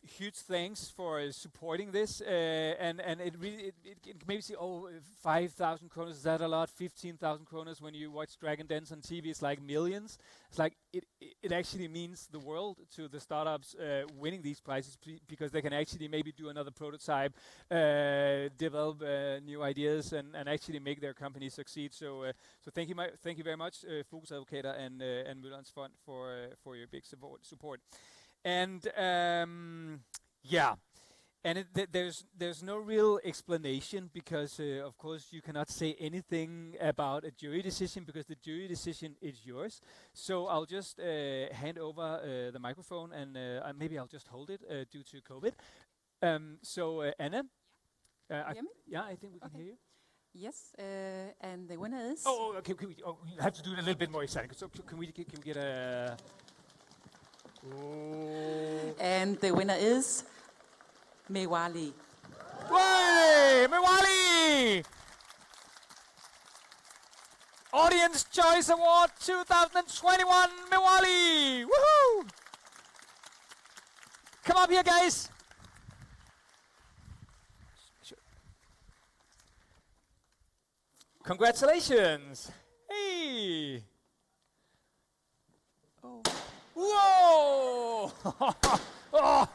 huge thanks for supporting this. And it really, it maybe see, 5,000 kroners, is that a lot? 15,000 kroners when you watch Dragon Dance on TV, it's like millions. It's like, it actually means the world to the startups winning these prizes because they can actually maybe do another prototype, develop new ideas and actually make their company succeed. So thank you very much, Focus Advocator and Møllerens Fund for your big support. And yeah, and there's no real explanation because of course you cannot say anything about a jury decision because the jury decision is yours. So I'll just hand over the microphone and maybe I'll just hold it due to COVID. Anna, yeah, I think we can hear you. Yes, and the winner is. Okay. You have to do it a little bit more exciting. So can we get a? And the winner is Mewalii. Way, Mewalii! Audience Choice Award 2021, Mewalii! Woohoo! Come up here, guys. Congratulations! Hey! Oh. Whoa! Oh.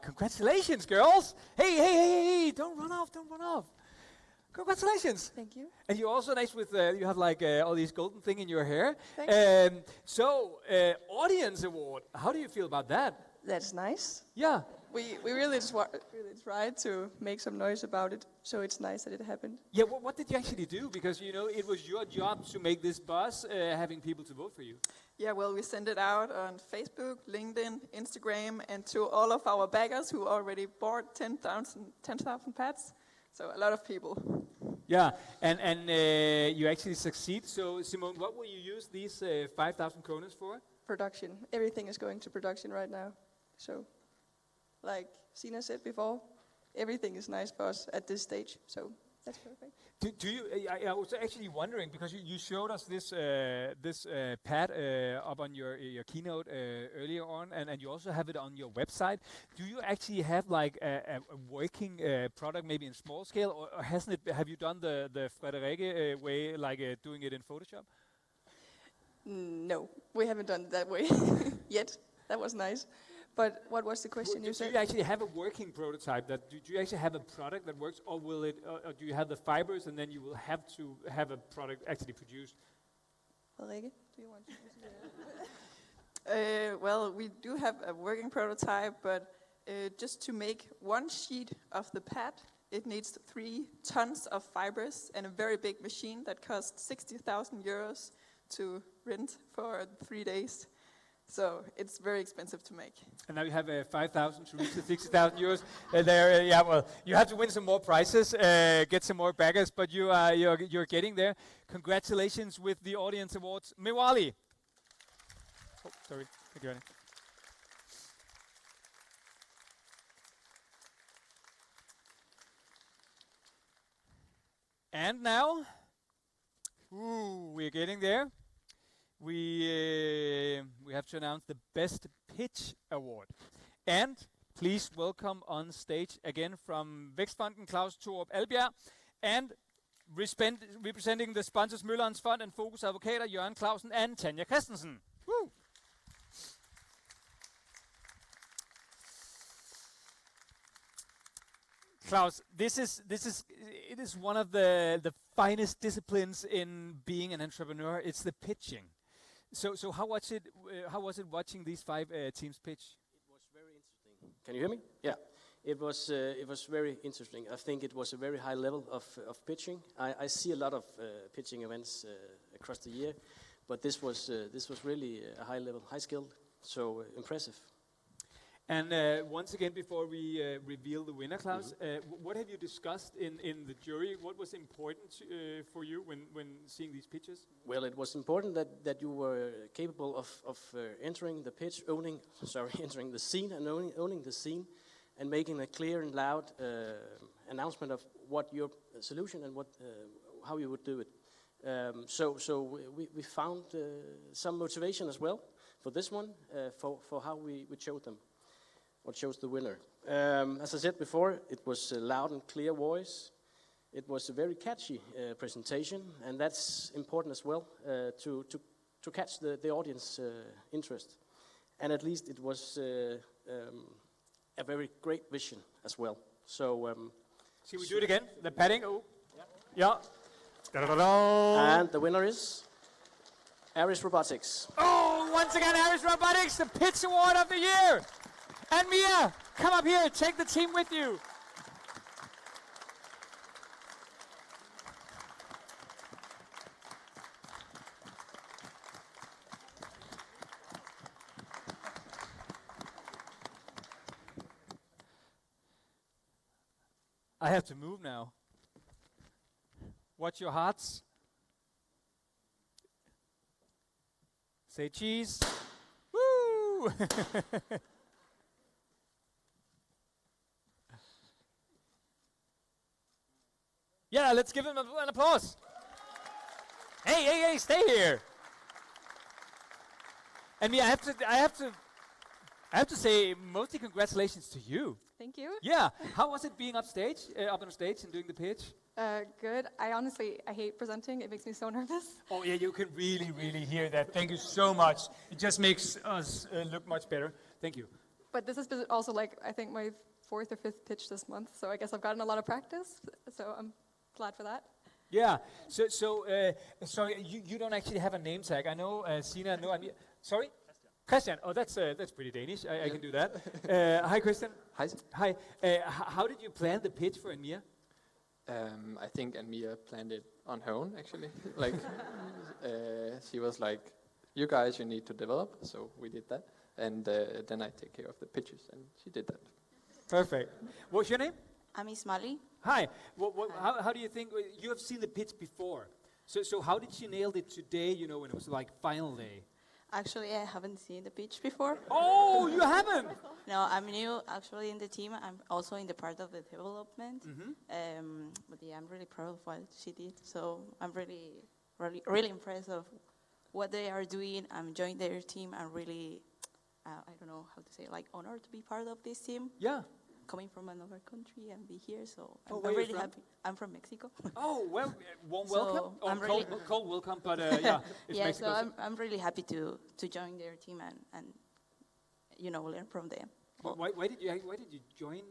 Congratulations, girls. Hey, don't run off. Congratulations. Thank you. And you're also nice with, you have like all these golden thing in your hair. Thanks. Audience award, how do you feel about that? That's nice. Yeah. We really tried to make some noise about it, so it's nice that it happened. Yeah, what did you actually do? Because, you know, it was your job to make this buzz, having people to vote for you. Yeah, well, we sent it out on Facebook, LinkedIn, Instagram, and to all of our backers who already bought 10,000 pads. So a lot of people. Yeah, and you actually succeed. So, Simone, what will you use these 5,000 kroners for? Production. Everything is going to production right now. So, like Sine said before, everything is nice for us at this stage. So that's perfect. Do you? I was actually wondering because you showed us this pad up on your keynote earlier on, and you also have it on your website. Do you actually have like a working product, maybe in small scale, or hasn't it? Have you done the Frederikke way, like doing it in Photoshop? No, we haven't done it that way yet. That was nice. But what was the question you said? Do you actually have a working prototype? Do you actually have a product that works, or will it? Or do you have the fibers, and then you will have to have a product actually produced? Frederikke, do you want to? Well, we do have a working prototype, but just to make one sheet of the pad, it needs 3 tons of fibers and a very big machine that costs 60,000 euros to rent for 3 days. So it's very expensive to make. And now you have 5,000 to reach the 60,000 euros. Well, you have to win some more prizes, get some more backers, but you're getting there. Congratulations with the audience awards, Mewalii. Oh, sorry. Thank you, Annie. And now, we're getting there. We have to announce the Best Pitch Award. And please welcome on stage again from Vækstfonden, Claus Thorup Albjerg, and representing the sponsors Møllerens Fund and Focus Advocator, Jørgen Clausen and Tanja Christensen. Woo! Claus, this is it is one of the finest disciplines in being an entrepreneur. It's the pitching. So how was it watching these 5 teams pitch? It was very interesting. Can you hear me? Yeah. It was very interesting. I think it was a very high level of pitching. I see a lot of pitching events across the year, but this was really a high level, high skilled, so impressive. And once again, before we reveal the winner, Klaus, what have you discussed in the jury? What was important for you when seeing these pitches? Well, it was important that you were capable of entering the pitch, entering the scene and owning the scene, and making a clear and loud announcement of what your solution and how you would do it. So we found some motivation as well for this one, for how we showed them. What shows the winner. As I said before, it was a loud and clear voice. It was a very catchy presentation, and that's important as well to catch the audience interest. And at least it was a very great vision as well. So, shall we do it again? The padding. Oh, yeah. And the winner is Aris Robotics. Oh, once again, Aris Robotics, the Pitch Award of the Year. And Mia, come up here, take the team with you. I have to move now. Watch your hearts. Say cheese. Woo! Yeah, let's give him an applause. Hey, stay here. And me, I have to say, mostly congratulations to you. Thank you. Yeah. How was it being up on stage and doing the pitch? Good. I hate presenting. It makes me so nervous. Oh yeah, you can really hear that. Thank you so much. It just makes us look much better. Thank you. But this has been also I think my 4th or 5th pitch this month, so I guess I've gotten a lot of practice. So I'm glad for that. Yeah. So sorry, you don't actually have a name tag. I know Sine. No, sorry. Christian. Oh, that's pretty Danish. I can do that. Hi, Christian. Hi. Hi. How did you plan the pitch for Mia? I think Mia planned it on her own, actually. She was like, you guys, you need to develop. So we did that. And then I take care of the pitches. And she did that. Perfect. What's your name? I'm Mewalii. Hi. How do you think, you have seen the pitch before. So how did she nail it today, when it was final day? Actually, I haven't seen the pitch before. Oh, you haven't? No, I'm new actually in the team. I'm also in the part of the development. But yeah, I'm really proud of what she did. So I'm really impressed of what they are doing. I'm joining their team. I'm really, I don't know how to say, honored to be part of this team. Yeah. Coming from another country and be here, so I'm really happy. I'm from Mexico. Oh, well, warm welcome. So I'm cold welcome, but yeah, it's yeah. Mexico. So I'm really happy to join their team and learn from them. Why did you join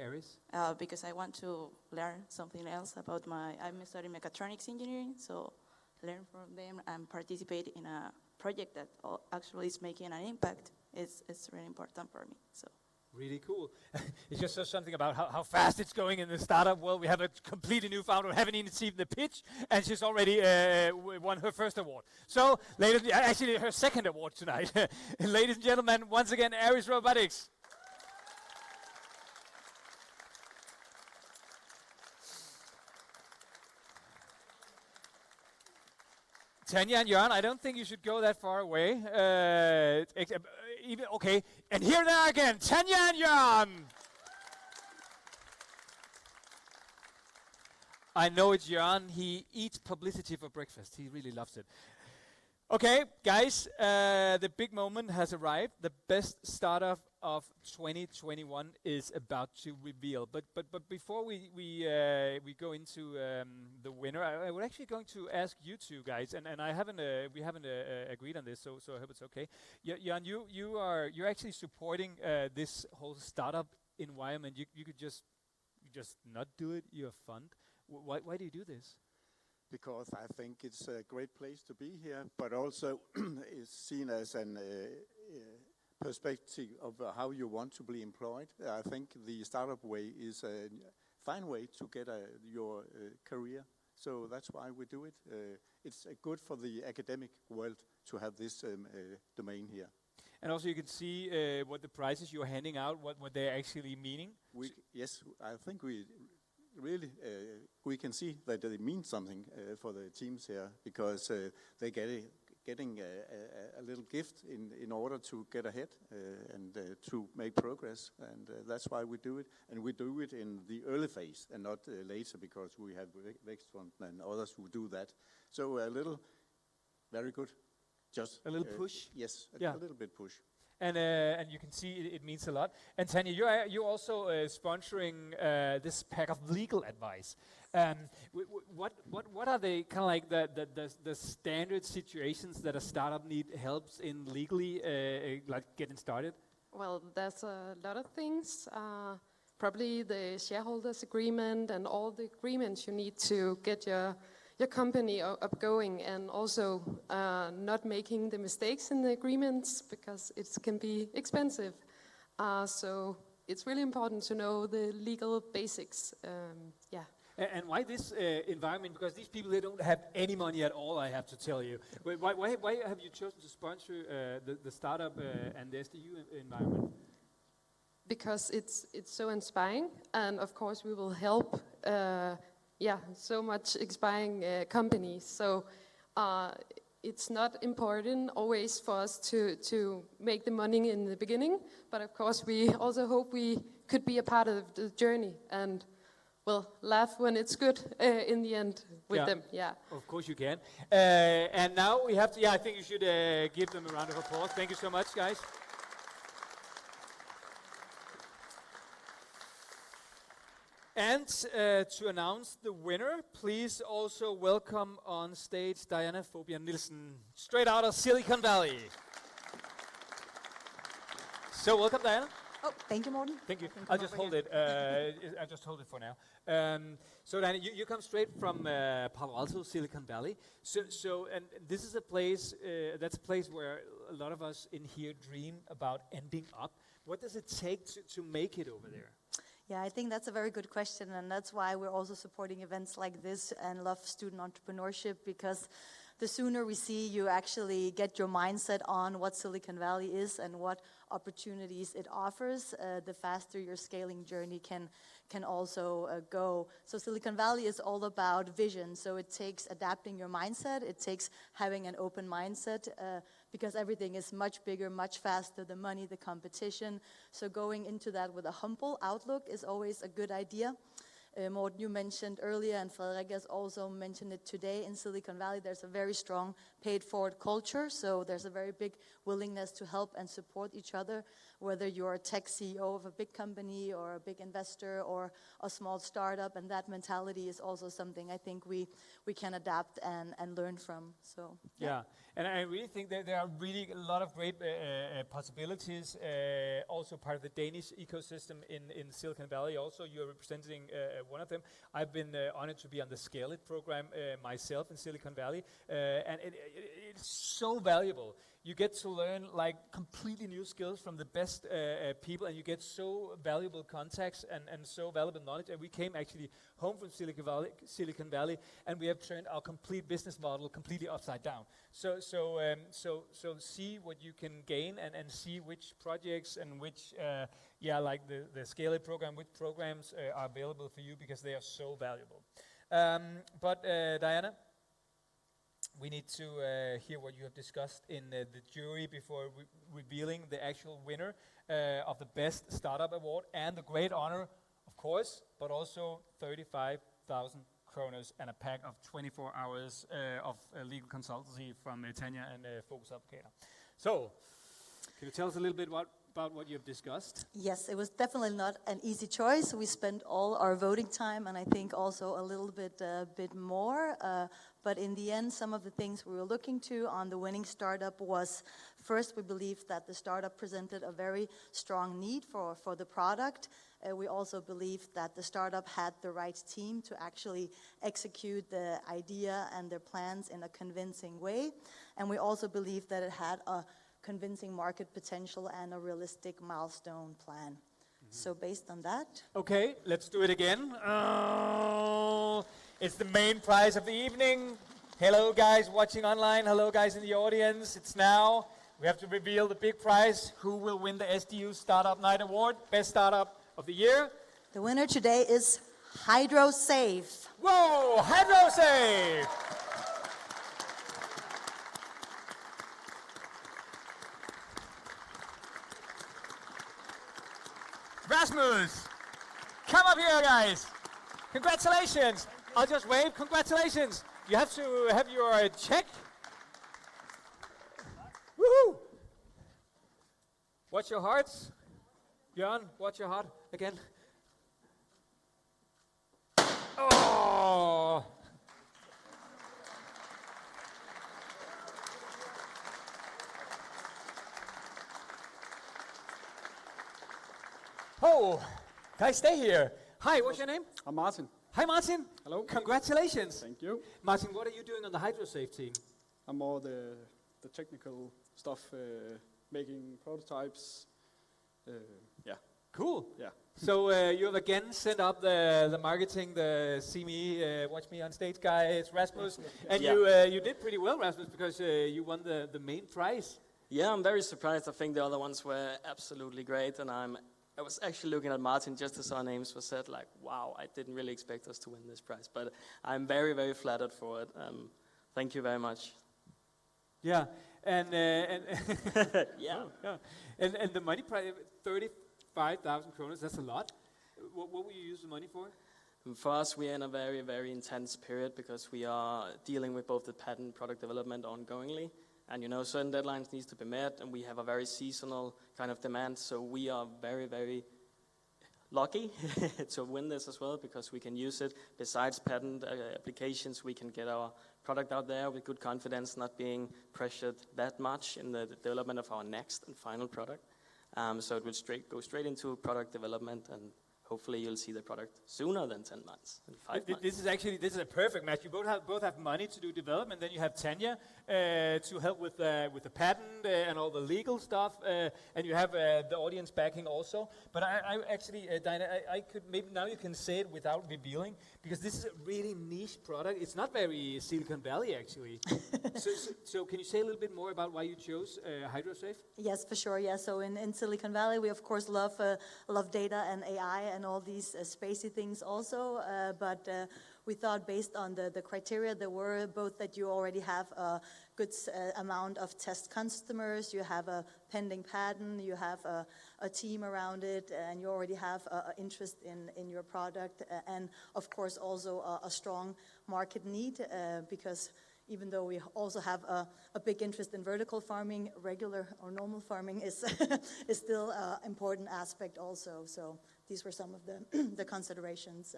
Aris? Because I want to learn something else about I'm studying mechatronics engineering, so learn from them and participate in a project that actually is making an impact. It's really important for me. So. Really cool. It just says something about how fast it's going in the startup world. We have a completely new founder who haven't even seen the pitch, and she's already won her first award. So, actually her second award tonight. Ladies and gentlemen, once again, Aris Robotics. Tanya and Jørgen, I don't think you should go that far away. Okay, and here they are again, Tanya and Jørgen. I know it's Jørgen. He eats publicity for breakfast. He really loves it. Okay, guys, the big moment has arrived. The best startup of 2021 is about to reveal. But before we go into the winner, I was actually going to ask you two guys, and we haven't agreed on this, so I hope it's okay. Jan, you're actually supporting this whole startup environment. You could just just not do it, you fund. Why do you do this? Because I think it's a great place to be here, but also it's seen as an perspective of how you want to be employed. I think the startup way is a fine way to get your career. So that's why we do it. It's good for the academic world to have this domain here. And also you can see what the prizes you're handing out, what they're actually meaning. Yes, I think we really we can see that they mean something for the teams here, because they getting a little gift in order to get ahead and to make progress, and that's why we do it. And we do it in the early phase and not later, because we have Vækstfonden and others who do that. So a little, very good. Just a little push. Yes, a little bit push. And you can see it means a lot. And Tanya, you're also sponsoring this pack of legal advice. What are the kind of like the standard situations that a startup need helps in legally, like getting started? Well, there's a lot of things. Probably the shareholders agreement and all the agreements you need to get your company up going, and also not making the mistakes in the agreements, because it can be expensive. So it's really important to know the legal basics. And why this environment? Because these people, they don't have any money at all, I have to tell you. Why have you chosen to sponsor the startup and the SDU environment? Because it's so inspiring, and of course we will help so much inspiring companies. So it's not important always for us to make the money in the beginning, but of course we also hope we could be a part of the journey and laugh when it's good in the end with them. Yeah. Of course you can. And now we have to, I think you should give them a round of applause. Thank you so much, guys. And to announce the winner, please also welcome on stage Diana Fabian Nielsen, straight out of Silicon Valley. So welcome, Diana. Oh, thank you, Morten. Thank you. I'll just hold it. I'll just hold it for now. So Diana, you come straight from Palo Alto, Silicon Valley. So and this is a place, that's a place where a lot of us in here dream about ending up. What does it take to make it over there? Yeah, I think that's a very good question, and that's why we're also supporting events like this and love student entrepreneurship, because the sooner we see you actually get your mindset on what Silicon Valley is and what opportunities it offers, the faster your scaling journey can also go. So Silicon Valley is all about vision, so it takes adapting your mindset, it takes having an open mindset, because everything is much bigger, much faster, the money, the competition. So going into that with a humble outlook is always a good idea. Morten, you mentioned earlier, and Frederikke has also mentioned it today, in Silicon Valley there's a very strong paid-forward culture, so there's a very big willingness to help and support each other, whether you're a tech CEO of a big company or a big investor or a small startup, and that mentality is also something I think we can adapt and learn from. So yeah, and I really think that there are really a lot of great possibilities, also part of the Danish ecosystem in Silicon Valley. Also, you're representing one of them. I've been honored to be on the Scale It program myself in Silicon Valley, and it's so valuable. You get to learn like completely new skills from the best people, and you get so valuable contacts and so valuable knowledge. And we came actually home from Silicon Valley, and we have turned our complete business model completely upside down. So see what you can gain, and see which projects and which like the Scale It program, which programs are available for you, because they are so valuable. But Diana, we need to hear what you have discussed in the jury before revealing the actual winner of the Best Startup Award, and the great honor, of course, but also 35,000 kroners and a pack of 24 hours of legal consultancy from Tanya and Focus Advocater. So, can you tell us a little bit about what you've discussed? Yes, it was definitely not an easy choice. We spent all our voting time, and I think also a little bit more. But in the end, some of the things we were looking to on the winning startup was, first, we believed that the startup presented a very strong need for the product. We also believed that the startup had the right team to actually execute the idea and their plans in a convincing way. And we also believed that it had a convincing market potential and a realistic milestone plan. So based on that... Okay, let's do it again. It's the main prize of the evening. Hello guys watching online, hello guys in the audience. It's now. We have to reveal the big prize. Who will win the SDU Startup Night Award, Best Startup of the Year? The winner today is HydroSAFE. Whoa, HydroSAFE! Rasmus, come up here, guys. Congratulations. I'll just wave. Congratulations. You have to have your check. Woohoo! Watch your hearts. Björn, watch your heart again. Oh! Oh, guys, stay here. Hi, what's your name? I'm Martin. Hi, Martin. Hello. Congratulations. Thank you. Martin, what are you doing on the HydroSAFE team? I'm more the technical stuff, making prototypes. Yeah. Cool. Yeah. So you have again set up the marketing, the see me, watch me on stage guy. It's Rasmus, and you did pretty well, Rasmus, because you won the main prize. Yeah, I'm very surprised. I think the other ones were absolutely great, and I was actually looking at Martin just as our names were said, like, wow, I didn't really expect us to win this prize, but I'm very, very flattered for it. Thank you very much. Yeah, and yeah. And the money prize, 35,000 kroner. That's a lot. What will you use the money for? For us, we are in a very, very intense period because we are dealing with both the patent product development ongoingly. And certain deadlines need to be met, and we have a very seasonal kind of demand. So we are very, very lucky to win this as well, because we can use it. Besides patent applications, we can get our product out there with good confidence, not being pressured that much in the development of our next and final product. So it will go straight into product development, and hopefully you'll see the product sooner than 10 months, in 5 months. This is a perfect match. You both have money to do development, then you have Tanya to help with the patent and all the legal stuff, and you have the audience backing also. But I actually, Diana, I could maybe now you can say it without revealing, because this is a really niche product. It's not very Silicon Valley actually. so can you say a little bit more about why you chose HydroSAFE? Yes, for sure. Yeah. So in Silicon Valley, we of course love data and AI and all these spacey things also. But we thought, based on the criteria, there were both that you already have a good amount of test customers, you have a pending patent, you have a team around it, and you already have interest in your product, and of course also a strong market need, because even though we also have a big interest in vertical farming, regular or normal farming is is still an important aspect also. So these were some of the considerations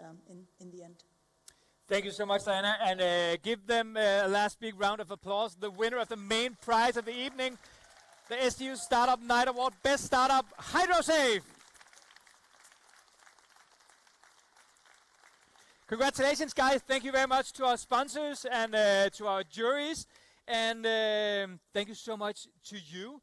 in the end. Thank you so much, Diana, and give them a last big round of applause. The winner of the main prize of the evening, the SDU Startup Night Award, Best Startup, HydroSAFE. Congratulations, guys. Thank you very much to our sponsors and to our juries. And thank you so much to you,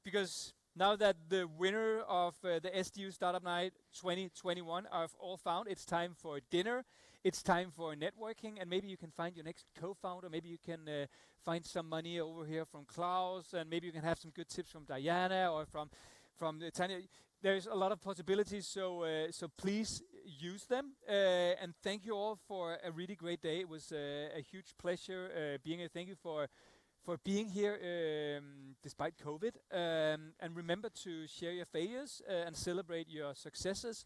because now that the winner of the SDU Startup Night 2021 are all found, it's time for dinner. It's time for networking, and maybe you can find your next co-founder. Maybe you can find some money over here from Klaus, and maybe you can have some good tips from Diana or from Tanya. There's a lot of possibilities, so please use them. And thank you all for a really great day. It was a huge pleasure being here. Thank you for being here despite COVID. And remember to share your failures and celebrate your successes.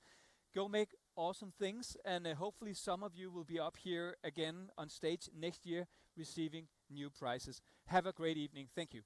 Go make awesome things, and hopefully some of you will be up here again on stage next year receiving new prizes. Have a great evening. Thank you.